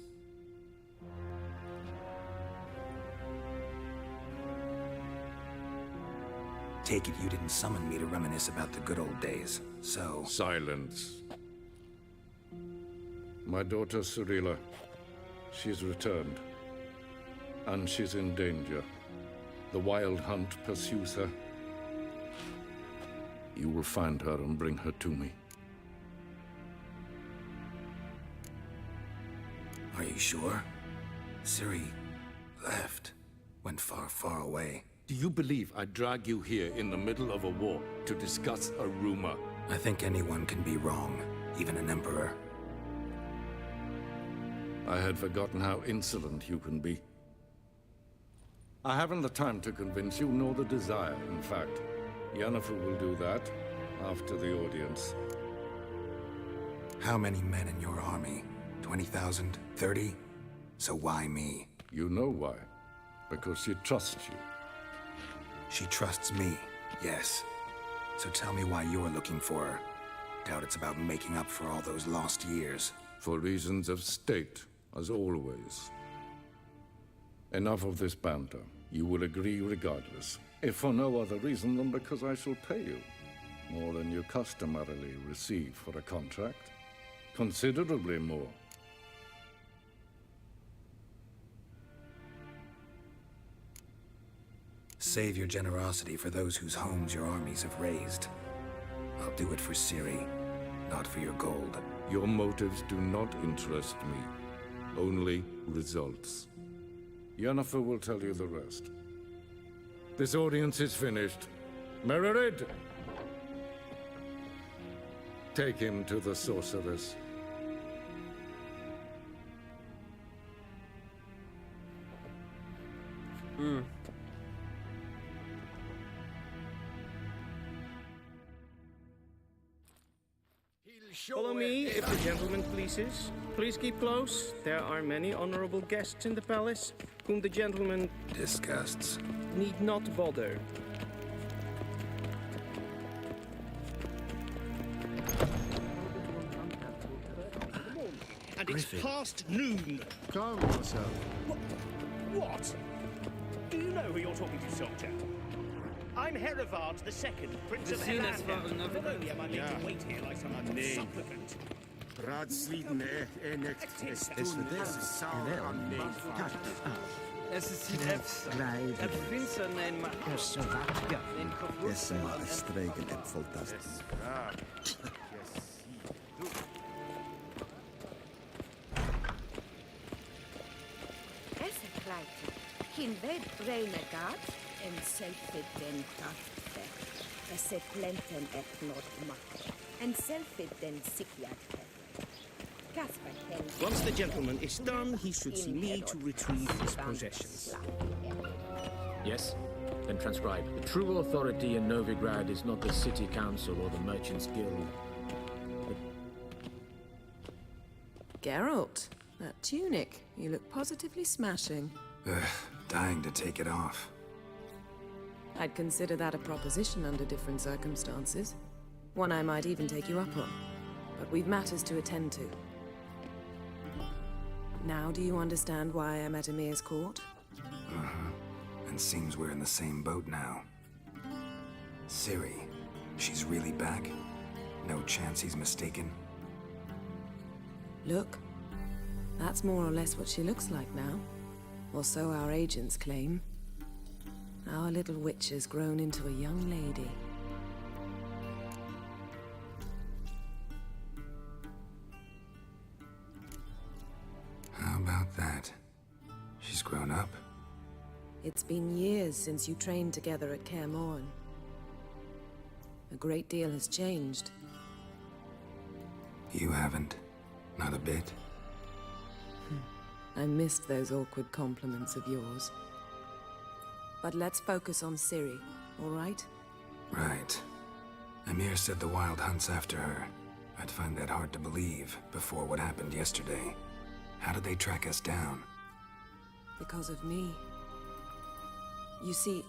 Take it you didn't summon me to reminisce about the good old days, so... Silence. My daughter Cyrilla, she's returned. And she's in danger. The Wild Hunt pursues her. You will find her and bring her to me. Are you sure? Ciri left. Went far, far away. Do you believe I'd drag you here in the middle of a war to discuss a rumor? I think anyone can be wrong, even an emperor. I had forgotten how insolent you can be. I haven't the time to convince you, nor the desire, in fact. Yennefer will do that after the audience. How many men in your army? 20,000? 30? So why me? You know why. Because she trusts you. She trusts me, yes. So tell me why you're looking for her. Doubt it's about making up for all those lost years. For reasons of state, as always. Enough of this banter. You will agree regardless. If for no other reason than because I shall pay you. More than you customarily receive for a contract. Considerably more. Save your generosity for those whose homes your armies have razed. I'll do it for Ciri, not for your gold. Your motives do not interest me. Only results. Yennefer will tell you the rest. This audience is finished. Mererid! Take him to the sorceress. Follow me, if the gentleman pleases. Please keep close. There are many honorable guests in the palace, whom the gentleman disgusts. Need not bother. And it's past noon. Calm yourself. What? Do you know who you're talking to, soldier? I'm Herivard II, Prince of Elan. Although I need to wait here like some supplicant. Raadsleden echt Es wird es Es ist die Äpfel. Finster nein maar. Es so wat. Ja. Es maar stregen äpfeltast. Esse kleite. Hin ved renegat en selfie den kaffe. Esse plenten et not mak. En selfie den sikjat. Once the gentleman is done, he should see me to retrieve his possessions. Yes? Then transcribe. The true authority in Novigrad is not the city council or the merchants' guild. Geralt, that tunic. You look positively smashing. Dying to take it off. I'd consider that a proposition under different circumstances. One I might even take you up on. But we've matters to attend to. Now do you understand why I'm at Emir's court? And seems we're in the same boat now. Ciri, she's really back? No chance he's mistaken? Look, that's more or less what she looks like now. Or so our agents claim. Our little witch has grown into a young lady. How about that? She's grown up? It's been years since you trained together at Kaer Morhen. A great deal has changed. You haven't. Not a bit. I missed those awkward compliments of yours. But let's focus on Ciri, all right? Right. Emir said the Wild Hunt's after her. I'd find that hard to believe before what happened yesterday. How did they track us down? Because of me. You see,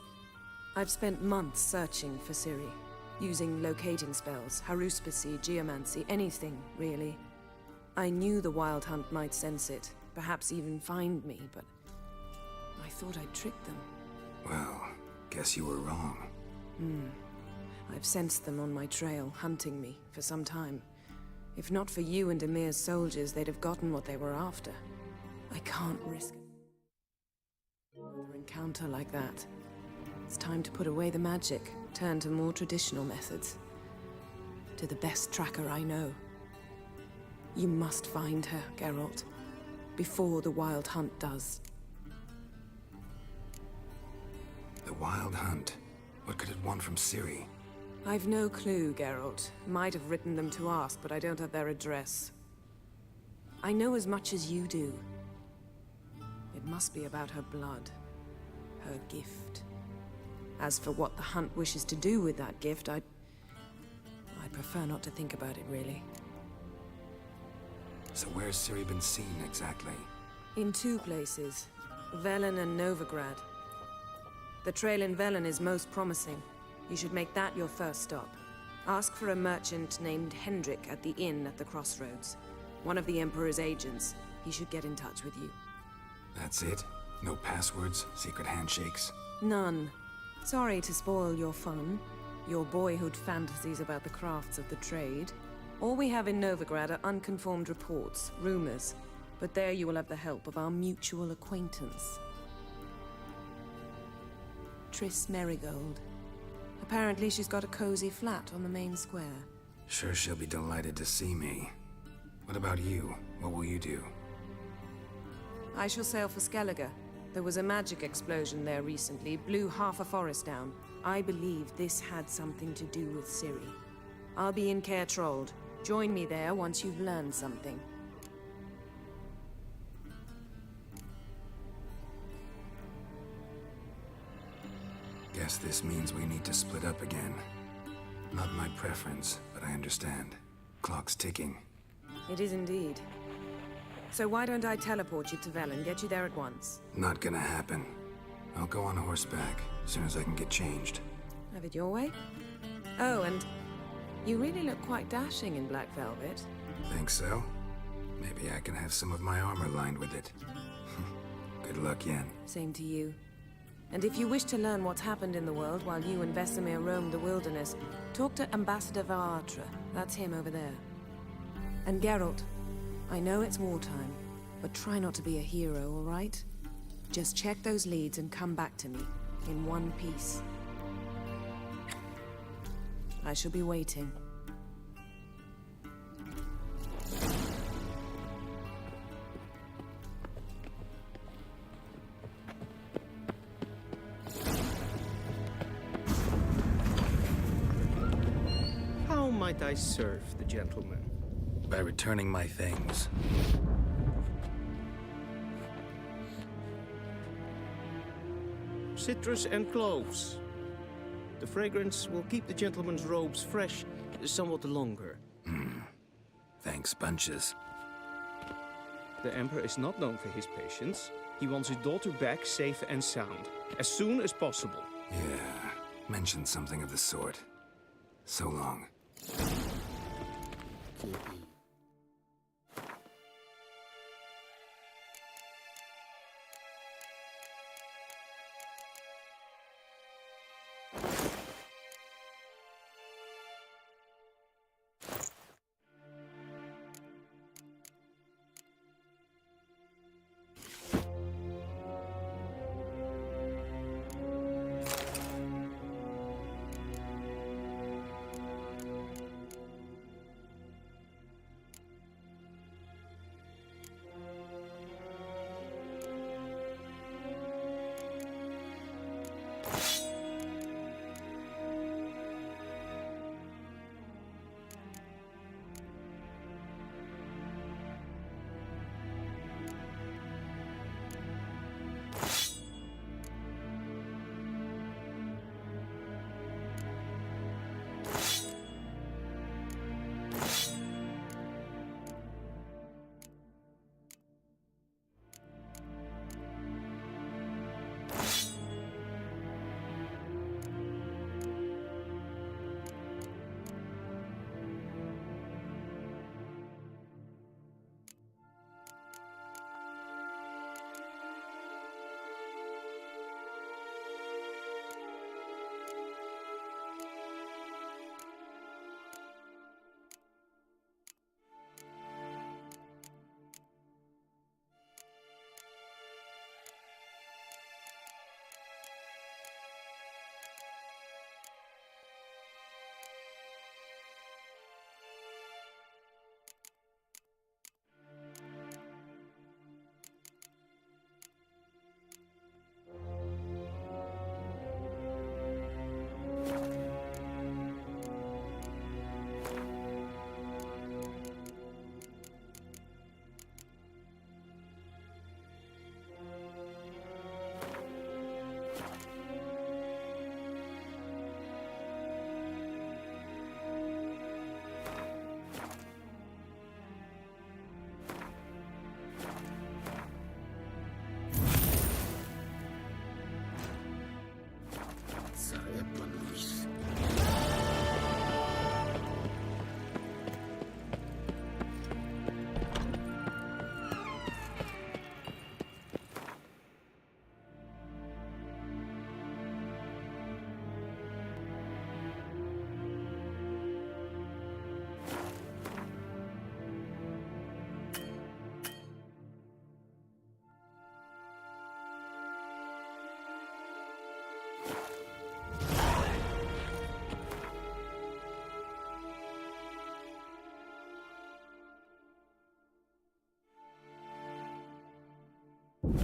I've spent months searching for Ciri, using locating spells, haruspicy, geomancy, anything, really. I knew the Wild Hunt might sense it, perhaps even find me, but I thought I'd tricked them. Well, guess you were wrong. I've sensed them on my trail, hunting me, for some time. If not for you and Emir's soldiers, they'd have gotten what they were after. I can't risk another encounter like that. It's time to put away the magic, turn to more traditional methods. To the best tracker I know. You must find her, Geralt. Before the Wild Hunt does. The Wild Hunt? What could it want from Ciri? I've no clue, Geralt. Might have written them to ask, but I don't have their address. I know as much as you do. It must be about her blood. Her gift. As for what the Hunt wishes to do with that gift, I prefer not to think about it, really. So where's Ciri been seen, exactly? In two places. Velen and Novigrad. The trail in Velen is most promising. You should make that your first stop. Ask for a merchant named Hendrik at the inn at the crossroads. One of the Emperor's agents. He should get in touch with you. That's it? No passwords, secret handshakes? None. Sorry to spoil your fun, your boyhood fantasies about the crafts of the trade. All we have in Novigrad are unconfirmed reports, rumors. But there you will have the help of our mutual acquaintance. Triss Merigold. Apparently she's got a cozy flat on the main square. Sure she'll be delighted to see me. What about you? What will you do? I shall sail for Skellige. There was a magic explosion there recently, blew half a forest down. I believe this had something to do with Ciri. I'll be in Caer Trold. Join me there once you've learned something. Guess this means we need to split up again. Not my preference, but I understand. Clock's ticking. It is indeed. So why don't I teleport you to Velen, get you there at once? Not gonna happen. I'll go on horseback, as soon as I can get changed. Have it your way? Oh, and you really look quite dashing in black velvet. Think so? Maybe I can have some of my armor lined with it. Good luck, Yen. Same to you. And if you wish to learn what's happened in the world while you and Vesemir roamed the wilderness, talk to Ambassador Varatra. That's him over there. And Geralt, I know it's wartime, but try not to be a hero, all right? Just check those leads and come back to me, in one piece. I shall be waiting. How might I serve the gentleman? By returning my things. Citrus and cloves. The fragrance will keep the gentleman's robes fresh somewhat longer. Thanks, bunches. The Emperor is not known for his patience. He wants his daughter back safe and sound, as soon as possible. Yeah, mentioned something of the sort. So long.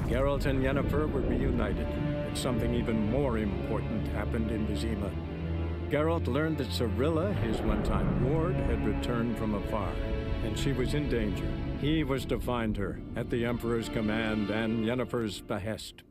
Geralt and Yennefer were reunited, but something even more important happened in Vizima. Geralt learned that Cirilla, his one-time ward, had returned from afar, and she was in danger. He was to find her, at the Emperor's command and Yennefer's behest.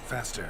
Faster.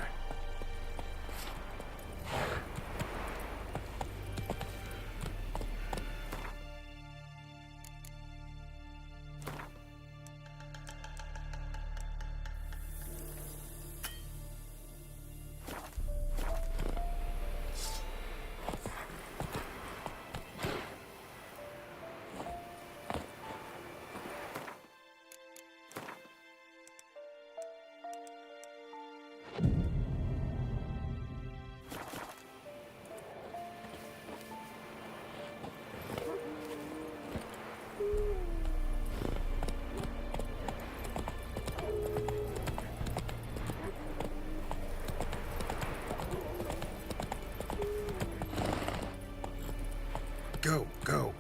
Go, go.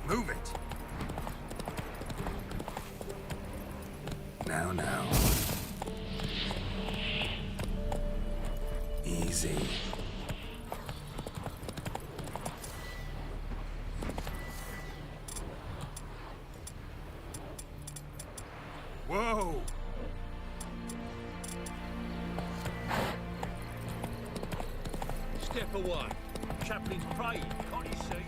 Move it. Now. Easy. Whoa! Step away. Chaplin's praying, can't you see?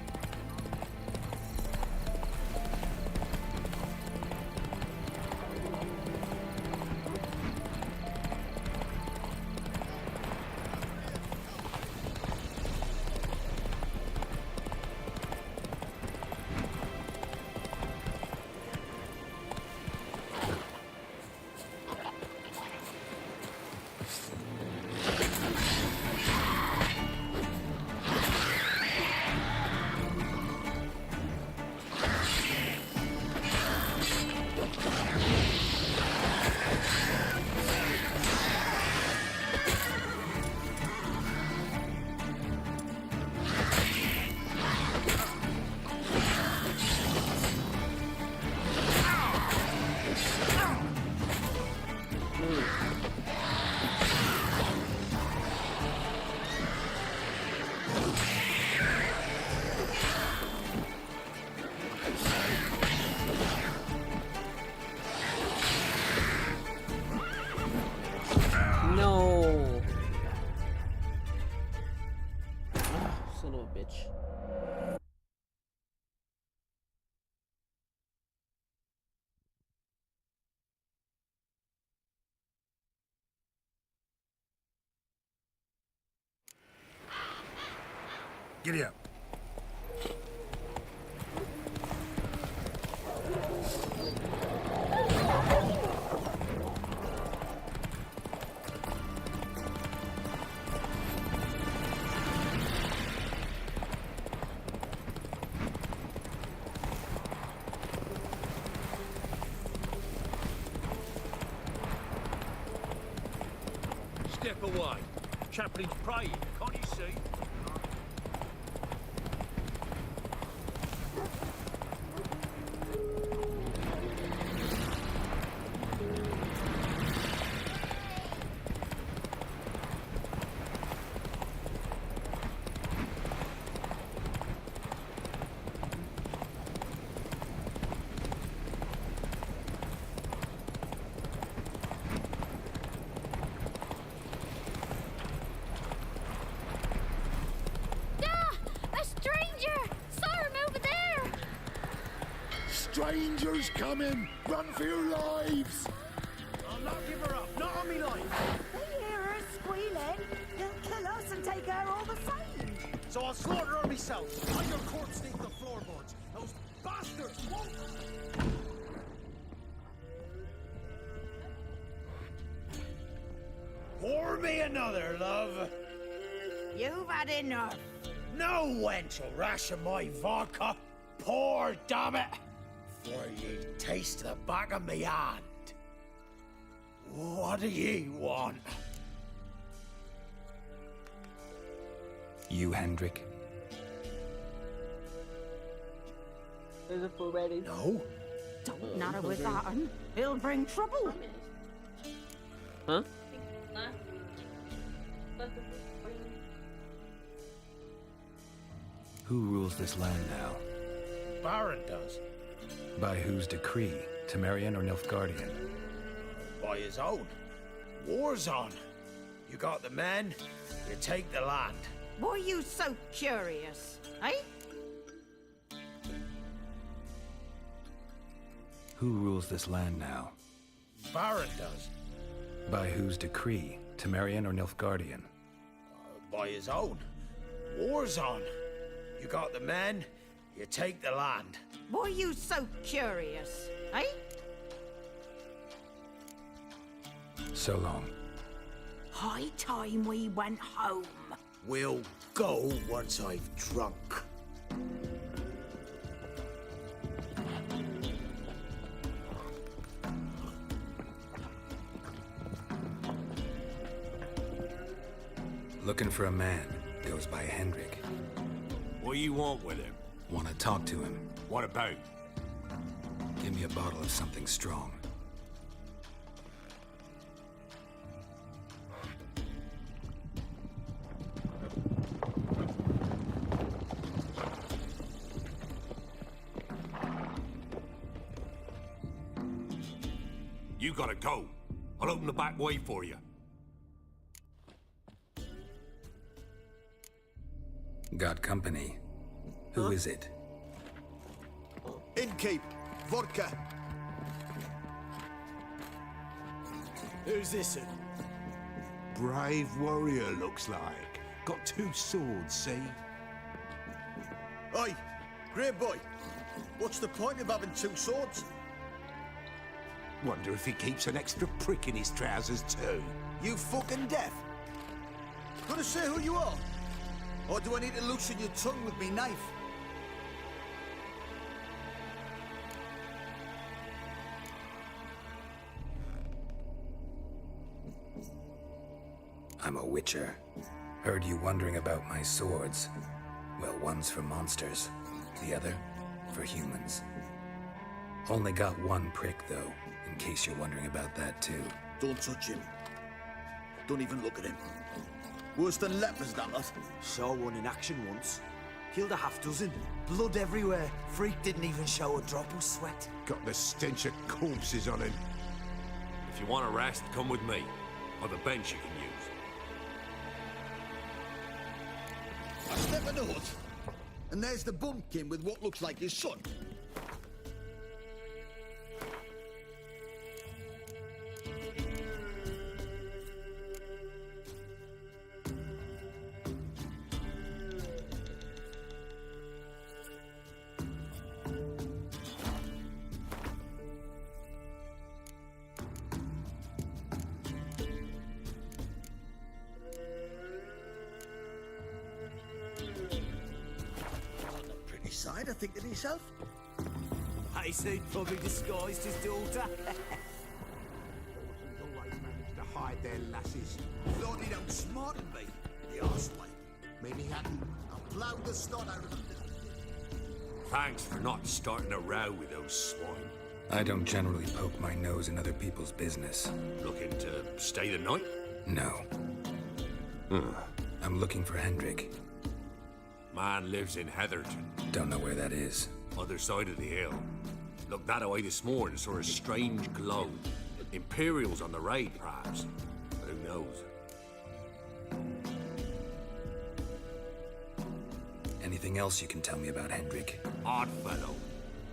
bitch. Giddy up. Step away. Chaplain's praying, can't you see? Strangers coming! Run for your lives! I'll not give her up, not on me life! They hear her squealing. They'll kill us and take her all the same. So I'll slaughter her myself. On your corpse neath the floorboards. Those bastards won't... Pour me another, love. You've had enough. No wench will ration my vodka. Pour, damn it. For ye taste the back of me hand. What do ye want? You, Hendrik? There's a food ready. No. Don't natter with that one. It'll bring trouble. Huh? Who rules this land now? Baron does. By whose decree? Temerian or Nilfgaardian? By his own. War's on. You got the men, you take the land. Why are you so curious, eh? Who rules this land now? Baron does. By whose decree? Temerian or Nilfgaardian? By his own. War's on. You got the men, you take the land. Why are you so curious, eh? So long. High time we went home. We'll go once I've drunk. Looking for a man. Goes by Hendrik. What do you want with him? Want to talk to him. What about? Give me a bottle of something strong. You gotta go. I'll open the back way for you. Got company. Who is it? Innkeep, vodka. Who's this? Brave warrior, looks like. Got 2 swords, see? Oi, great boy. What's the point of having 2 swords? Wonder if he keeps an extra prick in his trousers too. You fucking deaf? Gonna say who you are? Or do I need to loosen your tongue with me knife? I'm a witcher. Heard you wondering about my swords. Well, one's for monsters, the other for humans. Only got 1 prick, though, in case you're wondering about that, too. Don't touch him. Don't even look at him. Worse than lepers, that lot. Saw one in action once. Killed a half-dozen. Blood everywhere. Freak didn't even show a drop of sweat. Got the stench of corpses on him. If you want a rest, come with me. Or the bench you can use. I step in the hood. And there's the bumpkin with what looks like his son. Side, I think to himself. He'd probably disguised his daughter. Always managed to hide their lasses. Thought he'd outsmarted me, the arseway. Maybe he hadn't. I'll blow the snot out of him. Thanks for not starting a row with those swine. I don't generally poke my nose in other people's business. Looking to stay the night? No. I'm looking for Hendrik. Man lives in Heatherton. Don't know where that is. Other side of the hill. Looked that away this morning, saw a strange glow. Imperials on the raid, perhaps. But who knows? Anything else you can tell me about Hendrik? Odd fellow.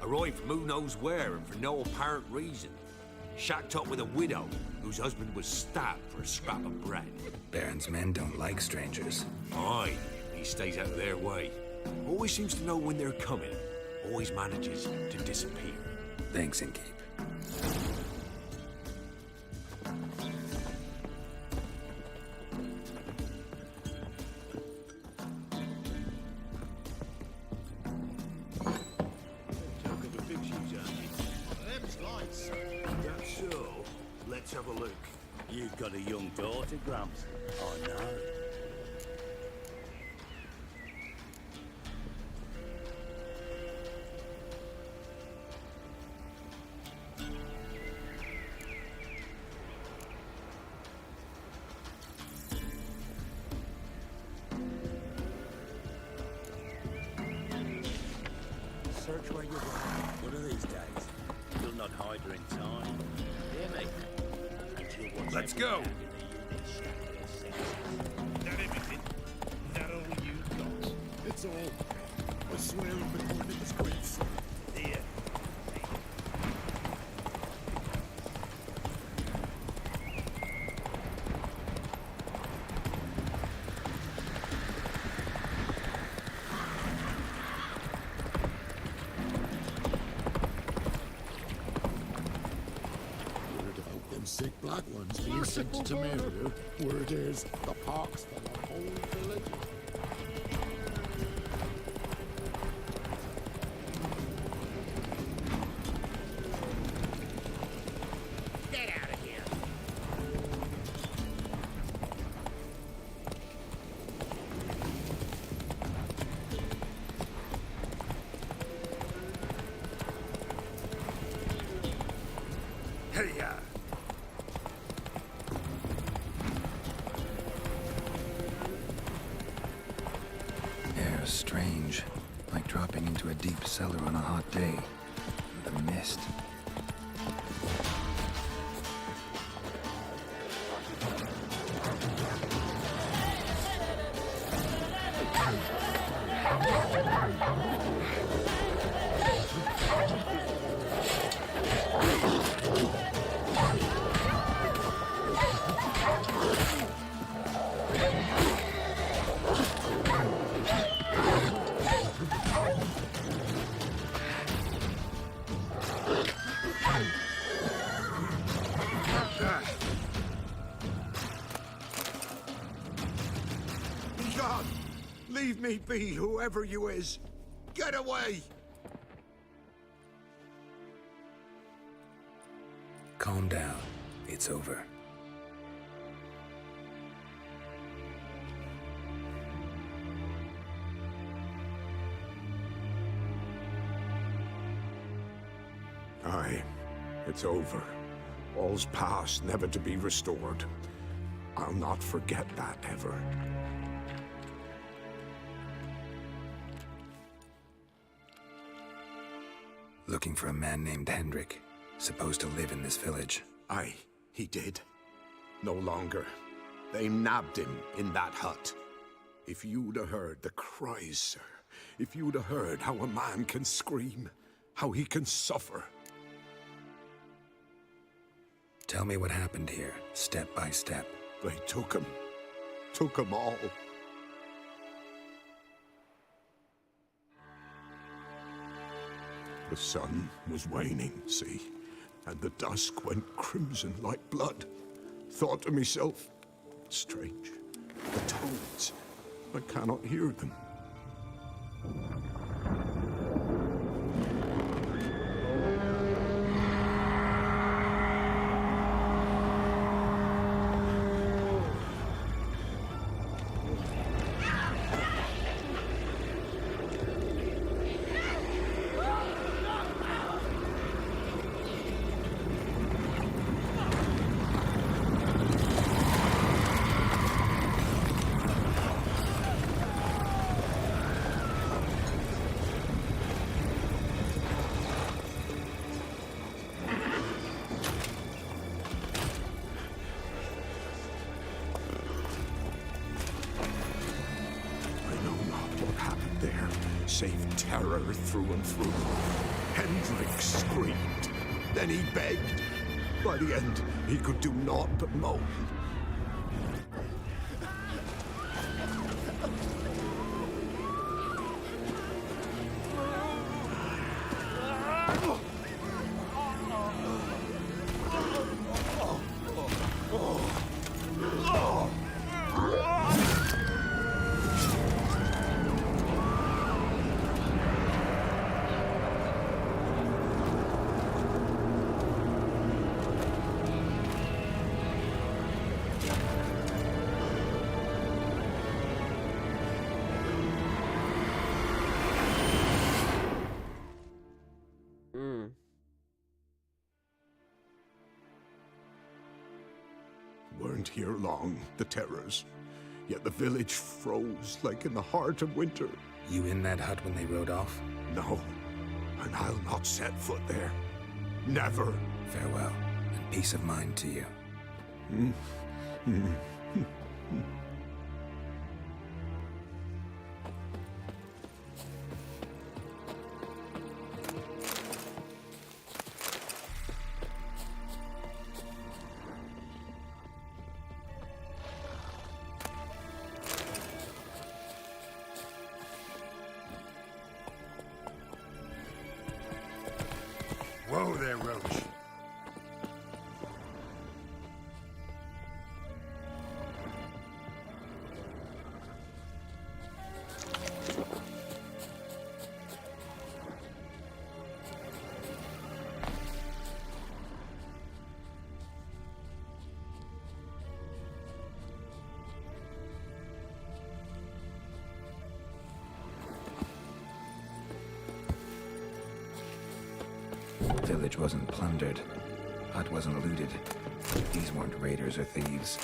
Arrived from who knows where and for no apparent reason. Shacked up with a widow whose husband was stabbed for a scrap of bread. Baron's men don't like strangers. Aye. He stays out of their way. Always seems to know when they're coming. Always manages to disappear. Thanks, Innkeep. That's so. Let's have a look. You've got a young daughter, Gramps. I know. Search where you're going. One of these days, you'll not hide her in time. Hear me? Let's go! That everything? That all you got? It's all. I swear I've been born in this graves. Here. Sick black ones being sent to Mario. Word is, the pox for the whole village. Get out of here! Hey-ya! Strange. Like dropping into a deep cellar on a hot day. The mist. God, leave me be, whoever you is. Get away! Calm down. It's over. Aye, it's over. All's past, never to be restored. I'll not forget that ever. Looking for a man named Hendrik, supposed to live in this village. Aye, he did. No longer. They nabbed him in that hut. If you'd have heard the cries, sir, If you'd have heard how a man can scream, how he can suffer. Tell me what happened here, step by step. They took him all. The sun was waning, see? And the dusk went crimson like blood. Thought to myself, strange, the toads, I cannot hear them. Save terror through and through. Hendrik screamed. Then he begged. By the end, he could do naught but moan. Weren't here long, the terrors. Yet the village froze like in the heart of winter. You in that hut when they rode off? No, and I'll not set foot there. Never. Farewell, and peace of mind to you. Whoa there, Roach. The village wasn't plundered. Hut wasn't looted. These weren't raiders or thieves.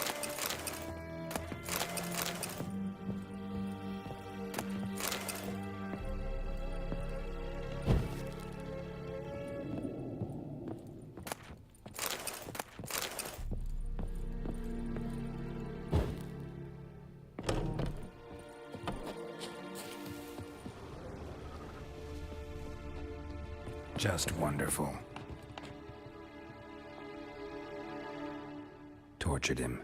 Just wonderful. Tortured him.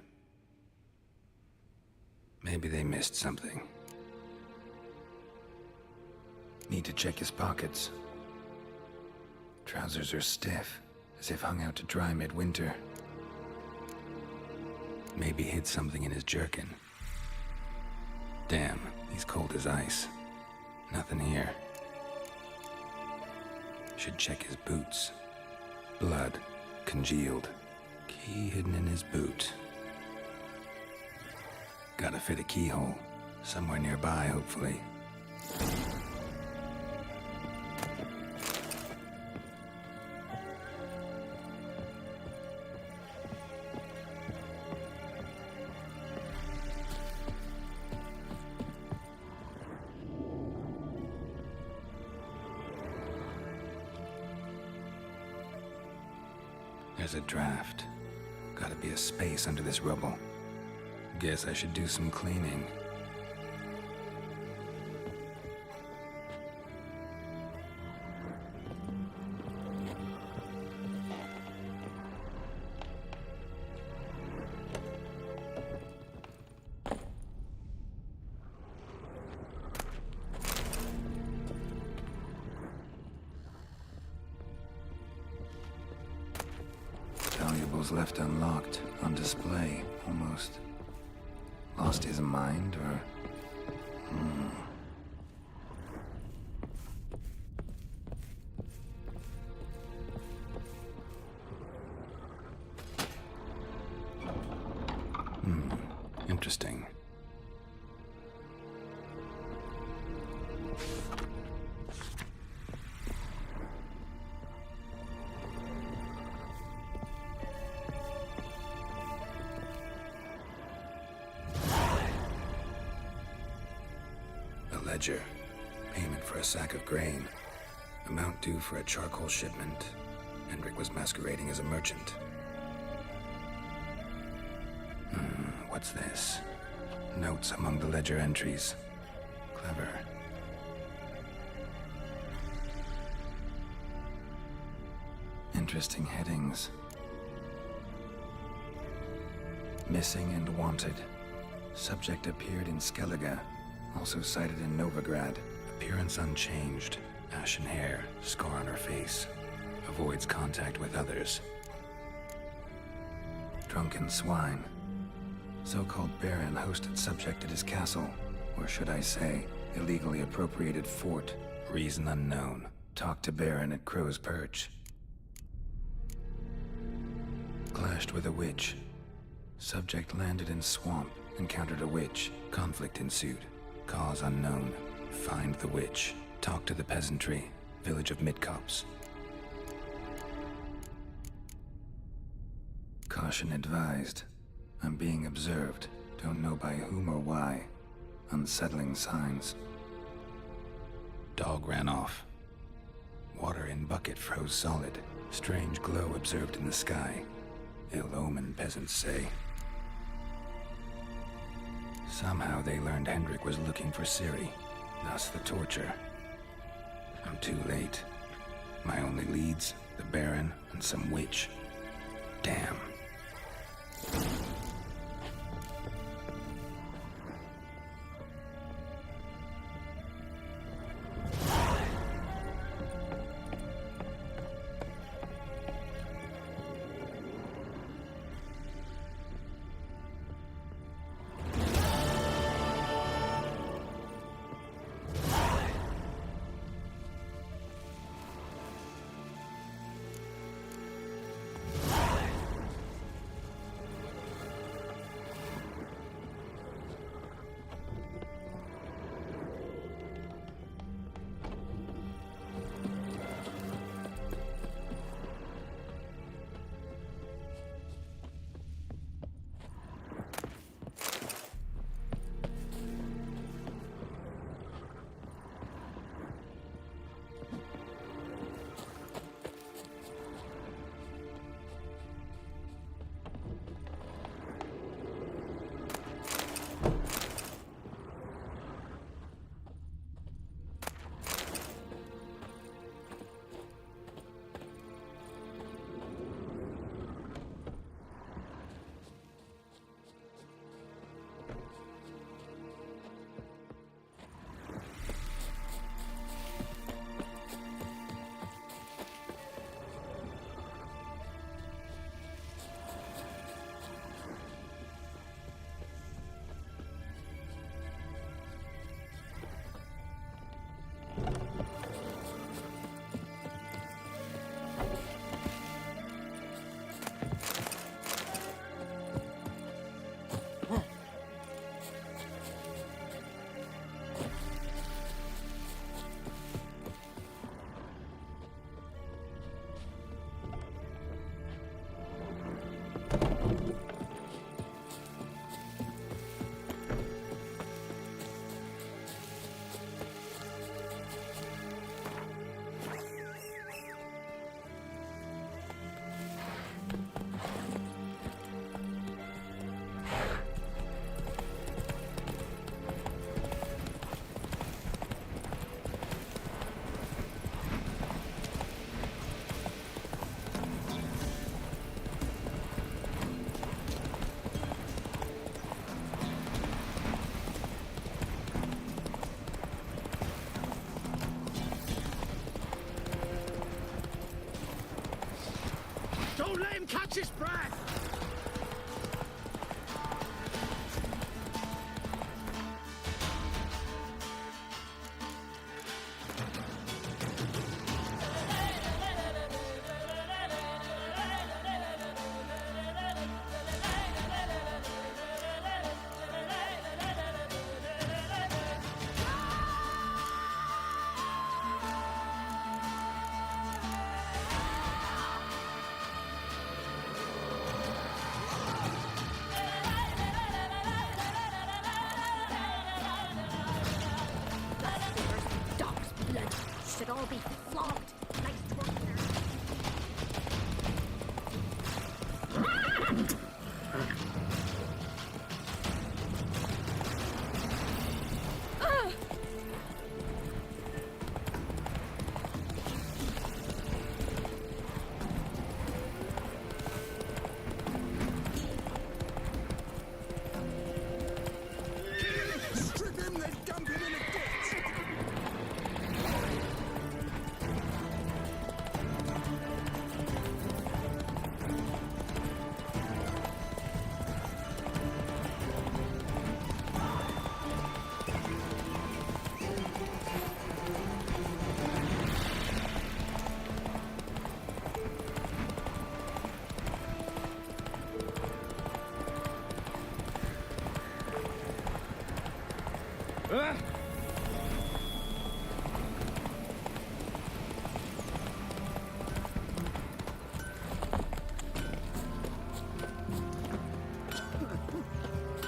Maybe they missed something. Need to check his pockets. Trousers are stiff, as if hung out to dry midwinter. Maybe hid something in his jerkin. Damn, he's cold as ice. Nothing here. Should check his boots. Blood, congealed. Key hidden in his boot. Gotta fit a keyhole. Somewhere nearby, hopefully. There's a draft. Gotta be a space under this rubble. Guess I should do some cleaning. was left unlocked, on display, almost. Lost his mind, or... Interesting. A ledger. Payment for a sack of grain. Amount due for a charcoal shipment. Hendrik was masquerading as a merchant. What's this? Notes among the ledger entries. Clever. Interesting headings. Missing and wanted. Subject appeared in Skellige. Also cited in Novigrad. Appearance unchanged. Ashen hair. Scar on her face. Avoids contact with others. Drunken swine. So-called Baron hosted subject at his castle, or should I say, illegally appropriated fort. Reason unknown. Talked to Baron at Crow's Perch. Clashed with a witch. Subject landed in swamp, encountered a witch. Conflict ensued. Cause unknown. Find the witch. Talk to the peasantry. Village of Midcopse. Caution advised. I'm being observed. Don't know by whom or why. Unsettling signs. Dog ran off. Water in bucket froze solid. Strange glow observed in the sky. Ill omen, peasants say. Somehow they learned Hendrik was looking for Ciri. Thus the torture. I'm too late. My only leads, the Baron and some witch. Damn. Catch his breath! all be flogged like torture. Strip him, then dump him in a ditch!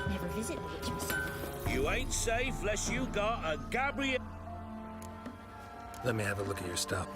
Never visit the witch myself. You ain't safe unless you got a Gabriel. Let me have a look at your stuff.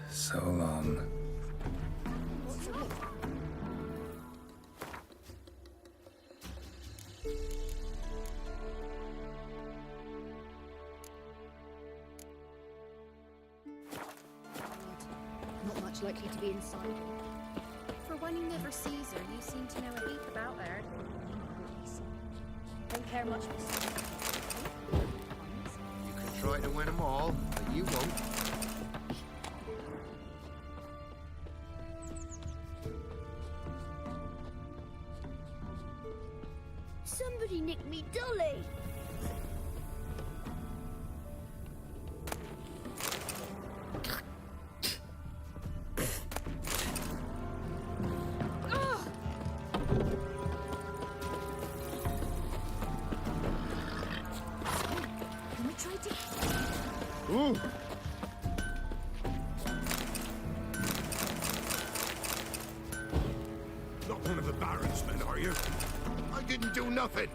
So long. Not much likely to be inside. For one who never sees her, you seem to know a heap about her. Don't care much for You can try to win them all, but you won't. Somebody nicked me dolly! Can we try to... Ooh! Not one of the Baron's men, are you? I didn't do nothing!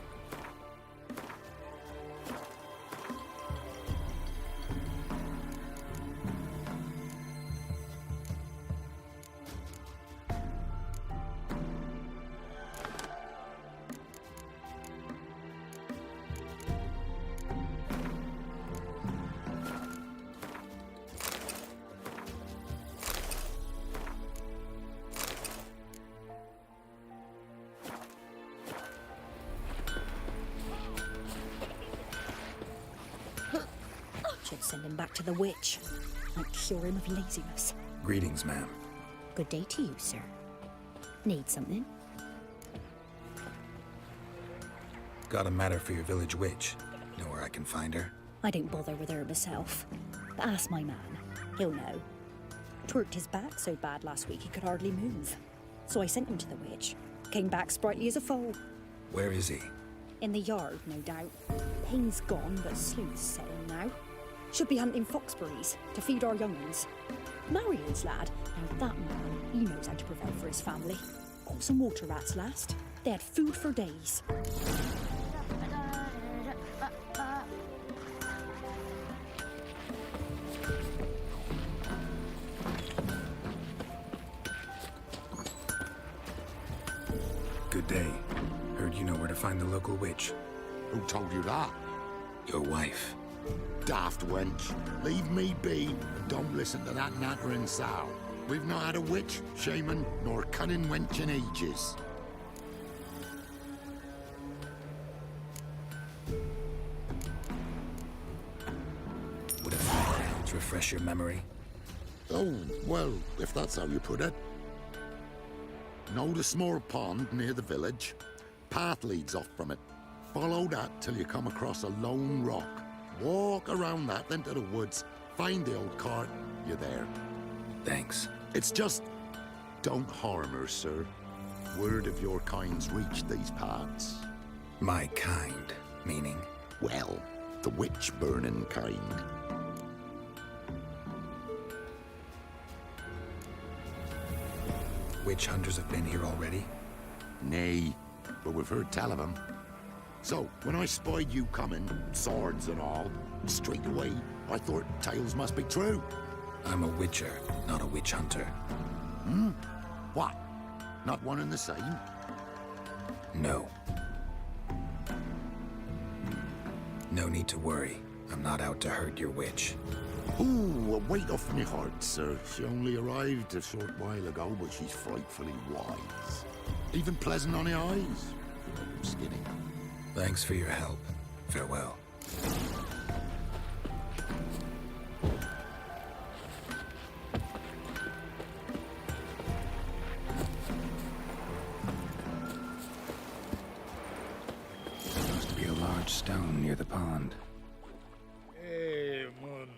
Should send him back to the witch. Might cure him of laziness. Greetings, ma'am. Good day to you, sir. Need something? Got a matter for your village witch. Know where I can find her? I don't bother with her myself. But ask my man. He'll know. Twerked his back so bad last week he could hardly move. So I sent him to the witch. Came back sprightly as a foal. Where is he? In the yard, no doubt. Pain's gone, but sleuth's set in now. Should be hunting foxberries to feed our young'uns. Marion's lad. Now that man, he knows how to provide for his family. Caught some water rats last. They had food for days. Good day. Heard you know where to find the local witch. Who told you that? Your wife. Daft wench. Leave me be and don't listen to that nattering sow. We've not had a witch, shaman, nor cunning wench in ages. Would a fire to refresh your memory? Oh, well, if that's how you put it. Know the small pond near the village? Path leads off from it. Follow that till you come across a lone rock. Walk around that, then to the woods. Find the old cart. You're there. Thanks. It's just... don't harm her, sir. Word of your kind's reached these parts. My kind, meaning? Well, the witch-burning kind. Witch hunters have been here already? Nay, but we've heard tell of them. So, when I spied you coming, swords and all, straight away, I thought tales must be true. I'm a witcher, not a witch hunter. Hmm? What? Not one and the same? No. No need to worry. I'm not out to hurt your witch. Ooh, a weight off me heart, sir. She only arrived a short while ago, but she's frightfully wise. Even pleasant on the eyes. Skinny. Thanks for your help. Farewell. There must be a large stone near the pond. Hey, man.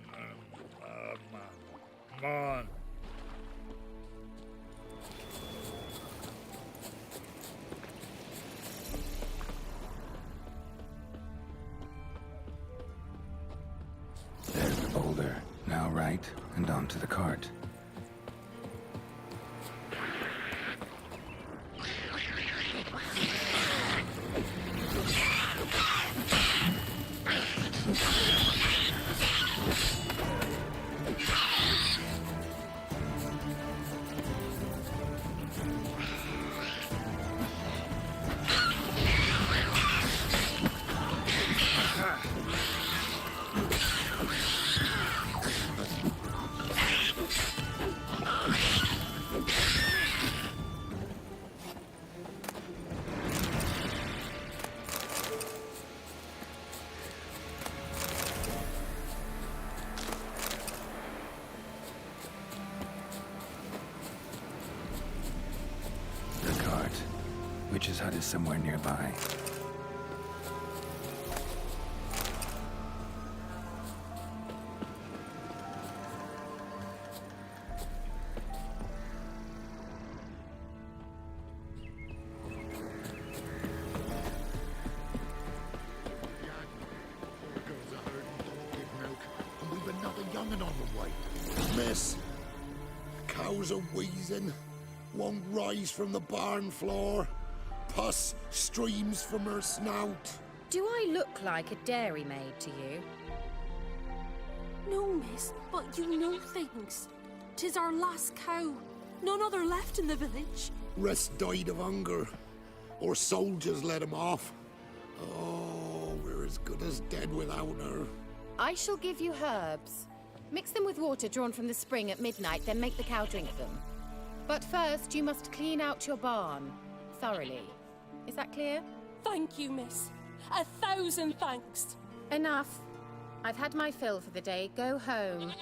There's the boulder. Now right, and onto the cart. Witch's hut is somewhere nearby. And we've another young'un on the way. Miss, cows are wheezing, won't rise from the barn floor. Pus streams from her snout. Do I look like a dairymaid to you? No, miss, but you know things. 'Tis our last cow. None other left in the village. Rest died of hunger, or soldiers let him off. Oh, we're as good as dead without her. I shall give you herbs. Mix them with water drawn from the spring at midnight, then make the cow drink them. But first, you must clean out your barn thoroughly. Is that clear? Thank you, miss. 1,000 thanks. Enough. I've had my fill for the day. Go home.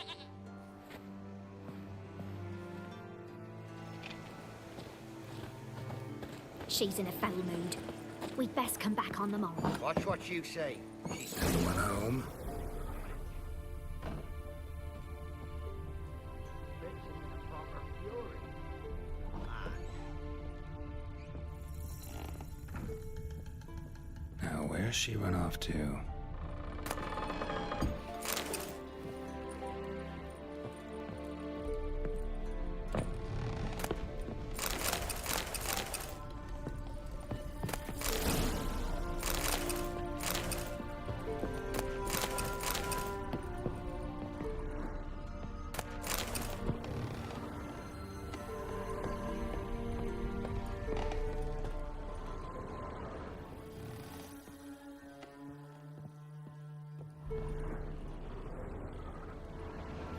She's in a foul mood. We'd best come back on the morrow. Watch what you say. She's Anyone home? Now, where's she run off to?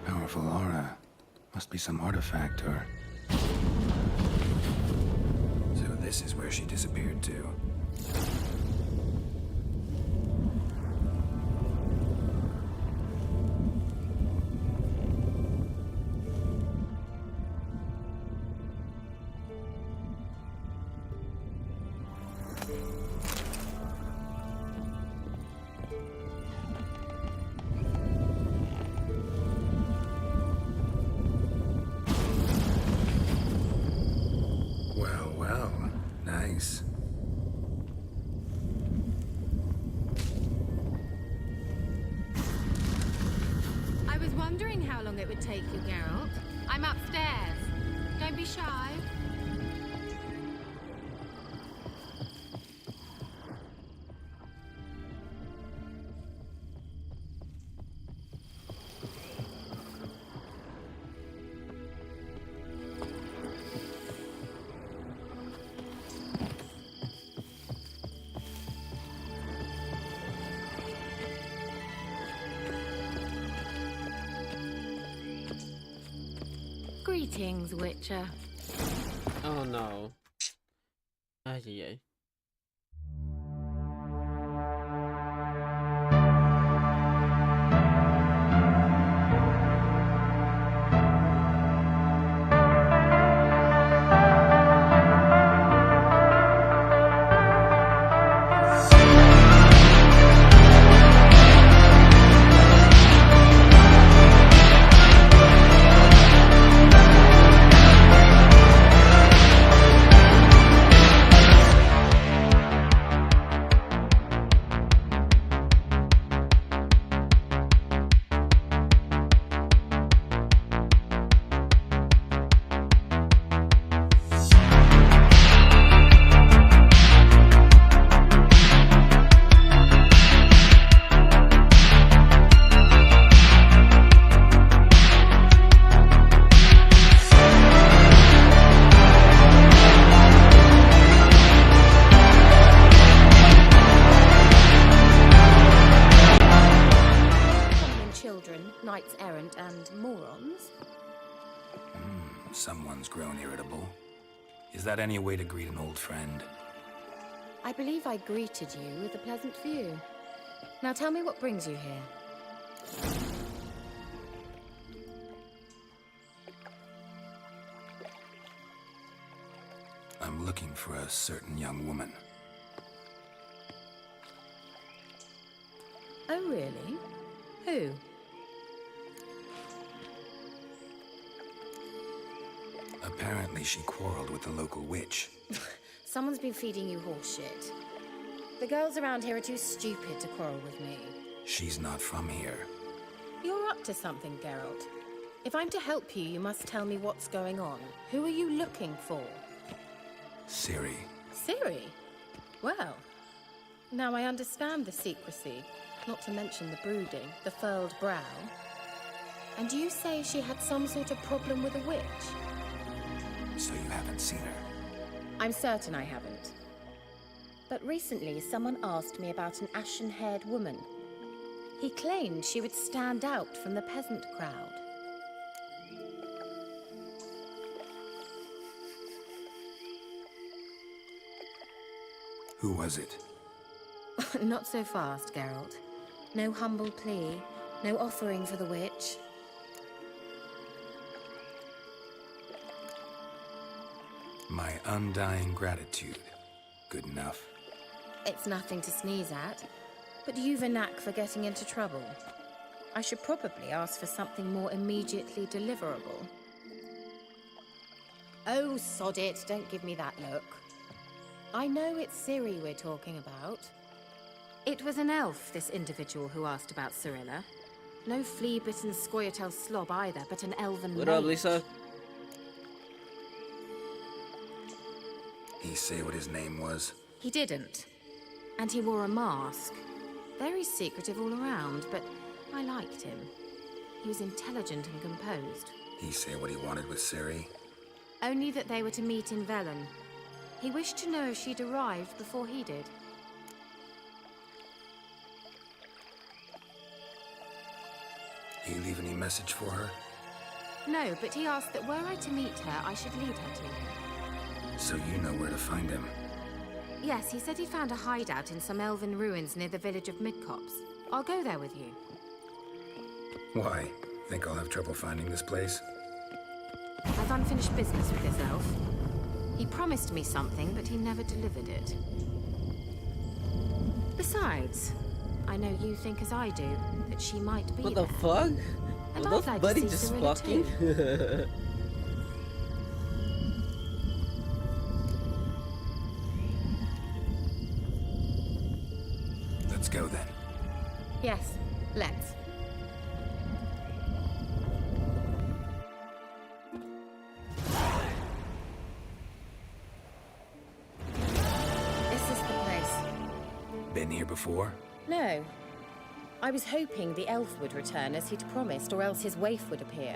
Powerful aura. Must be some artifact or... So this is where she disappeared to. Well, nice. I was wondering how long it would take you, Geralt. I'm upstairs. Don't be shy. Greetings, Witcher. Oh no. Ay, ay, ay. Knights errant and morons. Someone's grown irritable. Is that any way to greet an old friend? I believe I greeted you with a pleasant view. Now tell me what brings you here. I'm looking for a certain young woman. Oh, really? Who? Apparently she quarreled with the local witch. Someone's been feeding you horseshit. The girls around here are too stupid to quarrel with me. She's not from here. You're up to something, Geralt. If I'm to help you, you must tell me what's going on. Who are you looking for? Ciri. Ciri? Well, now I understand the secrecy, not to mention the brooding, the furled brow. And you say she had some sort of problem with a witch? So you haven't seen her? I'm certain I haven't. But recently, someone asked me about an ashen-haired woman. He claimed she would stand out from the peasant crowd. Who was it? Not so fast, Geralt. No humble plea, no offering for the witch. My undying gratitude. good enough. It's nothing to sneeze at, but you've a knack for getting into trouble. I should probably ask for something more immediately deliverable. Oh, sod it, don't give me that look. I know it's Ciri we're talking about. It was an elf, this individual who asked about Cirilla. No flea-bitten Scoia'tael slob either, but an elven What mage. up, Lisa? He say what his name was? He didn't. And he wore a mask. Very secretive all around, but I liked him. He was intelligent and composed. He say what he wanted with Ciri? Only that they were to meet in Vellum. He wished to know if she'd arrived before he did. He leave any message for her? No, but he asked that were I to meet her, I should lead her to him. So you know where to find him? Yes, he said he found a hideout in some elven ruins near the village of Midcopse. I'll go there with you. Why? Think I'll have trouble finding this place? I've unfinished business with this elf. He promised me something, but he never delivered it. Besides, I know you think as I do, that she might be What there. the fuck? And What I'd the like buddy to see just Cirilla fucking? too. Let's go then. Yes, let's. This is the place. Been here before? No. I was hoping the elf would return as he'd promised, or else his waif would appear.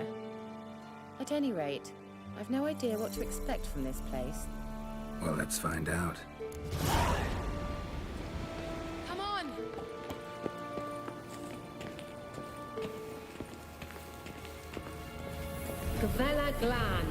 At any rate, I've no idea what to expect from this place. Well, let's find out. Come on! Gavella Glan.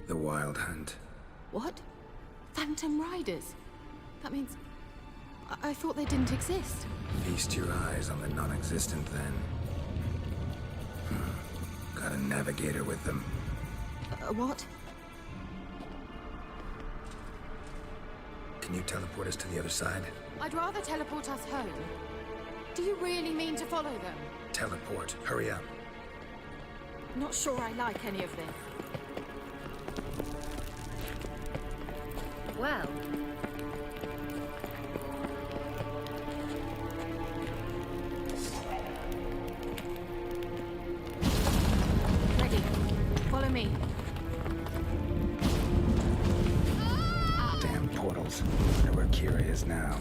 The Wild Hunt. What? Phantom Riders? That means... I thought they didn't exist. Feast your eyes on the non-existent then. Got a navigator with them. What? Can you teleport us to the other side? I'd rather teleport us home. Do you really mean to follow them? Teleport. Hurry up. Not sure I like any of this. Well, Follow me. Damn portals. Wonder where Kira is now.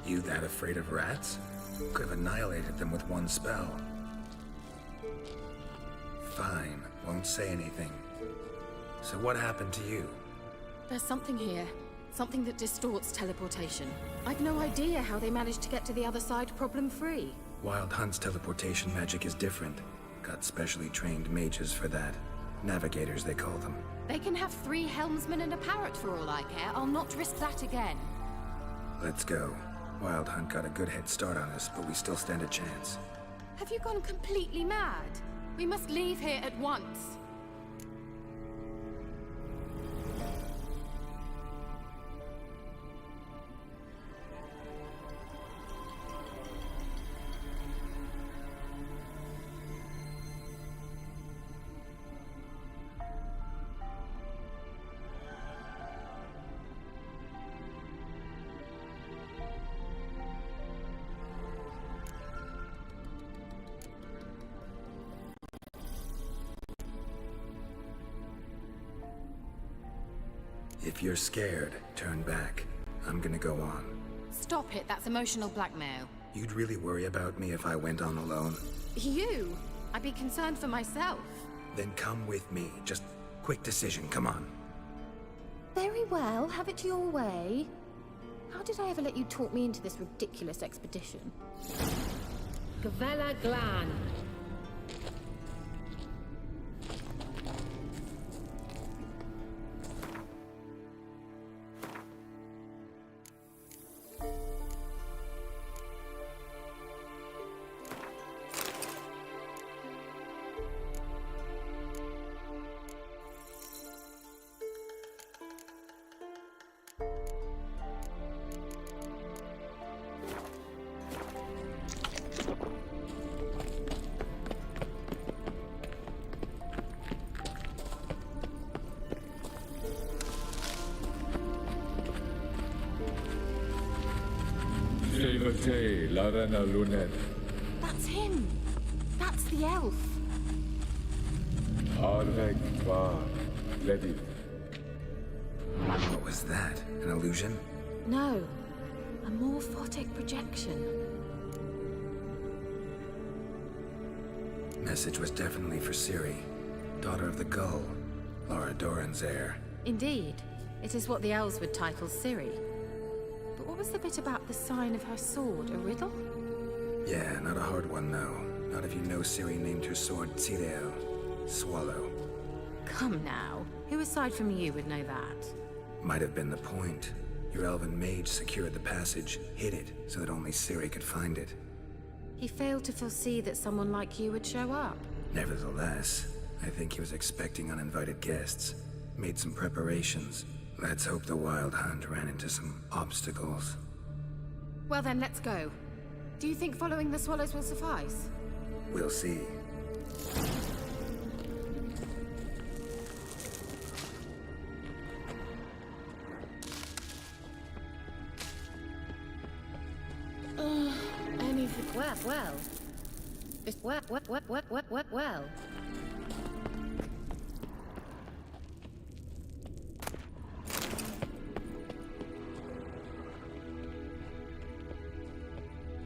You that afraid of rats? Could have annihilated them with one spell. Fine, won't say anything. So what happened to you? There's something here. Something that distorts teleportation. I've no idea how they managed to get to the other side problem-free. Wild Hunt's teleportation magic is different. Got specially trained mages for that. Navigators, they call them. They can have 3 helmsmen and a parrot for all I care. I'll not risk that again. Let's go. Wild Hunt got a good head start on us, but we still stand a chance. Have you gone completely mad? We must leave here at once. If you're scared, turn back. I'm gonna go on. Stop it, that's emotional blackmail. You'd really worry about me if I went on alone? You? I'd be concerned for myself. Then come with me. Just quick decision, come on. Very well, have it your way. How did I ever let you talk me into this ridiculous expedition? Gavella Glan. That's him. That's the elf. What was that? An illusion? No. A morphotic projection. Message was definitely for Ciri, daughter of the Gull, Lara Doran's heir. Indeed. It is what the elves would title Ciri. But what was the bit about the sign of her sword? A riddle? Yeah, not a hard one, though. Not if you know Ciri named her sword Tireo, Swallow. Come now. Who aside from you would know that? Might have been the point. Your elven mage secured the passage, hid it, so that only Ciri could find it. He failed to foresee that someone like you would show up. Nevertheless, I think he was expecting uninvited guests. Made some preparations. Let's hope the Wild Hunt ran into some obstacles. Well then, let's go. Do you think following the swallows will suffice? We'll see. Anything. Well. Just well.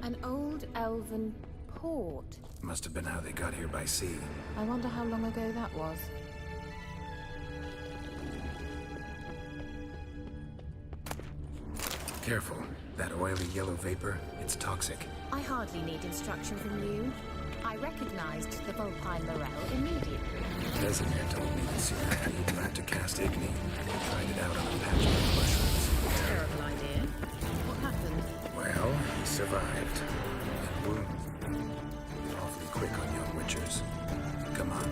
An old elven port. Must have been how they got here by sea. I wonder how long ago that was. Careful. That oily yellow vapor, it's toxic. I hardly need instruction from you. I recognized the Vulpine Morel immediately. Vesemir told me that Ciri had had to cast Igni. Tried it out on a patch of mushrooms. Terrible idea. What happened? Well, he survived. And wounded. Awfully quick on young witchers. Come on.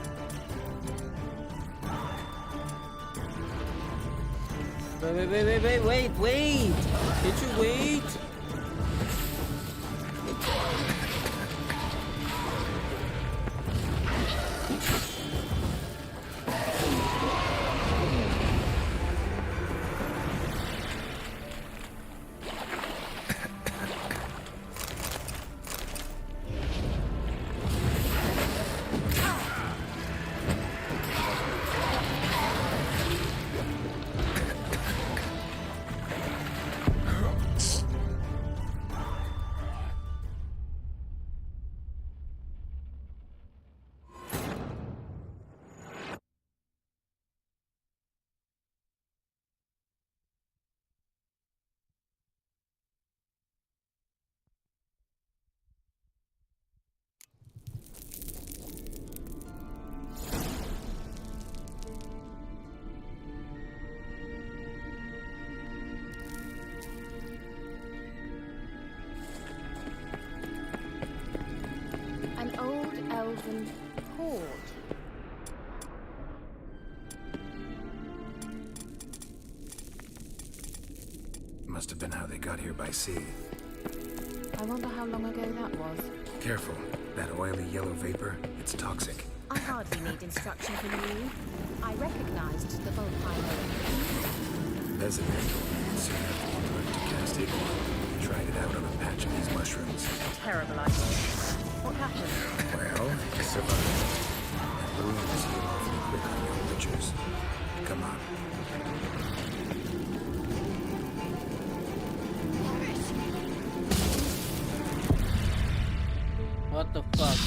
Wait! Did you wait? elven horde. Must have been how they got here by sea. I wonder how long ago that was. Careful. That oily yellow vapor, it's toxic. I hardly need instruction from you. I recognized the volcano. Vesemir told me you'd soon have to learn to cast Igor. He tried it out on a patch of these mushrooms. Terrible idea. What happened? Well, I survived. That balloon is heal awfully quick on young witchers. Come on. What the fuck?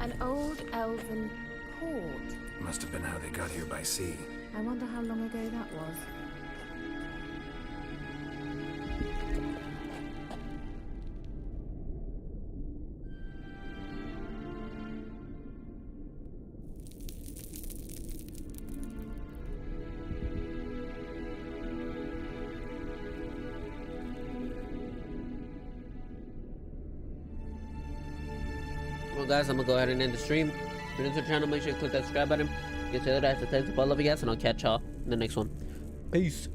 An old elven horde. Must have been how they got here by sea. I wonder how long ago that was. Well, guys, I'm gonna go ahead and end the stream. If you're new to the channel, make sure you click that subscribe button. Get to the other guys, I love you guys, and I'll catch y'all in the next one. Peace.